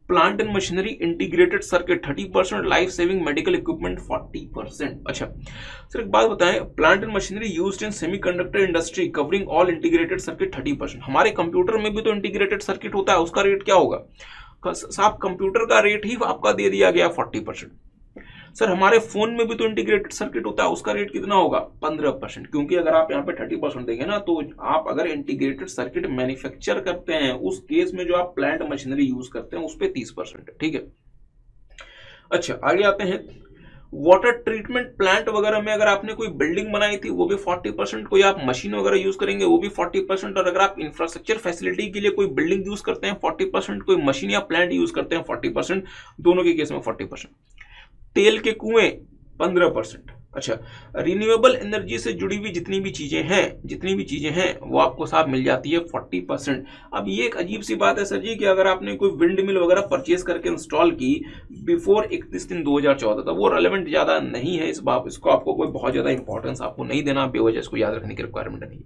plant and machinery integrated circuit 30%, life saving medical equipment 40%। अच्छा सर एक बात बताएं, plant and machinery used in semiconductor industry covering all integrated circuit 30%। हमारे कंप्यूटर में भी तो इंटीग्रेटेड सर्किट होता है, उसका रेट क्या होगा साहब? कंप्यूटर का रेट ही आपका दे दिया गया 40%। सर हमारे फोन में भी तो इंटीग्रेटेड सर्किट होता है, उसका रेट कितना होगा? 15%। क्योंकि अगर आप यहाँ पे 30% देंगे ना, तो आप अगर इंटीग्रेटेड सर्किट मैन्युफैक्चर करते हैं उस केस में जो आप प्लांट मशीनरी यूज करते हैं उस पर 30% है। ठीक है, अच्छा आगे आते हैं। वाटर ट्रीटमेंट प्लांट वगैरह में अगर आपने कोई बिल्डिंग बनाई थी वो भी 40%, कोई आप मशीन वगैरह यूज करेंगे वो भी 40%, और अगर आप इंफ्रास्ट्रक्चर फैसिलिटी के लिए कोई बिल्डिंग यूज करते हैं 40%, कोई मशीन या प्लांट यूज करते हैं 40%, दोनों के केस में 40%। तेल के कुएं 15%। अच्छा, रिन्यूएबल एनर्जी से जुड़ी हुई जितनी भी चीजें हैं वो आपको साहब मिल जाती है 40%। अब ये एक अजीब सी बात है सर जी कि अगर आपने कोई विंड मिल वगैरह परचेज करके इंस्टॉल की बिफोर 31/3/2014, तो वो रेलेवेंट ज्यादा नहीं है इस बात, इसको आपको कोई बहुत ज्यादा इंपॉर्टेंस आपको नहीं देना, बेवजह इसको याद रखने की रिक्वायरमेंट नहीं है।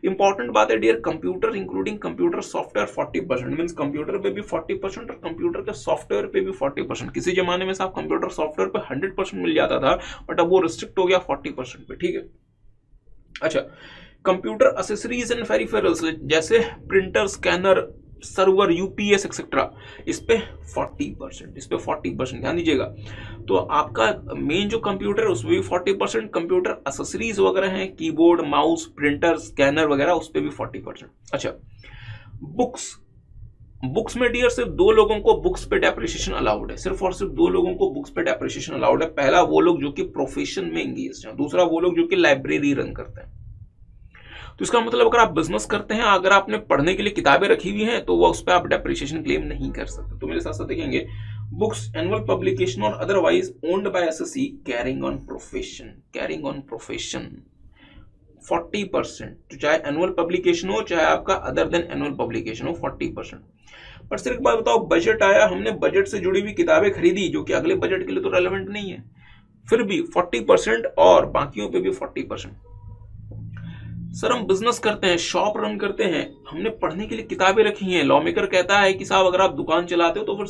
इंपॉर्टेंट बात है dear, computer including computer software 40%, means computer पे भी 40% और कंप्यूटर के सॉफ्टवेयर पे भी 40%। किसी जमाने में साहब कंप्यूटर सॉफ्टवेयर पे 100% मिल जाता था, बट अब वो रिस्ट्रिक्ट हो गया 40% पे। ठीक है, अच्छा, कंप्यूटर एसेसरीज एंड पेरिफेरल्स जैसे printer, scanner, server, UPS etcetera, इस पे 40%, ध्यान दीजिएगा। तो आपका मेन जो कंप्यूटर है उसमें भी 40%, कंप्यूटर एसेसरीज वगैरह हैं, कीबोर्ड, माउस, प्रिंटर, स्कैनर वगैरह, उस पे भी 40%। अच्छा, बुक्स में डियर सिर्फ 2 लोगों को बुक्स पे डेप्रिसिएशन अलाउड है, सिर्फ और सिर्फ 2 लोगों को बुक्स पे डेप्रिसिएशन अलाउड है। पहला वो लोग जो कि प्रोफेशन में एंगेज हैं, दूसरा वो लोग जो कि लाइब्रेरी रन करते हैं। तो इसका मतलब अगर आप बिजनेस करते हैं, अगर आपने पढ़ने के लिए किताबें रखी हुई हैं तो वो उस पर आप डेप्रिसिएशन क्लेम नहीं कर सकते। तो मेरे साथ साथ देखेंगे, बुक्स, एनुअल पब्लिकेशन और otherwise owned by SSC carrying on profession 40%, तो चाहे एनुअल पब्लिकेशन हो चाहे आपका अदर देन एनुअल पब्लिकेशन हो 40%। पर सिर्फ एक बात बताओ, बजट आया, हमने बजट से जुड़ी हुई किताबें खरीदी जो कि अगले बजट के लिए तो रेलेवेंट नहीं है, फिर भी 40% और बाकियों पे भी 40%। सर हम बिजनेस करते हैं, शॉप रन करते हैं, हमने पढ़ने के लिए किताबें रखी हैं, लॉ मेकर कहता है कि साहब अगर आप दुकान चलाते हो तो फिर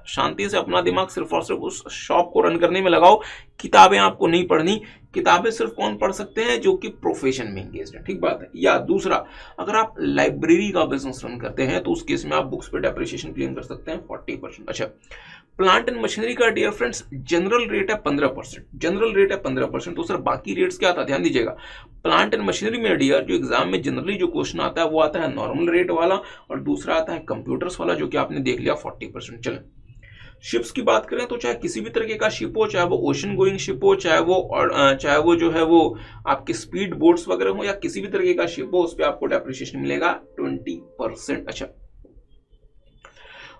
शांति से अपना दिमाग सिर्फ और सिर्फ उस शॉप को रन करने में लगाओ, किताबें आपको नहीं पढ़नी। किताबें सिर्फ कौन पढ़ सकते हैं? जो कि प्रोफेशन में एंगेज्ड है, ठीक बात है। या दूसरा, अगर आप लाइब्रेरी का बिजनेस रन करते हैं तो उस केस में आप बुक्स पे डेप्रिसिएशन क्लेम कर सकते हैं 40%। अच्छा, प्लांट एंड मशीनरी का डियर फ्रेंड्स जनरल रेट है 15%, तो सर बाकी रेट्स क्या आता है? ध्यान दीजिएगा, प्लांट एंड मशीनरी में डियर जो एग्जाम में जनरली जो क्वेश्चन आता है वो आता है नॉर्मल रेट वाला, और दूसरा आता है कंप्यूटर्स वाला, जो कि आपने देख लिया 40%। चलें, शिप्स की बात करें तो चाहे किसी भी तरीके का शिप हो, चाहे वो ओशन गोइंग शिप हो, चाहे वो जो है वो आपके स्पीड बोट्स वगैरह हो, या किसी भी तरीके का शिप हो, उस पर आपको डेप्रिसिएशन मिलेगा 20%। अच्छा,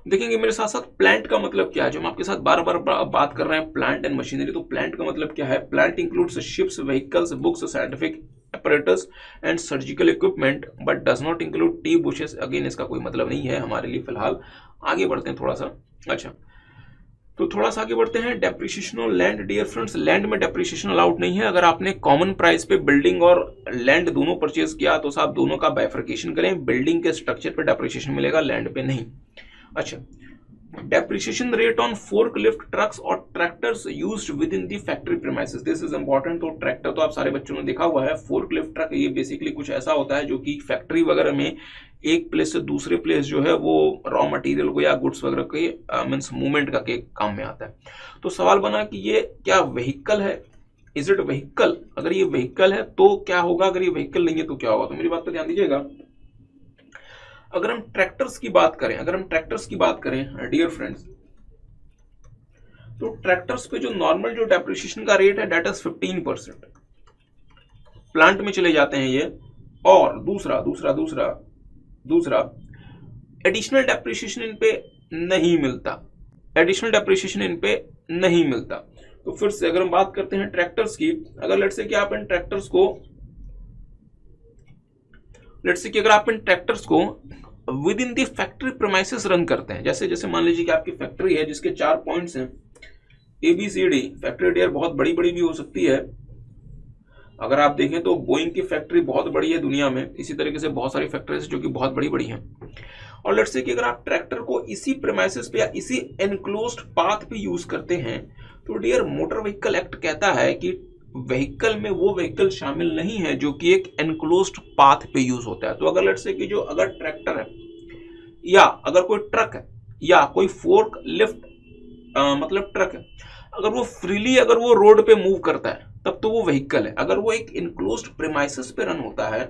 देखेंगे मेरे साथ साथ प्लांट का मतलब क्या है, जो हम आपके साथ बार बार बात कर रहे हैं प्लांट एंड मशीनरी। तो प्लांट का मतलब क्या है? Plant includes ships, vehicles, books, scientific apparatus and surgical equipment but does not include T bushes. Again इसका कोई मतलब नहीं है हमारे लिए फिलहाल। आगे बढ़ते हैं थोड़ा सा। अच्छा, तो थोड़ा सा आगे बढ़ते हैं। Depreciation on land dear friends, land में डेप्रिसिएशन अलाउड नहीं है। अगर आपने कॉमन प्राइस पे बिल्डिंग और लैंड दोनों परचेज किया तो साहब दोनों का बाइफर्केशन करें, बिल्डिंग के स्ट्रक्चर पे डेप्रिसिएशन मिलेगा, लैंड पे नहीं। अच्छा, depreciation rate on forklift trucks और tractors used within the factory premises, this is important. तो ट्रैक्टर तो आप सारे बच्चों ने देखा हुआ है, फोर्कलिफ्ट ट्रक ये बेसिकली कुछ ऐसा होता है जो कि फैक्ट्री वगैरह में एक प्लेस से दूसरे प्लेस जो है वो रॉ मटेरियल को या गुड्स वगैरह के मींस मूवमेंट का के काम में आता है। तो सवाल बना कि ये क्या व्हीकल है? Is it vehicle? अगर ये व्हीकल है तो क्या होगा, अगर ये व्हीकल नहीं है तो क्या होगा? तो मेरी बात पर ध्यान दीजिएगा। अगर हम ट्रैक्टर्स की बात करें डियर फ्रेंड्स, तो ट्रैक्टर्स पे जो नॉर्मल जो डेप्रिसिएशन का रेट है दैट इज 15%। प्लांट में चले जाते हैं ये। और दूसरा एडिशनल डेप्रिसिएशन इन पे नहीं मिलता। तो फिर से अगर हम बात करते हैं ट्रैक्टर्स की, अगर लेट्स से कि आप इन ट्रैक्टर्स को with in the factory premises run करते हैं, जैसे मान लीजिए कि आपकी फैक्ट्री है जिसके 4 पॉइंट्स हैं ABCD। फैक्ट्री डियर बहुत बड़ी भी हो सकती है। अगर आप देखें तो बोइंग की फैक्ट्री बहुत बड़ी है दुनिया में, इसी तरीके से बहुत सारी फैक्ट्रीज जो कि बहुत बड़ी हैं। और लेट्स से कि अगर आप ट्रैक्टर को इसी प्रीमाइसेस पे या इसी एनक्लोज्ड पाथ पे यूज करते हैं, तो डियर मोटर व्हीकल एक्ट कहता है कि व्हीकल में वो व्हीकल शामिल नहीं है जो कि एक एनक्लोज्ड पाथ पे यूज होता है। तो अगर लेट्स से कि जो अगर ट्रैक्टर है या अगर कोई ट्रक है या कोई फोर्क लिफ्ट मतलब ट्रक है, अगर वो फ्रीली अगर वो रोड पे मूव करता है तब तो वो व्हीकल है। अगर वो एक इनक्लोज्ड प्रीमाइसेस पे रन होता है,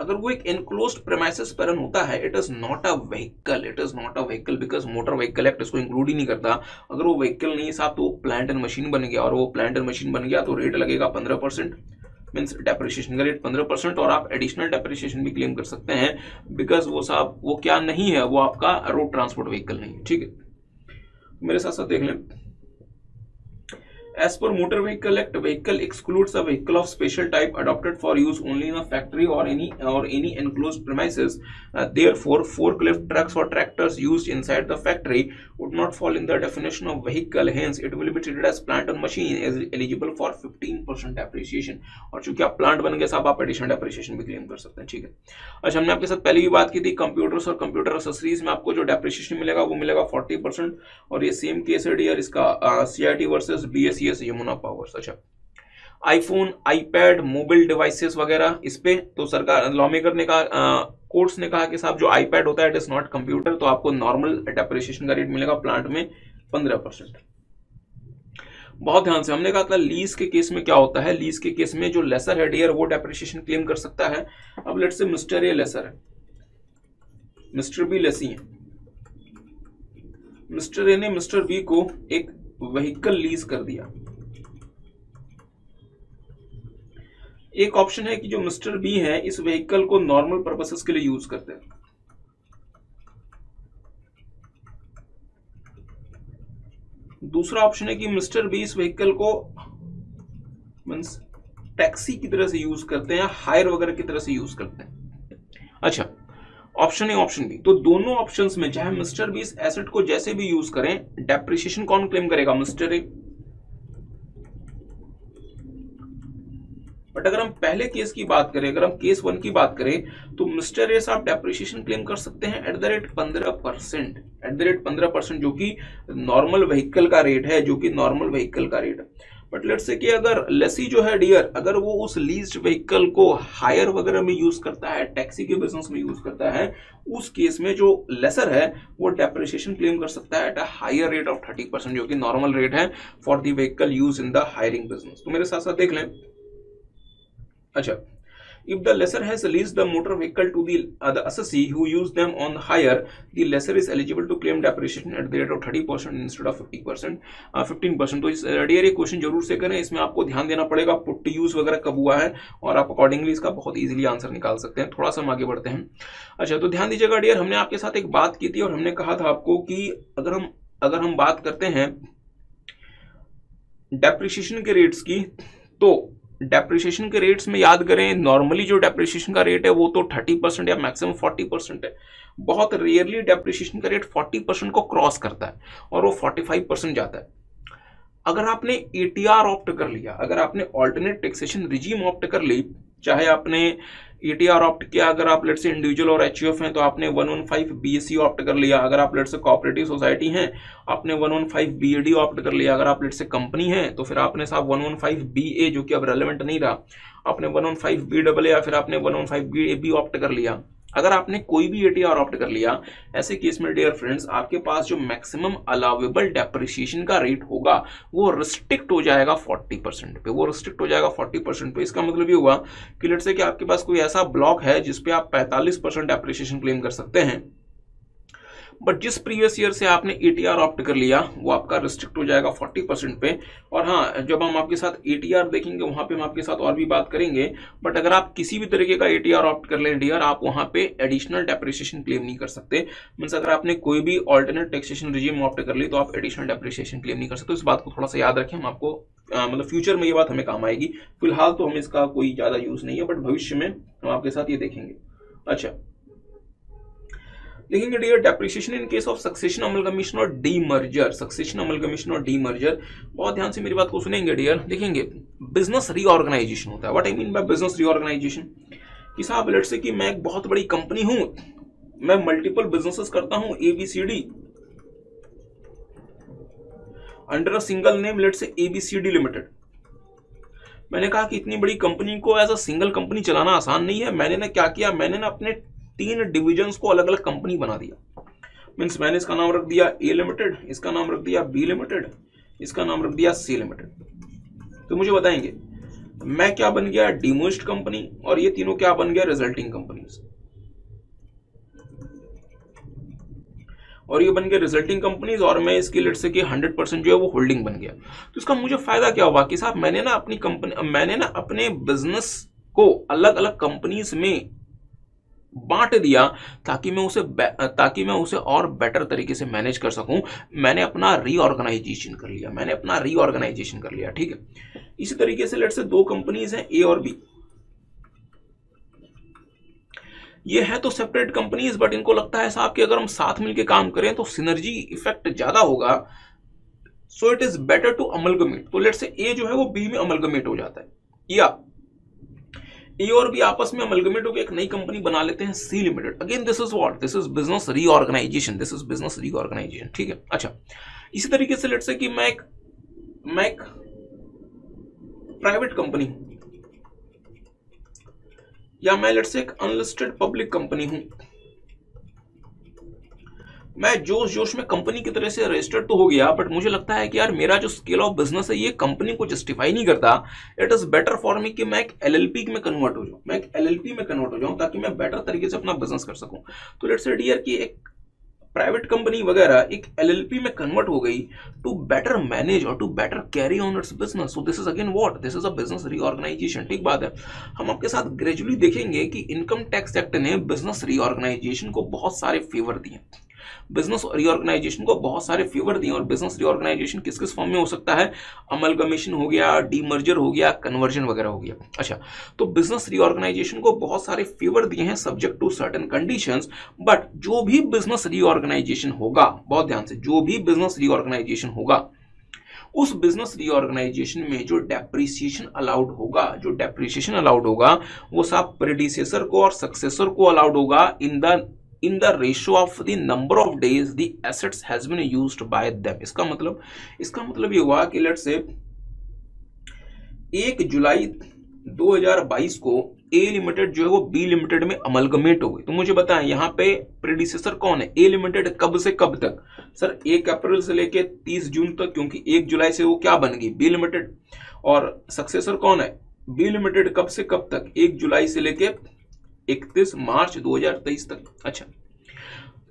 अगर वो एक एनक्लोज्ड प्रेमाइसेस पर रन होता है, it is not a vehicle, it is not a vehicle, because motor vehicle act इसको इंक्लूड ही नहीं करता। अगर वो व्हीकल नहीं साहब तो वो प्लांट एंड मशीन बन गया, और वो प्लांट एंड मशीन बन गया तो रेट लगेगा 15%, मीन्स डेप्रिसिएशन का रेट 15%, और आप एडिशनल डेप्रिसिएशन भी क्लेम कर सकते हैं, बिकॉज वो साहब वो क्या नहीं है, वो आपका रोड ट्रांसपोर्ट व्हीकल नहीं है। ठीक है, मेरे साथ साथ देख लें। As per Motor Vehicle Act, vehicle excludes a vehicle of special type adopted for use only in a factory or any enclosed premises. Therefore, forklift trucks or tractors used inside the factory would not fall in the definition of vehicle. Hence, it will be treated as plant and machine, as eligible for 15% depreciation. और चूंकि आप प्लांट बन गए साहब, आप एडिशनल डेप्रिसिएशन भी क्लेम कर सकते हैं। ठीक है, अच्छा हमने आपके साथ पहले भी बात की थी, कंप्यूटर्स और कंप्यूटर एक्सेसरीज में आपको जो डेप्रिसिएशन मिलेगा वो मिलेगा 40%, और ये सेम केस है डियर इसका CIT versus BSES Yamuna powers. अच्छा, आईफोन, आईपैड, मोबाइल डिवाइसेस वगैरह इस पे तो सरकार लॉ मेकर ने कहा, कोर्ट्स ने कहा कि साहब जो आईपैड होता है इट इज नॉट कंप्यूटर, तो आपको नॉर्मल डेप्रिसिएशन का रेट मिलेगा प्लांट में 15%। बहुत ध्यान से, हमने कहा था लीज के केस में क्या होता है, लीज के केस में जो लेसर है डियर वो डेप्रिसिएशन क्लेम कर सकता है। अब let's say mister A laser है, मिस्टर बी लेसी है। मिस्टर ए ने मिस्टर बी को एक व्हीकल लीज कर दिया। एक ऑप्शन है कि जो मिस्टर बी है इस व्हीकल को नॉर्मल पर्पसेस के लिए यूज करते हैं। दूसरा ऑप्शन है कि मिस्टर बी इस व्हीकल को मींस टैक्सी की तरह से यूज करते हैं, हायर वगैरह की तरह से यूज करते हैं। अच्छा, ऑप्शन ए ऑप्शन बी, तो दोनों ऑप्शंस में चाहे मिस्टर बी इस एसेट को जैसे भी यूज करें, डेप्रिसिएशन कौन क्लेम करेगा, मिस्टर ए। बट अगर हम पहले केस की बात करें, अगर हम केस 1 की बात करें, तो मिस्टर ए साहब डेप्रिसिएशन क्लेम कर सकते हैं at the rate 15%, eight the rate 15%, जो कि नॉर्मल व्हीकल का रेट है, जो कि नॉर्मल व्हीकल का रेट है। बट लेट्स से कि अगर लेसी जो है डियर, अगर वो उस लीज्ड व्हीकल को हायर वगैरह में यूज करता है, टैक्सी के बिजनेस में यूज करता है, उस केस में जो लेसर है वो डेप्रिसिएशन क्लेम कर सकता है at a higher rate of 30%, जो कि नॉर्मल रेट है for the vehicle use in the hiring business. तो मेरे साथ साथ देख लें। अच्छा, if the lessor has leased the motor vehicle to the assessee who used them on hire, the lessor is eligible to claim depreciation at the rate of 30% instead of 15%। तो इस डियर ये क्वेश्चन जरूर से करें, इसमें आपको ध्यान देना पड़ेगा पुट टू यूज वगैरह कब हुआ है, और आप अकॉर्डिंगली इसका बहुत इजीली आंसर निकाल सकते हैं। थोड़ा सा हम आगे बढ़ते हैं। अच्छा, तो ध्यान दीजिएगा डियर, हमने आपके साथ एक बात की थी और हमने कहा था आपको कि अगर हम बात करते हैं डेप्रिसिएशन के रेट्स की, तो डेप्रिसिएशन के रेट्स में याद करें, नॉर्मली जो डेप्रिसिएशन का रेट है वो तो 30% या मैक्सिमम 40% है। बहुत रेयरली डेप्रिसिएशन का रेट 40% को क्रॉस करता है और वो 45% जाता है। अगर आपने ATR ऑप्ट कर लिया, अगर आपने ऑल्टरनेट टैक्सेशन रिजीम ऑप्ट कर ली, चाहे आपने ATR ऑप्ट किया, अगर आप लेट से इंडिविजुअल और HUF हैं तो आपने 115 BSE ऑप्ट कर लिया, अगर आप लेट से कोऑपरेटिव सोसाइटी हैं आपने 115 BAD ऑप्ट कर लिया, अगर आप लेट से कंपनी है तो फिर आपने साहब 115 BA, जो कि अब रेलेवेंट नहीं रहा, आपने 115 BAA या फिर आपने 115 BAB ऑप्ट कर लिया। अगर आपने कोई भी ATR ऑप्ट कर लिया, ऐसे केस में डियर फ्रेंड्स आपके पास जो मैक्सिमम अलाउेबल डेप्रिसिएशन का रेट होगा वो रिस्ट्रिक्ट हो जाएगा 40% पे, वो रिस्ट्रिक्ट हो जाएगा 40% पे। इसका मतलब ये हुआ कि लेट्स से कि आपके पास कोई ऐसा ब्लॉक है जिसपे आप 45% डेप्रिसिएशन क्लेम कर सकते हैं, बट जिस प्रीवियस ईयर से आपने ATR ऑप्ट कर लिया वो आपका रिस्ट्रिक्ट हो जाएगा 40% पे। और हाँ, जब हम आपके साथ ATR देखेंगे वहां पे हम आपके साथ और भी बात करेंगे, बट अगर आप किसी भी तरीके का ATR ऑप्ट कर लें डियर, आप वहां पे एडिशनल डेप्रिसिएशन क्लेम नहीं कर सकते। मींस अगर आपने कोई भी ऑल्टरनेट टैक्सेशन रिजीम ऑप्ट कर ली तो आप एडिशनल डेप्रिसिएशन क्लेम नहीं कर सकते। इस बात को थोड़ा सा याद रखें, हम आपको मतलब फ्यूचर में ये बात हमें काम आएगी। फिलहाल तो हम इसका कोई ज्यादा यूज नहीं है, बट भविष्य में हम आपके साथ ये देखेंगे। अच्छा, देखेंगे dear depreciation in case of succession amalgamation और डीमर्जर, सक्सेशन अमलगमेशन और डीमर्जर। बहुत ध्यान से मेरी बात को सुनेंगे डियर। देखेंगे बिजनेस रीऑर्गेनाइजेशन होता है। What I mean by business reorganisation, कि साहब लेट्स से कि मैं एक बहुत बड़ी कंपनी हूं, मैं मल्टीपल बिजनेसेस करता हूं ABCD under a single name, let's say ABCD limited. मैंने कहा कि इतनी बड़ी कंपनी को एज अ सिंगल कंपनी चलाना आसान नहीं है। मैंने ना क्या किया, मैंने ना अपने 3 डिविजन्स को अलग अलग कंपनी बना दिया। मीन्स मैंने इसका नाम रख दिया ए लिमिटेड, इसका नाम रख दिया बी लिमिटेड, इसका नाम रख दिया सी लिमिटेड। तो मुझे बताएंगे मैं क्या बन गया, डीमर्ज्ड कंपनी, और ये तीनों क्या बन गया, रिजल्टिंग कंपनीज, और ये बन गया रिजल्टिंग कंपनीज, और मैं इसकी लेट से कि 100% जो है वो होल्डिंग बन गया। तो इसका मुझे फायदा क्या हुआ कि साहब मैंने ना अपने बिजनेस को अलग अलग कंपनीज में बांट दिया ताकि मैं उसे और बेटर तरीके से मैनेज कर सकूं। मैंने अपना रीऑर्गेनाइजेशन कर लिया, ठीक है। इसी तरीके से लेट से दो कंपनीज हैं ए और बी, ये है तो सेपरेट कंपनीज, बट इनको लगता है साहब कि अगर हम साथ मिलकर काम करें तो सिनर्जी इफेक्ट ज्यादा होगा, so it is better to amalgamate. तो लेट से ए जो है वो बी में अमलगमेट हो जाता है, या ए और बी आपस में अमलगमेट होकर एक नई कंपनी बना लेते हैं C limited. Again this is business reorganisation, ठीक है। अच्छा, इसी तरीके से लेट से कि मैं एक प्राइवेट कंपनी हूं, या मैं लेट से एक अनलिस्टेड पब्लिक कंपनी हूं। मैं जोश में कंपनी की तरह से रजिस्टर्ड तो हो गया, बट मुझे लगता है कि यार मेरा जो स्केल ऑफ बिजनेस है ये कंपनी को जस्टिफाई नहीं करता। It is better for me कि मैं एक एलएलपी में कन्वर्ट हो जाऊं, ताकि मैं बेटर तरीके से अपना बिजनेस कर सकूं। तो लेट्स से डियर कि एक प्राइवेट कंपनी वगैरह एक एलएलपी में कन्वर्ट हो गई टू बेटर मैनेज और to better carry on its business. So this is again what, this is a business reorganisation, ठीक बात है। हम आपके साथ ग्रेजुअली देखेंगे कि इनकम टैक्स एक्ट ने बिजनेस रीऑर्गेनाइजेशन को बहुत सारे फेवर दिए, और बिजनेस रीऑर्गेनाइजेशन किस किस फॉर्म में हो सकता है, अमलगमेशन हो गया, डीमर्जर हो गया, कन्वर्जन वगैरह हो गया। अच्छा, तो बिजनेस रीऑर्गेनाइजेशन को बहुत सारे फेवर दिए हैं subject to certain conditions, but जो भी बिजनेस रीऑर्गेनाइजेशन होगा, बहुत ध्यान से, जो भी बिजनेस रीऑर्गेनाइजेशन होगा, उस बिजनेस रीऑर्गेनाइजेशन में जो डेप्रिसिएशन अलाउड होगा वो सब प्रेडिसेसर को और सक्सेसर को अलाउड होगा in the ratio of the number of days the assets has been used by them। इसका मतलब ये हुआ कि लेट्स से 1 जुलाई 2022 को ए लिमिटेड जो है वो बी लिमिटेड में अमलगमेट हो गई। तो मुझे बताएं यहाँ पे प्रेडिसेसर कौन है, ए लिमिटेड कब से कब तक, सर 1 अप्रैल से लेके 30 जून तक, क्योंकि 1 जुलाई से वो क्या बन गई, बी लिमिटेड। और सक्सेसर कौन है, बी लिमिटेड, कब से कब तक, 1 जुलाई से लेके 31 मार्च 2023 तक। अच्छा,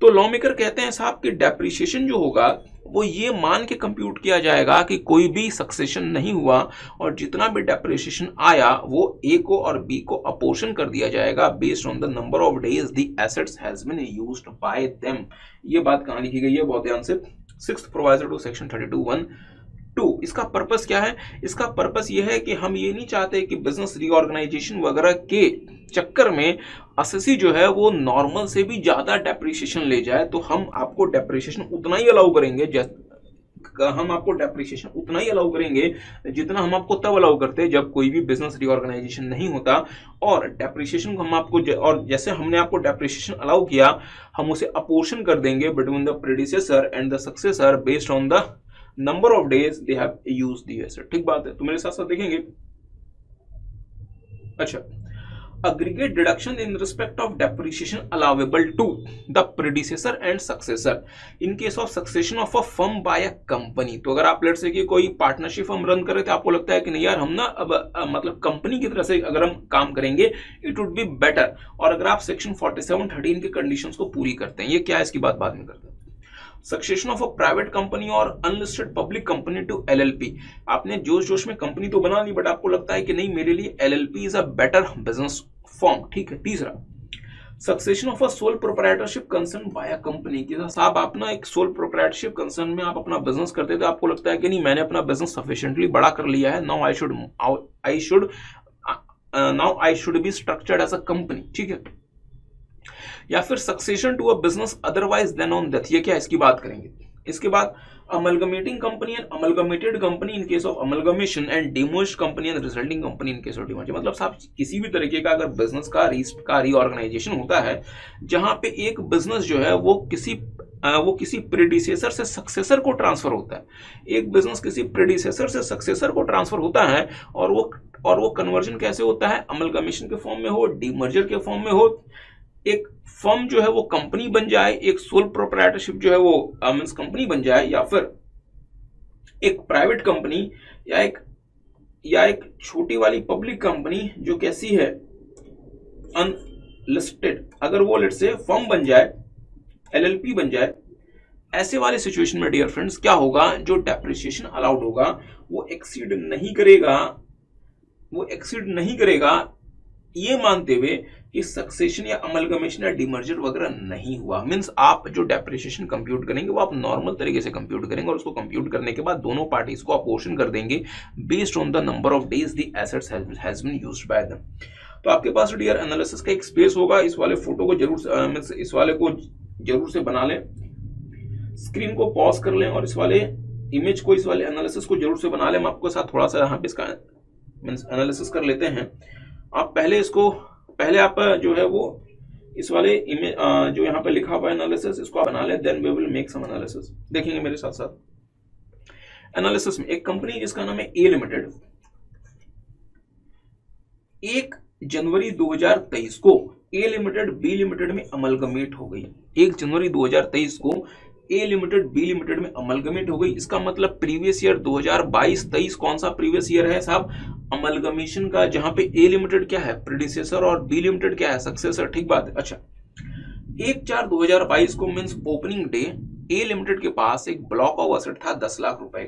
तो लॉ मेकर कहते हैं साहब कि डेप्रिसिएशन जो होगा वो ये मान के कंप्यूट किया जाएगा कि कोई भी सक्सेशन नहीं हुआ, और जितना भी डेप्रिसिएशन आया वो ए को और बी को अपोर्शन कर दिया जाएगा based on the number of days the assets has been used by them. ये बात कहां लिखी गई है, बहुत ध्यान से, 6th प्रोवाइजर टू सेक्शन 32(1)(2)। इसका पर्पस क्या है, इसका पर्पस यह है कि हम ये नहीं चाहते कि बिजनेस रीऑर्गेनाइजेशन वगैरह के चक्कर में असेसी जो है वो नॉर्मल से भी ज्यादा डेप्रिसिएशन ले जाए। तो हम आपको डेप्रिसिएशन उतना ही अलाउ करेंगे जितना हम आपको तब अलाउ करते हैं जब कोई भी बिजनेस रीऑर्गेनाइजेशन नहीं होता। और डेप्रिसिएशन को हम आपको, और जैसे हमने आपको डेप्रिसिएशन अलाउ किया, हम उसे अपोर्शन कर देंगे between the predecessor and the successor based on the number of days they have used the asset, ठीक बात है। तो मेरे साथ साथ देखेंगे। अच्छा, aggregate deduction in respect of depreciation allowable to the predecessor and successor in case of succession of a firm by a company। तो अगर आप लेट से कि कोई पार्टनरशिप फर्म रन करे तो आपको लगता है कि नहीं यार हम ना अब मतलब कंपनी की तरह से अगर हम काम करेंगे इट वुड बी बेटर, और अगर आप सेक्शन 47(13) के कंडीशंस को पूरी करते हैं, ये क्या है इसकी बात बाद में करते हैं। Succession of a private company और unlisted public company to LLP. आपने जोश में कंपनी तो बना ली, बट आपको लगता है कि नहीं मेरे लिए LLP is a better business form, ठीक है। तीसरा, succession of a sole proprietorship concern bye a company. कि साहब आप ना एक सोल प्रोप्राइटरशिप कंसर्न में आप अपना बिजनेस करते थे, आपको लगता है कि नहीं मैंने अपना बिजनेस सफिशिएंटली बड़ा कर लिया है, now I should be structured as a company, ठीक है। या फिर succession to a business otherwise than on death, ये क्या इसकी बात करेंगे। इसके बाद amalgamating company and amalgamated company in case of amalgamation and demerged company and resulting company in case of demerge. मतलब साहब किसी भी तरीके का अगर बिजनेस का रीऑर्गेनाइजेशन होता है जहां पे एक बिजनेस जो है वो किसी प्रेडिसेसर से सक्सेसर को ट्रांसफर होता है, एक बिजनेस किसी प्रेडिसेसर से सक्सेसर को ट्रांसफर होता है, और वो कन्वर्जन कैसे होता है, अमलगमेशन के फॉर्म में हो, डीमर्जर के फॉर्म में हो, एक फर्म जो है वो कंपनी बन जाए, एक सोल प्रोप्राइटरशिप जो है वो मींस कंपनी बन जाए, या फिर एक प्राइवेट कंपनी या एक छोटी वाली पब्लिक कंपनी जो कैसी है अनलिस्टेड, अगर वो लेट से फर्म बन जाए, एलएलपी बन जाए, ऐसे वाले सिचुएशन में डियर फ्रेंड्स क्या होगा, जो डेप्रिसिएशन अलाउड होगा वो एक्सीड नहीं करेगा ये मानते हुए कि सक्सेशन या अमलगमेशन या डिमर्जर वगैरह नहीं हुआ। मींस आप जो डेप्रिसिएशन कंप्यूट करेंगे वो आप नॉर्मल तरीके से कंप्यूट करेंगे और उसको कंप्यूट करने के बाद दोनों पार्टीज को अपोर्शन कर देंगे based on the number of days the assets has been used by them. तो आपके पास डियर एनालिसिस का एक स्पेस होगा, इस वाले फोटो को जरूर इस वाले को जरूर से बना लें, स्क्रीन को पॉज कर लें और इस वाले इमेज को, इस वाले एनालिसिस को जरूर से बना लें। मैं आपके साथ थोड़ा सा यहाँ पे इसका मींस एनालिसिस कर लेते हैं। आप पहले आप जो है वो इस वाले इमेज जो यहाँ पे लिखा हुआ है एनालिसिस, इसको बना ले, then we will make some analysis. देखेंगे मेरे साथ साथ एनालिसिस में एक कंपनी जिसका नाम है ए लिमिटेड, 1 जनवरी 2023 को ए लिमिटेड बी लिमिटेड में अमलगमेट हो गई। 1 जनवरी 2023 को ए लिमिटेड बी लिमिटेड में अमलगमेट हो गई। इसका मतलब प्रीवियस ईयर 2022-23 कौन सा प्रीवियस ईयर है साहब, अमलगमेशन का, जहां पे ए लिमिटेड क्या है प्रीडिसेसर और बी लिमिटेड क्या है सक्सेसर। ठीक बात है। अच्छा, 1/4/2022 को मींस ओपनिंग डे ए लिमिटेड के पास एक ब्लॉक ऑफ एसेट था 10 लाख रुपए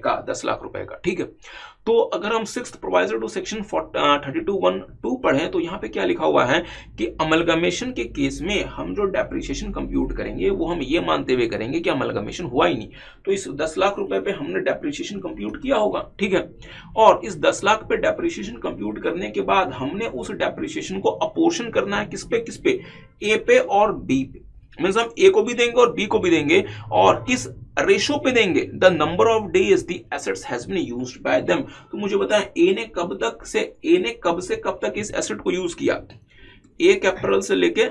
का। ठीक है, तो अगर हम 6th प्रोवाइजर टू सेक्शन 32(1)(2) पढ़ें तो यहाँ पे क्या लिखा हुआ है कि अमलगमेशन के केस में हम जो डेप्रिसिएशन कंप्यूट करेंगे वो हम ये मानते हुए करेंगे कि अमलगमेशन हुआ ही नहीं, तो इस 10 लाख रुपए पे हमने डेप्रिसिएशन कंप्यूट किया होगा। ठीक है, और इस 10 लाख पे डेप्रिसिएशन कंप्यूट करने के बाद हमने उस डेप्रिसिएशन को अपोर्शन करना है किस पे, ए पे और बी पे। मींस हम ए को भी देंगे और बी को भी देंगे और किस रेशो पे देंगे, the number of days the assets has been used by them. तो मुझे बताएं ए ने कब से कब तक इस एसेट को यूज किया, 1 अप्रैल से लेके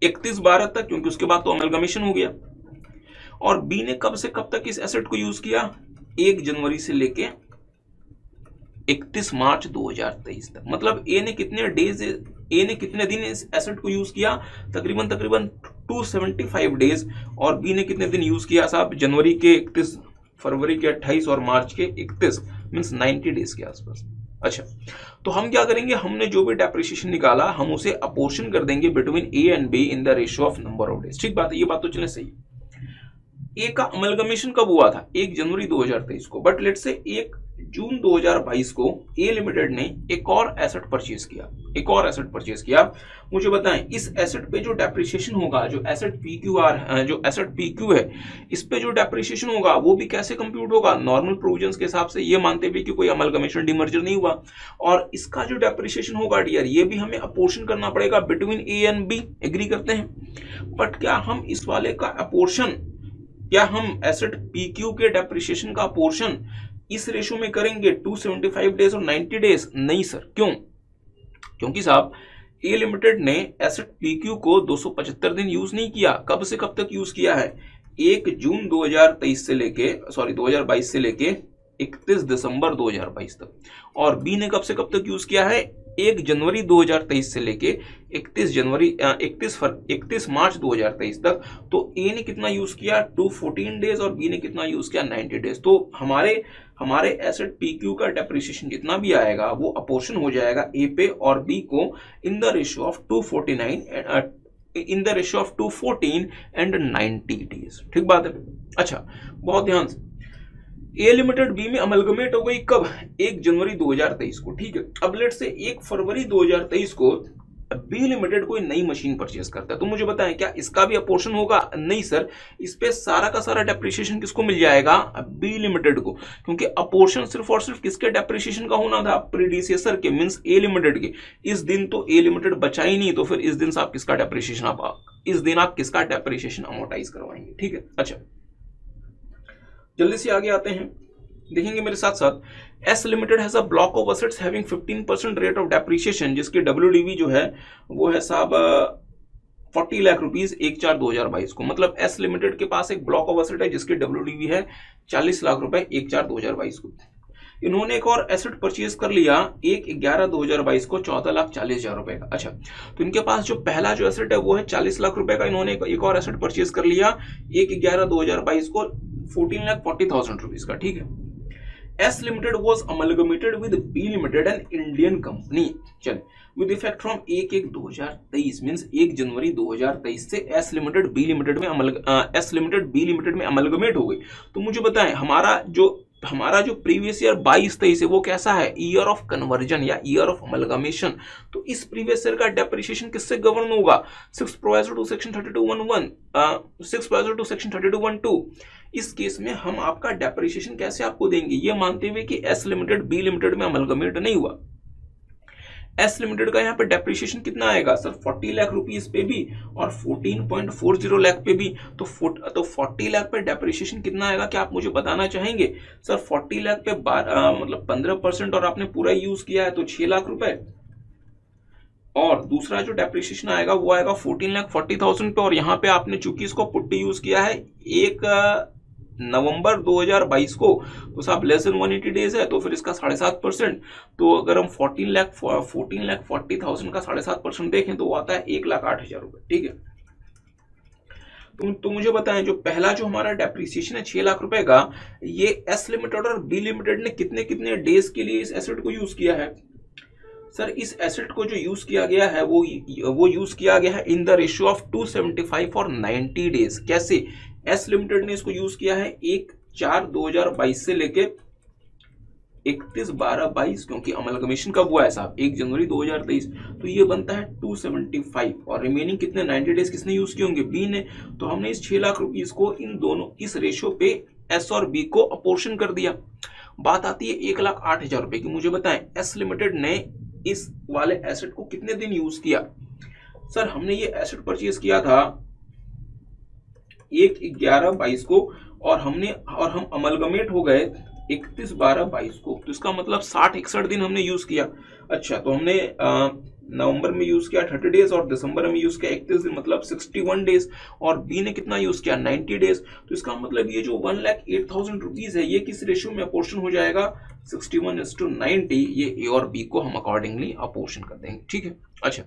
31/12 तक, क्योंकि उसके बाद तो अमलगमेशन हो गया। और बी ने कब से कब तक इस एसेट को यूज किया, 1 जनवरी से लेके 31 मार्च 2023 तक। मतलब ए ने कितने दिन इस एसेट को यूज किया, तकरीबन 275 डेज, और बी ने कितने दिन यूज किया साहब, जनवरी के 31, फरवरी के 28 और मार्च के 31, मींस 90 डेज के आसपास। अच्छा, तो हम क्या करेंगे, हमने जो भी डेप्रिसिएशन निकाला हम उसे अपोर्शन कर देंगे between A and be in the ratio of number of days. ठीक बात है, ये बात तो चले सही। ए का अमलगमेशन कब हुआ था, 1 जनवरी 2023 को, बट लेट से 1 जून 2022 को ए लिमिटेड ने एक और एसेट परचेज किया। मुझे बताएं इस एसेट पे जो डेप्रिसिएशन होगा, जो एसेट पीक्यू है, इस पे जो डेप्रिसिएशन होगा वो भी कैसे कंप्यूट होगा, नॉर्मल प्रोविजंस के हिसाब से, ये मानते हुए कि कोई अमलगमेशन डिमर्जर नहीं हुआ। और इसका जो डेप्रिसिएशन होगा डियर, ये भी हमें अपोर्शन करना पड़ेगा between A and B. Agree करते हैं? बट क्या हम इस वाले का अपोर्शन, क्या हम एसेट पीक्यू के डेप्रिसिएशन का अपोर्शन इस रेशो में करेंगे 275 डेज और 90 डेज? नहीं सर। क्यों? क्योंकि साहब ए लिमिटेड ने एसेट पीक्यू को 275 दिन यूज नहीं किया। कब से कब तक यूज किया है, 1 जून 2022 से लेके 31 दिसंबर 2022 तक। और बी ने कब से कब तक यूज किया है, 1 जनवरी 2023 से लेके 31 मार्च 2023 तक। तो ए ने कितना यूज किया, 214 डेज, और बी ने कितना यूज किया, 90 डेज। तो हमारे एसेट पीक्यू का डेप्रिसिएशन जितना भी आएगा वो अपोर्शन हो जाएगा ए पे और बी को in the ratio of 214 and 90 days. ठीक बात है। अच्छा, बहुत ध्यान से, ए लिमिटेड बी में अमलगमेट हो गई कब, 1 जनवरी 2023 को। ठीक है, अब लेट से 1 फरवरी 2023 को बी लिमिटेड कोई नई मशीन परचेज करता है। तो मुझे बताएं क्या इसका भी अपोर्शन होगा? नहीं सर, इस पे सारा का सारा डेप्रिसिएशन किसको मिल जाएगा, बी लिमिटेड को, क्योंकि अपोर्शन सिर्फ और सिर्फ किसके डेप्रिसिएशन का होना था, प्रीडिसेसर के, मींस ए लिमिटेड के। इस दिन तो ए लिमिटेड बचा ही नहीं, तो फिर इस दिन आप किसका डेप्रिसिएशन अमोर्टाइज करवाएंगे। ठीक है। अच्छा, जल्दी से आगे आते हैं, देखेंगे मेरे साथ साथ। S limited has a block of assets having 15% rate of depreciation, जिसकी WDV जो है वो है साहब 40 लाख रुपीज 1/4/2022 को। मतलब एस लिमिटेड के पास एक ब्लॉक ऑफ एसेट है जिसकी WDV है 40 लाख रुपए 1/4/2022 को। इन्होंने एक और एसेट परचेज कर लिया 1/11/2022 को 14,40,000 रुपए का। अच्छा, तो इनके पास जो पहला जो एसेट है वो है 40 लाख रुपए का, इन्होंने एक और एसेट परचेज कर लिया 1/11/2022 को 14,40,000 रुपीज का। ठीक है। S Limited was amalgamated with B Limited, an Indian company. चले, with effect from 1/1/2023 मींस 1 जनवरी 2023 से S Limited B Limited में अमलगमेट हो गई। तो मुझे बताएं हमारा जो प्रीवियस ईयर 22-23 है वो कैसा है? ईयर ऑफ कन्वर्जन या ईयर ऑफ अमलगमेशन। तो इस प्रीवियस ईयर का डेप्रिसिएशन किससे गवर्न होगा? 6 provision to section 32(1)(1), 6 provision to section 32(1)(2। इस केस में हम आपका डेप्रिसिएशन कैसे आपको देंगे? ये मानते हुए कि एस लिमिटेड बी लिमिटेड में अमलगमेट नहीं हुआ। एस लिमिटेड का यहाँ पे डेप्रिसिएशन कितना आएगा सर? 40 लाख रुपीस पे भी और 14.40 लाख पे भी। तो 40 लाख पे डेप्रिसिएशन कितना आएगा, क्या आप मुझे बताना चाहेंगे? सर 40 लाख पे मतलब 15% और आपने पूरा यूज किया है तो 6 लाख रुपए। और दूसरा जो डेप्रिसिएशन आएगा वो आएगा 14,40,000 पे, और यहाँ पे आपने चूंकि इसको पुट्टी यूज किया है 1 नवंबर 2022 को, तो साहब लेस देन 180 डेज है तो फिर इसका 7.5%। तो अगर हम 14,40,000 का 7.5% देखें तो वो आता है 1,08,000 रुपए। ठीक है। तो मुझे बताएं, जो पहला जो हमारा डेप्रिसिएशन है 6 लाख रुपए का, ये एस लिमिटेड और बी लिमिटेड ने कितने कितने डेज के लिए इस एसेट को यूज किया है? सर इस एसेट को जो यूज किया गया है वो यूज किया गया है इन द रेशियो ऑफ 275 और 90 डेज। कैसे? एस लिमिटेड ने इसको यूज किया है 1/4/2022 से लेके 31/12/22, क्योंकि अमलगमेशन कब हुआ है साहब? 1 जनवरी 2023। तो ये बनता है 275, और रिमेनिंग कितने 90 डेज किसने यूज किए होंगे? बी ने। तो हमने इस 6 लाख रुपीज को इस रेशियो पे एस और बी को अपोर्शन कर दिया। बात आती है 1,08,000 रुपए की। मुझे बताएं एस लिमिटेड ने इस वाले एसेट को कितने दिन यूज किया? सर हमने ये एसेट परचेज किया था 1/11/22 को, और हम अमलगमेट हो गए 31/12/22 को। तो इसका मतलब 60-61 दिन हमने यूज किया। अच्छा, तो हमने नवंबर में यूज किया 30 डेज और दिसंबर में यूज किया 31 दिन, मतलब 61 डेज। और बी ने कितना यूज किया? 90 डेज। तो इसका मतलब ये जो 1,08,000 रुपीज है ये किस रेशियो में अपोर्शन हो जाएगा? 61:90। ये ए और बी को हम अकॉर्डिंगली अपोर्शन कर देंगे। ठीक है। अच्छा,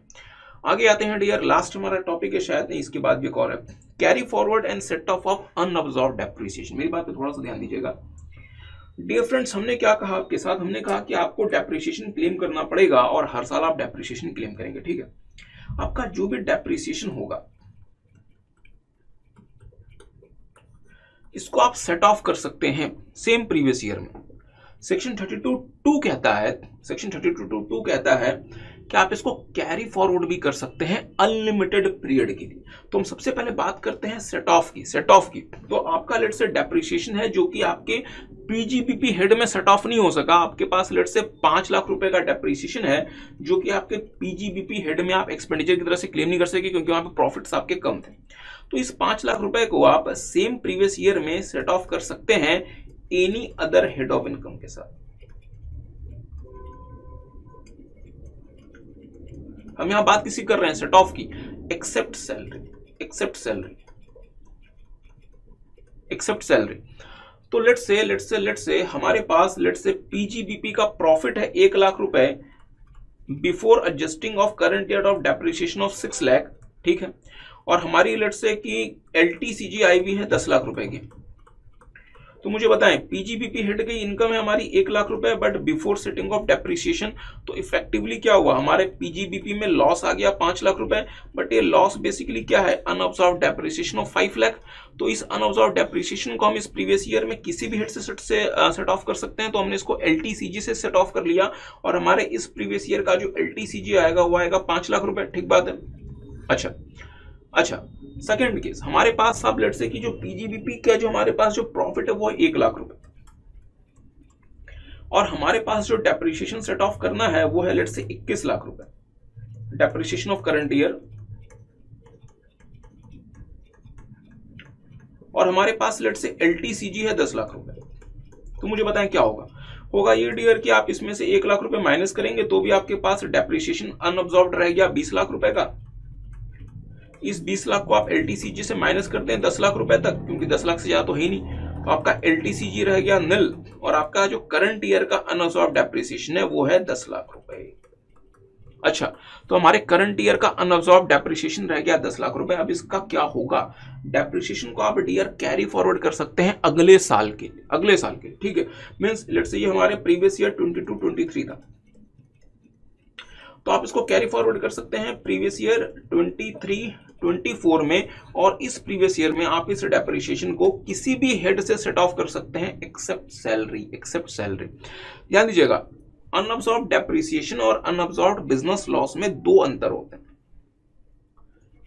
आगे आते हैं डियर, लास्ट हमारा टॉपिक है, शायद नहीं इसके बाद भी एक और है, carry forward and set off unabsorbed depreciation. मेरी बात पे थोड़ा सा ध्यान दीजिएगा डियर फ्रेंड्स। हमने क्या कहा आपके साथ? हमने कहा कि आपको डेप्रिसिएशन क्लेम करना पड़ेगा और हर साल आप डेप्रिसिएशन क्लेम करेंगे। ठीक है। आपका जो भी डेप्रिसिएशन होगा इसको आप सेट ऑफ कर सकते हैं सेम प्रीवियस ईयर में। सेक्शन 32(2) कहता है कि आप इसको कैरी फॉरवर्ड भी कर सकते हैं अनलिमिटेड पीरियड के लिए। तो हम सबसे पहले बात करते हैं सेट ऑफ की। तो आपका लेट से डेप्रिसिएशन है जो कि आपके पीजीबीपी हेड में सेट ऑफ नहीं हो सका। आपके पास लेट से 5 लाख रुपए का डेप्रिसिएशन है जो कि आपके पीजीबीपी हेड में आप एक्सपेंडिचर की तरह से क्लेम नहीं कर सके, क्योंकि वहां पे प्रॉफिट्स आपके कम थे। तो इस 5 लाख रुपए को आप सेम प्रीवियस ईयर में सेट ऑफ कर सकते हैं any other head of income के साथ। हम यहां बात किसी कर रहे हैं सेट ऑफ की? Except salary. तो लेट्स से हमारे पास पीजीबीपी का प्रॉफिट है 1 लाख रुपए before adjusting of current year of depreciation of 6 lakh. ठीक है। और हमारी लेट्स से कि एलटीसीजी आई हुई है 10 लाख रुपए की। तो मुझे बताएं पीजीबीपी हेड की इनकम है हमारी 1 लाख रुपए but before setting of depreciation. तो इफेक्टिवली क्या हुआ? हमारे पीजीबीपी में लॉस आ गया 5 लाख रुपए, बट ये लॉस बेसिकली क्या है? अनअब्जॉर्ब्ड डेप्रिसिएशन ऑफ 5 लाख। तो इस अनअब्जॉर्ब्ड डेप्रिसिएशन को हम इस प्रीवियस ईयर में किसी भी हेड से सेट ऑफ कर सकते हैं। तो हमने इसको एलटीसीजी से सेट ऑफ कर लिया, और हमारे इस प्रीवियस ईयर का जो एलटीसीजी आएगा वो आएगा 5 लाख रुपए। ठीक बात है। अच्छा, सेकेंड केस, हमारे पास सब लेट से कि जो पीजीबीपी का जो हमारे पास जो प्रॉफिट है वो 1 लाख रुपए, और हमारे पास जो डेप्रिसिएशन सेट ऑफ करना है वो है लेट से 21 लाख रुपए डेप्रिसिएशन ऑफ करंट ईयर। और हमारे पास लेट से एलटीसीजी है 10 लाख रुपए। तो मुझे बताएं क्या होगा ये डियर कि आप इसमें से 1 लाख रुपए माइनस करेंगे तो भी आपके पास डेप्रिसिएशन अनअब्जॉर्ब्ड रह गया 20 लाख रुपए का। इस 20 लाख को आप एलटीसीजी से माइनस करते हैं 10 लाख रुपए तक, क्योंकि 10 लाख से ज्यादा तो है ही नहीं। तो आपका LTCG रह गया नील, और आपका जो करंट ईयर का अनअब्सॉर्ब्ड डेप्रिसिएशन है वो है 10 लाख रुपए। अच्छा, तो हमारे करंट ईयर का अनअब्सॉर्ब्ड डेप्रिसिएशन रह गया 10 लाख रुपए। अब इसका क्या होगा, डेप्रिसिएशन को आप डियर कैरी फॉरवर्ड कर सकते हैं अगले साल के लिए, अगले साल के लिए, ठीक है। मींस लेट्स से ये हमारे प्रीवियस ईयर 22-23 था, तो आप इसको कैरी फॉरवर्ड कर सकते हैं प्रीवियस ईयर 23-24 में, और इस प्रीवियस ईयर में आप इस डेप्रिसिएशन को किसी भी हेड से सेट ऑफ कर सकते हैं एक्सेप्ट सैलरी, एक्सेप्ट सैलरी। ध्यान दीजिएगा, अनअब्सॉर्ब्ड डेप्रिसिएशन और अनअब्सॉर्ब्ड बिजनेस लॉस में दो अंतर होते हैं,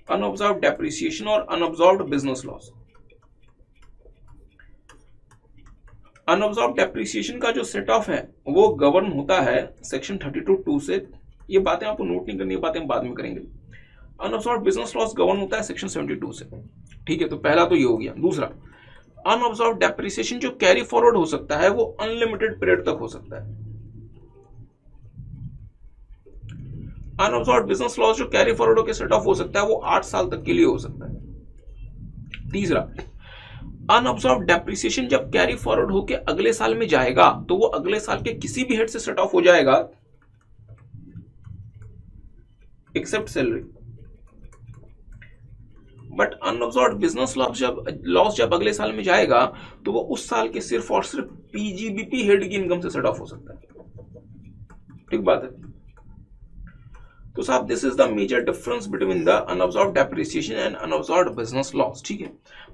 अनअब्सॉर्ब्ड डेप्रिसिएशन और unabsorbed business loss. Unabsorbed depreciation का जो सेट ऑफ है वो गवर्न होता है सेक्शन 32(2) से। ये बातें आपको नोट नहीं करनी है, बातें हम बाद में करेंगे। अनअब्सॉर्ब्ड बिजनेस लॉस गवर्न होता है सेक्शन 72 से, ठीक है। तो पहला तो ये हो गया। दूसरा, अनअब्सॉर्ब्ड डेप्रिसिएशन जो कैरी फॉरवर्ड हो सकता है वो अनलिमिटेड पीरियड तक हो सकता है। अनअब्सॉर्ब्ड बिजनेस लॉस जो कैरी फॉरवर्ड होकर सेट ऑफ हो सकता है वो 8 साल तक के लिए हो सकता है। तीसरा, अनअब्सॉर्ब्ड डेप्रिसिएशन जब कैरी फॉरवर्ड होकर अगले साल में जाएगा तो वो अगले साल के किसी भी हेड से सेट ऑफ हो जाएगा except salary. But unabsorbed business loss जब अगले साल में जाएगा तो वो उस साल के सिर्फ और सिर्फ PGBP हेड की इनकम से सेट ऑफ हो सकता है, ठीक बात है। तो साहब this is the major difference between the unabsorbed depreciation and unabsorbed business loss, ठीक है।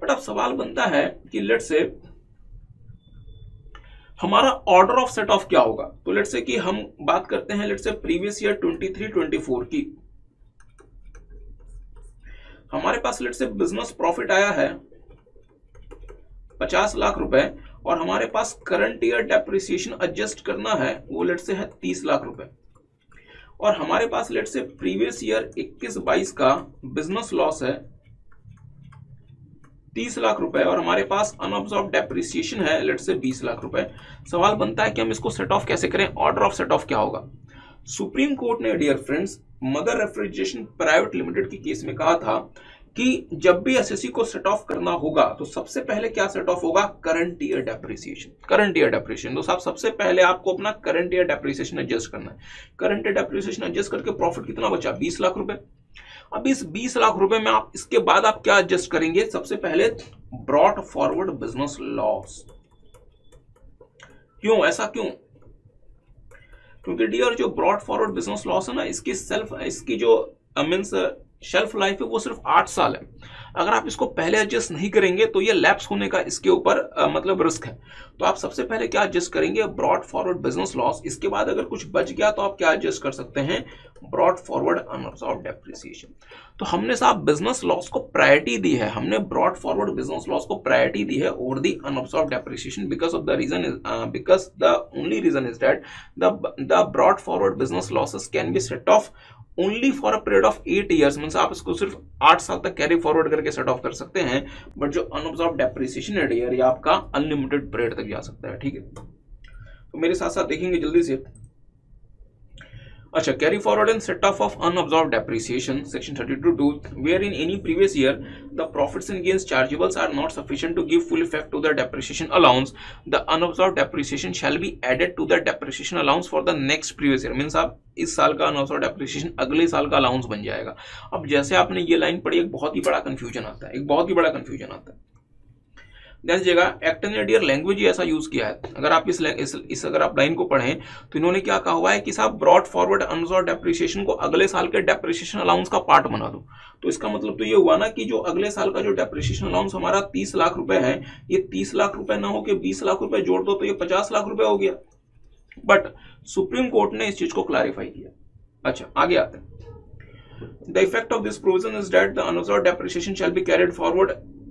बट अब सवाल बनता है कि लेट्स से हमारा ऑर्डर ऑफ सेट ऑफ क्या होगा। तो लेट्स से कि हम बात करते हैं लेट्स से प्रीवियस ईयर 23-24 की। हमारे पास लेट्स से बिजनेस प्रॉफिट आया है 50 लाख रुपए, और हमारे पास करंट ईयर डेप्रिसिएशन एडजस्ट करना है वो लेट्स से है 30 लाख रुपए, और हमारे पास लेट्स से प्रीवियस ईयर 21-22 का बिजनेस लॉस है 30 लाख रुपए, और हमारे पास अनअब्सॉर्ब्ड डेप्रिसिएशन है लेट्स से 20 लाख रुपए। सवाल बनता है कि हम इसको सेट ऑफ कैसे करें, ऑर्डर ऑफ सेट ऑफ क्या होगा। सुप्रीम कोर्ट ने dear friends Mother Refrigeration private limited के केस में कहा था कि जब भी एसएससी को सेट ऑफ करना होगा तो सबसे पहले क्या सेट ऑफ होगा, current year depreciation, current year depreciation. तो साहब सबसे पहले आपको अपना करंट ईयर डेप्रिसिएशन एडजस्ट करना है। करंट ईयर डेप्रिसिएशन एडजस्ट करके प्रॉफिट कितना बचा, 20 लाख रुपए। अब इस 20 लाख रुपए में आप इसके बाद आप क्या एडजस्ट करेंगे, सबसे पहले ब्रॉट फॉरवर्ड बिजनेस लॉस। क्यों, ऐसा क्यों, क्योंकि डियर जो ब्रॉट फॉरवर्ड बिजनेस लॉस है ना, इसकी जो मींस शेल्फ लाइफ है वो सिर्फ 8 साल है। अगर आप इसको पहले एडजस्ट नहीं करेंगे तो ये लैप्स होने का इसके ऊपर मतलब रिस्क है। तो आप सबसे पहले क्या एडजस्ट करेंगे, ब्रॉट फॉरवर्ड बिजनेस लॉस। इसके बाद अगर कुछ बच गया तो आप क्या एडजस्ट कर सकते हैं, ब्रॉट फॉरवर्ड अनअब्सॉर्ब्ड डेप्रिसिएशन। तो हमने साहब बिजनेस लॉस को प्रायोरिटी दी है, हमने ब्रॉट फॉरवर्ड बिजनेस लॉस को प्रायोरिटी दी है over the unabsorbed depreciation because the only reason is that the brought forward business losses can be set off only for a period of 8 years. Means आप इसको सिर्फ 8 साल तक कैरी फॉरवर्ड करके सेट ऑफ कर सकते हैं, बट जो अनअब्सॉर्ब्ड डेप्रिसिएशन है ये आपका अनलिमिटेड पीरियड तक जा सकता है, ठीक है। तो मेरे साथ साथ देखेंगे जल्दी से। अच्छा, carry forward and set off unabsorbed depreciation section 32(2) where in any previous year the profits and gains chargeables are not sufficient to give full effect to the depreciation allowance, the unabsorbed depreciation shall be added to the depreciation allowance for the next previous year। Means आप इस साल का अनअब्सॉर्ब्ड डेप्रिसिएशन अगले साल का अलाउंस बन जाएगा। अब जैसे आपने ये लाइन पढ़ी, एक बहुत ही बड़ा कंफ्यूजन आता है, एक बहुत ही बड़ा कंफ्यूजन आता है। ध्यान दीजिएगा, एक्ट ने डियर लैंग्वेज ही ऐसा यूज किया है। अगर आप अगर आप लाइन को पढ़ें तो इन्होंने क्या कहा हुआ है कि साहब ब्रॉट फॉरवर्ड अनअब्सॉर्ब्ड डेप्रिसिएशन को अगले साल के डेप्रिसिएशन अलाउंस का पार्ट बना दो। तो इसका मतलब तो ये हुआ ना कि जो अगले साल का जो डेप्रिसिएशन अलाउंस हमारा 30 लाख रुपए है, ये 30 लाख रुपए ना हो के 20 लाख रुपए जोड़ दो तो ये 50 लाख रुपए हो गया। बट सुप्रीम कोर्ट ने इस चीज को क्लैरिफाई किया। अच्छा, आगे आते हैं। The effect of this provision is that the unabsorbed depreciation shall be carried forward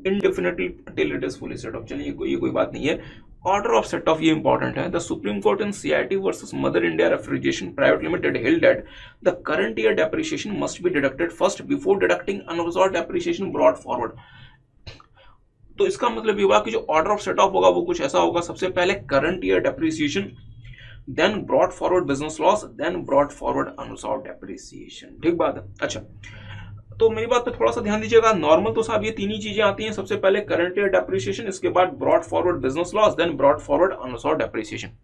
indefinitely till it is fully set off। चलिए ये कोई बात नहीं है। ऑर्डर ऑफ सेट ऑफ ये इंपॉर्टेंट है। The supreme court in CIT versus mother India refrigeration private limited held that the current year depreciation must be deducted first before deducting unabsorbed depreciation brought forward। तो इसका मतलब ये हुआ कि जो ऑर्डर ऑफ सेट ऑफ होगा वो कुछ ऐसा होगा, सबसे पहले current year depreciation, then brought forward business loss, then brought forward unabsorbed depreciation। ठीक बात है। अच्छा, तो मेरी बात पे थोड़ा सा ध्यान दीजिएगा। नॉर्मल तो साहब ये तीन ही चीजें आती हैं, सबसे पहले करंट ईयर डेप्रिसिएशन, इसके बाद brought forward business loss, then brought forward unabsorbed depreciation.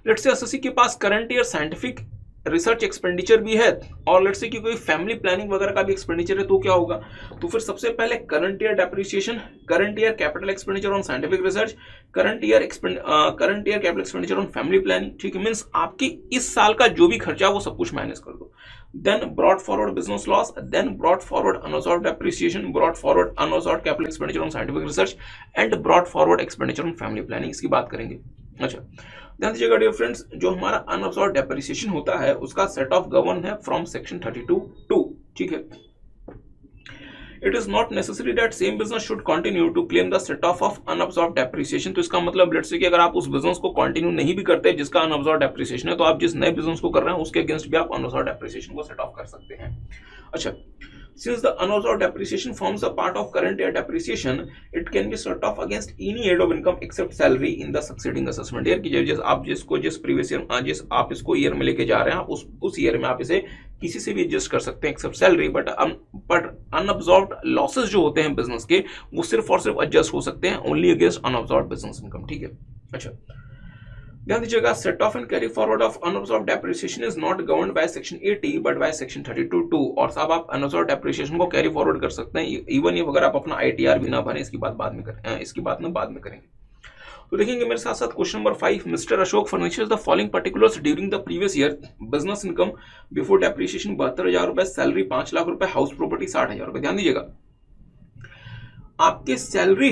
Let's say SSC के पास current year scientific research expenditure भी है और लेट्स से कि कोई फैमिली प्लानिंग वगैरह का भी एक्सपेंडिचर है, तो क्या होगा? तो फिर सबसे पहले current year depreciation, current year capital expenditure on scientific research, current year capital expenditure on family planning, ठीक है, मींस आपकी इस साल का जो भी खर्चा वो सब कुछ माइनस कर दो। Then brought forward business loss, then brought forward unabsorbed depreciation, brought forward unabsorbed capital expenditure on scientific research and brought forward expenditure on family planning, इसकी बात करेंगे। अच्छा, ध्यान दीजिएगा डियर फ्रेंड्स, जो हमारा अनअब्सॉर्ब्ड डेप्रिसिएशन होता है उसका सेट ऑफ गवर्न है फ्रॉम सेक्शन 32(2), ठीक है। It is not necessary that same business should continue to claim the set off unabsorbed depreciation. तो इसका मतलब लेट्स से कि अगर आप उस बिजनेस को कंटिन्यू नहीं भी करते जिसका अनअब्सॉर्ब्ड डेप्रिसिएशन है, तो आप जिस नए बिजनेस को कर रहे हैं उसके अगेंस्ट भी आप अनअब्सॉर्ब्ड डेप्रिसिएशन को सेट ऑफ कर सकते हैं। अच्छा, since the unabsorbed depreciation forms a part of current year depreciation, it can be set off against any head of income except salary in the succeeding assessment year। कि आप जिस प्रीवियस ईयर आप इसको ईयर में लेके जा रहे हैं, उस ईयर में आप इसे किसी से भी एडजस्ट कर सकते हैं except salary. But unabsorbed losses जो होते हैं बिजनेस के, वो सिर्फ और सिर्फ एडजस्ट हो सकते हैं only against unabsorbed business income, ठीक है। अच्छा, ध्यान दीजिएगा, set of and carry forward of unabsorbed depreciation is not governed by section 80 but by section 32(2)। और साहब आप अनअब्सॉर्ब्ड डेप्रिसिएशन को कैरी फॉरवर्ड कर सकते हैं इवन ये अगर आप अपना आईटीआर भी ना भरें, इसकी बात बाद में करेंगे। तो देखेंगे मेरे साथ साथ question number 5, mister Ashok furnishes the following particulars during the previous year. Business income before depreciation 72,000 रुपए, सैलरी 5 लाख रुपए, हाउस प्रॉपर्टी 60,000 रुपए। ध्यान दीजिएगा, आपके सैलरी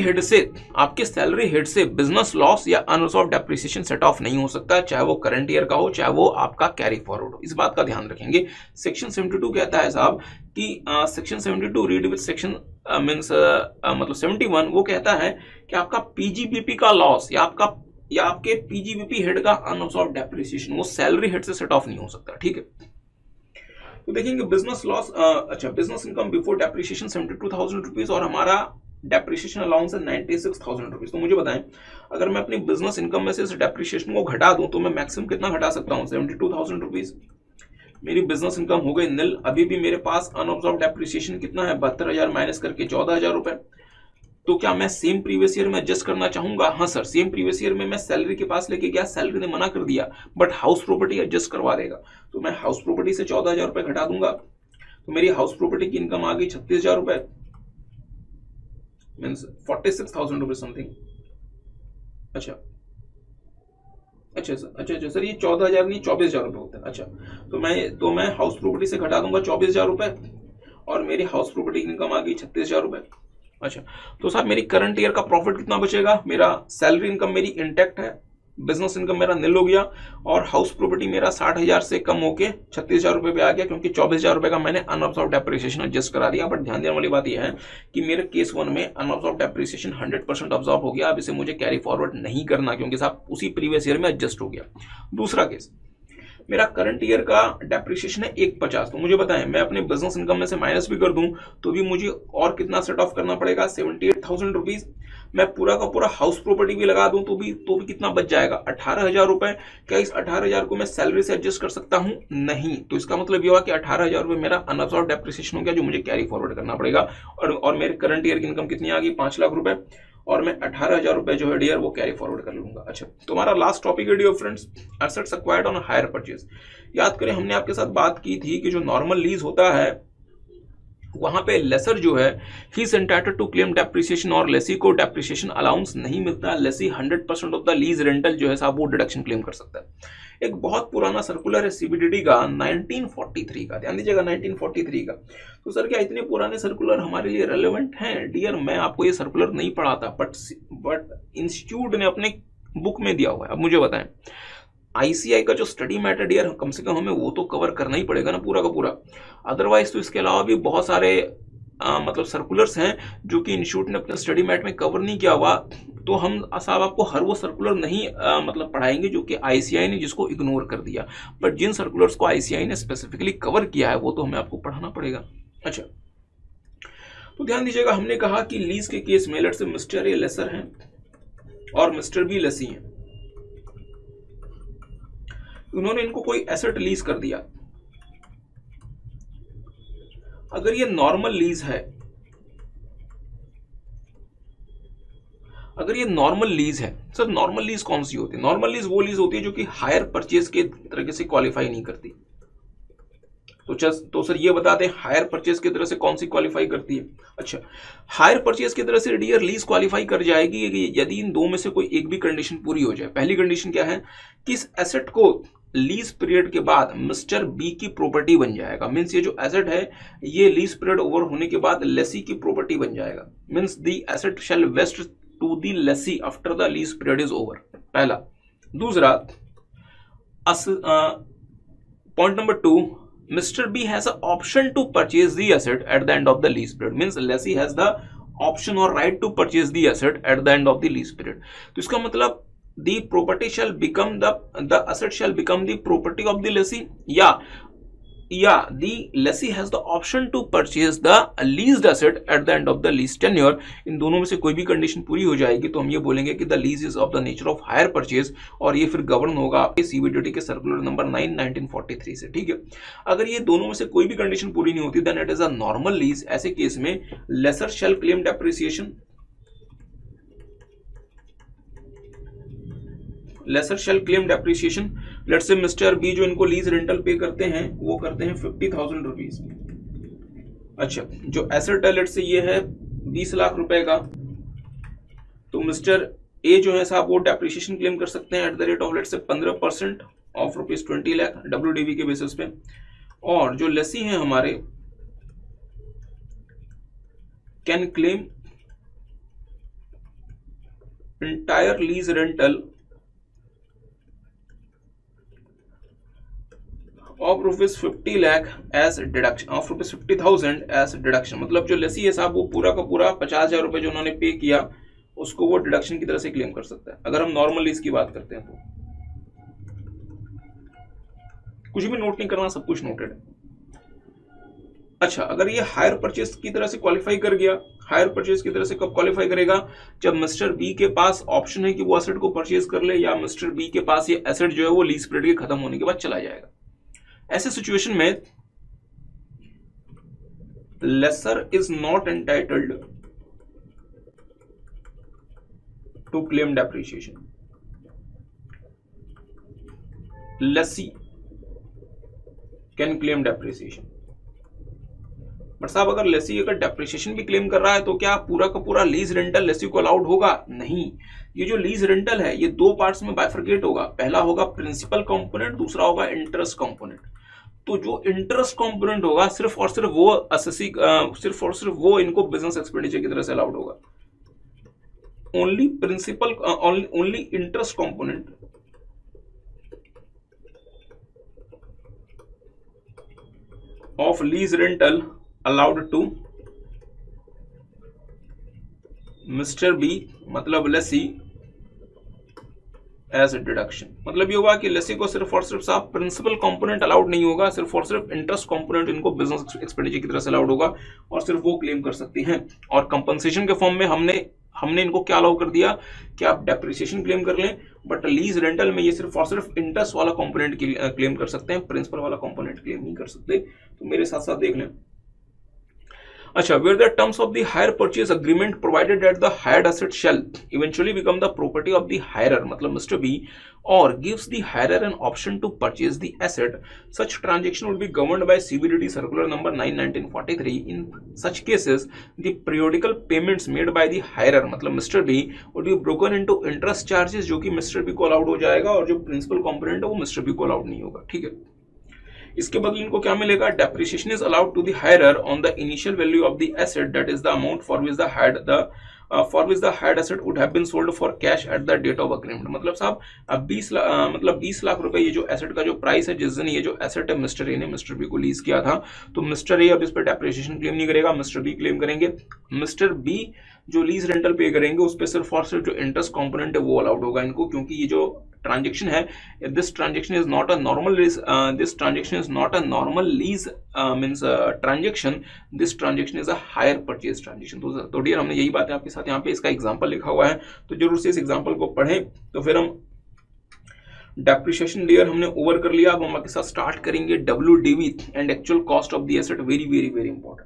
हेड से बिजनेस लॉस या अनअब्सॉर्ब्ड डेप्रिसिएशन सेट ऑफ नहीं हो सकता, चाहे वो करंट ईयर का हो, चाहे वो आपका कैरी फॉरवर्ड हो। इस बात का ध्यान रखेंगे। सेक्शन 72 कहता है साहब कि सेक्शन 72 रीड विद सेक्शन मतलब 71, वो कहता है कि आपका पीजीबीपी का लॉस या आपके पीजीबीपी हेड का अनअब्सॉर्ब्ड डेप्रिसिएशन वो सैलरी हेड से सेट ऑफ नहीं हो सकता, ठीक है। तो देखेंगे बिजनेस लॉस, अच्छा, business income before depreciation 72,000 rupees और हमारा डेप्रिसिएशन अलाउंस है 96,000 रुपीज। तो मुझे बताएं, अगर मैं अपनी बिजनेस इनकम में से इस डेप्रिसिएशन को घटा दूं तो मैं मैक्सिमम कितना घटा सकता हूं? 72,000 रुपीज। मेरी बिजनेस इनकम हो गई निल। अभी भी मेरे पास अनअब्सॉर्ब्ड डेप्रिसिएशन कितना है? 72,000 माइनस करके 14,000 रुपए। तो क्या मैं सेम प्रीवियस ईयर में एडजस्ट करना चाहूंगा? हाँ सर, सेम प्रीवियस ईयर में मैं सैलरी के पास लेके गया, सैलरी ने मना कर दिया, बट हाउस प्रॉपर्टी एडजस्ट करवा देगा। तो मैं हाउस प्रॉपर्टी से 14,000 रुपए घटा दूंगा, तो मेरी हाउस प्रॉपर्टी की इनकम आ गई 36,000 रुपए, मीन्स 46,000 रुपए समथिंग। अच्छा सर, ये 14,000 नहीं 24,000 रुपए होते हैं। अच्छा, तो मैं हाउस प्रॉपर्टी से घटा दूंगा 24,000 रुपए और मेरी हाउस प्रॉपर्टी की इनकम आ गई 36,000 रुपए। अच्छा, तो साहब मेरी करंट ईयर का प्रॉफिट कितना बचेगा? मेरा सैलरी इनकम मेरी इंटैक्ट है, बिजनेस इनकम मेरा निल हो गया और हाउस प्रॉपर्टी मेरा 60,000 से कम होके 36,000 रुपए पे आ गया, क्योंकि 24,000 रुपए का मैंने अनअब्सॉर्ब्ड डेप्रिसिएशन एडजस्ट करा दिया। बट ध्यान देने वाली बात यह है कि मेरे केस 1 में अनअब्सॉर्ब्ड डेप्रिसिएशन 100% अब्सॉर्ब हो गया। अब इसे मुझे कैरी फॉरवर्ड नहीं करना, क्योंकि साहब उसी प्रीवियस ईयर में एडजस्ट हो गया। दूसरा केस, मेरा करंट ईयर का डेप्रिसिएशन है 150। तो मुझे बताएं, मैं अपने बिजनेस इनकम में से माइनस भी कर दूं तो भी मुझे और कितना सेट ऑफ करना पड़ेगा? 78,000 रुपीज। मैं पूरा का पूरा हाउस प्रॉपर्टी भी लगा दूं तो भी कितना बच जाएगा? 18,000 रुपए। क्या इस 18,000 को मैं सैलरी से एडजस्ट कर सकता हूं? नहीं। तो इसका मतलब यह हुआ कि 18,000 रुपए मेरा अनअब्सॉर्ब्ड डेप्रिसिएशन हो गया, जो मुझे कैरी फॉरवर्ड करना पड़ेगा। और मेरे करंट ईयर की इनकम कितनी आ गई? 5 लाख रुपए, और मैं 18,000 रुपए जो है डियर वो कैरी फॉरवर्ड कर लूंगा। अच्छा, तो हमारा लास्ट टॉपिक है dear friends, assets acquired on hire purchase. याद करें, हमने आपके साथ बात की थी कि जो नॉर्मल लीज होता है वहां पे लेसर जो है he is entitled to claim depreciation और लेसी को डेप्रिसिएशन अलाउंस नहीं मिलता। Lessee 100% of the lease rental जो है साहब वो डिडक्शन क्लेम कर सकता है। एक बहुत पुराना सर्कुलर है सीबीडीटी का 1943 का, ध्यान दीजिएगा 1943 का। तो सर क्या इतने पुराने सर्कुलर हमारे लिए रेलेवेंट हैं? डियर, मैं आपको ये सर्कुलर नहीं पढ़ाता, बट इंस्टीट्यूट ने अपने बुक में दिया हुआ है। अब मुझे बताएं, आईसीआई का जो स्टडी मैटर डियर कम से कम हमें वो तो कवर करना ही पड़ेगा ना पूरा का पूरा। अदरवाइज तो इसके अलावा भी बहुत सारे मतलब सर्कुलर्स हैं जो कि इंस्टीट्यूट ने अपने स्टडी मैट में कवर नहीं किया हुआ। तो हम साहब आपको हर वो सर्कुलर नहीं मतलब पढ़ाएंगे जो कि आईसीआई ने जिसको इग्नोर कर दिया, बट जिन सर्कुलर्स को आईसीआई ने स्पेसिफिकली कवर किया है वो तो हमें आपको पढ़ाना पड़ेगा। अच्छा, तो ध्यान दीजिएगा, हमने कहा कि लीज के केस में let's say mister A laser हैं और मिस्टर बी लेसी हैं। उन्होंने इनको कोई एसेट लीज कर दिया अगर ये नॉर्मल लीज है, अगर ये नॉर्मल लीज है, सर नॉर्मल लीज कौन सी होती है? नॉर्मल लीज वो लीज होती है जो कि हायर परचेज के तरीके से क्वालिफाई नहीं करती। तो सर ये बता दें हायर परचेज की तरह से कौन सी क्वालिफाई करती है? अच्छा, हायर परचेज की तरह से डियर लीज क्वालिफाई कर जाएगी यदि इन दो में से कोई एक भी कंडीशन पूरी हो जाए। पहली कंडीशन क्या है कि इस एसेट को लीज पीरियड के बाद मिस्टर बी की प्रॉपर्टी बन जाएगा। मींस ये जो एसेट है ये लीज पीरियड ओवर होने के बाद लेसी की प्रॉपर्टी बन जाएगा। Means the asset shall vest to the lessee after the lease period is over, पहला। दूसरा, point number 2, Mr. B has an option to purchase the asset at the end of the lease period. Means lessee has the option or right to purchase the asset at the end of the lease period. तो इसका मतलब the property shall become the asset shall become the property of the lessee, या the lessee has the option to purchase the leased asset at the end of the lease tenure. इन दोनों में से कोई भी कंडीशन पूरी हो जाएगी तो हम ये बोलेंगे कि the lease is of the nature of hire purchase, और ये फिर गवर्न होगा आपके CBDT के सर्कुलर नंबर 9 1943 से। ठीक है, अगर ये दोनों में से कोई भी कंडीशन पूरी नहीं होती then it is a normal lease. ऐसे केस में lessor shall claim depreciation, lessor shall claim depreciation. Let's say mister B जो इनको लीज रेंटल पे करते हैं वो करते हैं 50,000 रुपीज। अच्छा, जो एसेट है लेट्स से ये है 20 लाख रुपए का, तो मिस्टर ए जो है साहब वो डेप्रिसिएशन क्लेम कर सकते हैं at the rate of let's say 15% of rupees 20 lakh WDV के बेसिस पे। और जो लेसी हैं हमारे can claim entire lease rental of rupees 50 lakh as deduction, of rupees 50,000 as deduction. मतलब जो लेसी है साहब वो पूरा का पूरा 50,000 रुपए जो उन्होंने पे किया उसको वो डिडक्शन की तरह से क्लेम कर सकता है। अगर हम नॉर्मल लीज की बात करते हैं तो कुछ भी नोट नहीं करना, सब कुछ नोटेड है। अच्छा, अगर ये हायर परचेज की तरह से क्वालिफाई कर गया, हायर परचेज की तरह से कब क्वालिफाई करेगा? जब मिस्टर बी के पास ऑप्शन है कि वो एसेट को परचेज कर ले, या मिस्टर बी के पास ये एसेट जो है वो लीज पीरियड के खत्म होने के बाद चला जाएगा। ऐसे सिचुएशन में lessor is not entitled to claim depreciation, lessee can claim depreciation. But साहब अगर लेसी अगर डेप्रिसिएशन भी क्लेम कर रहा है तो क्या पूरा का पूरा लीज रेंटल लेसी को अलाउड होगा? नहीं, ये जो लीज रेंटल है ये दो पार्ट्स में बाइफरकेट होगा। पहला होगा प्रिंसिपल कंपोनेंट, दूसरा होगा इंटरेस्ट कंपोनेंट। तो जो इंटरेस्ट कंपोनेंट होगा सिर्फ और सिर्फ वो एसएससी सिर्फ और सिर्फ वो इनको बिजनेस एक्सपेंडिचर की तरह से अलाउड होगा। Only principal only interest component of lease rental allowed to Mr. B मतलब लेसी एज ए डिडक्शन। मतलब ये हुआ कि लेसी को सिर्फ और सिर्फ साहब प्रिंसिपल कंपोनेंट अलाउड नहीं होगा, सिर्फ और सिर्फ इंटरेस्ट कंपोनेंट इनको बिजनेस एक्सपेंडिचर की तरह से अलाउड होगा और सिर्फ वो क्लेम कर सकती हैं। और कंपनसेशन के फॉर्म में हमने इनको क्या अलाउ कर दिया कि आप डेप्रिसिएशन क्लेम कर लें, बट लीज रेंटल में ये सिर्फ और सिर्फ इंटरेस्ट वाला कंपोनेंट क्लेम कर सकते हैं, प्रिंसिपल वाला कंपोनेंट क्लेम नहीं कर सकते। तो मेरे साथ साथ देख लें। अच्छा, where the terms of the hire purchase agreement provided that the hired asset shall eventually become the property of the hirer, मतलब Mr. B, or gives the hirer an option to purchase the asset, such transaction would be governed by CBDT circular number 9/1943. In such cases, the periodical payments made by the hirer, मतलब Mr. B, would be broken into interest charges, जो कि Mr. B को अलाउड हो जाएगा, और जो प्रिंसिपल कंपोनेंट है वो Mr. B को अलाउड नहीं होगा। ठीक है, इसके बदले इनको क्या मिलेगा? Depreciation is allowed to the hirer on the initial value of the asset, that is the amount for which the hired asset would have been sold for cash at the date of agreement. मतलब साहब 20 लाख रुपए ये जो एसेट का जो प्राइस है जिस दिन ये जो एसेट है मिस्टर ए ने मिस्टर बी को लीज किया था, तो मिस्टर ए अब इस पर डेप्रिसिएशन क्लेम नहीं करेगा, मिस्टर बी क्लेम करेंगे। मिस्टर बी जो लीज रेंटल पे करेंगे उस पर सिर्फ और सिर्फ जो इंटरेस्ट कंपोनेंट है वो अलाउड होगा इनको, क्योंकि ये जो ट्रांजेक्शन है, this transaction is not a normal lease, this transaction is not a normal lease means transaction, this transaction is a hire purchase transaction. तो डियर हमने यही बात है आपके साथ यहाँ पे इसका एग्जांपल लिखा हुआ है, तो जरूर से इस एग्जांपल को पढ़ें तो फिर हम डेप्रिसिएशन लेयर हमने ओवर कर लिया। अब हम आपके साथ स्टार्ट करेंगे WDV and actual cost of the asset. Very very very important.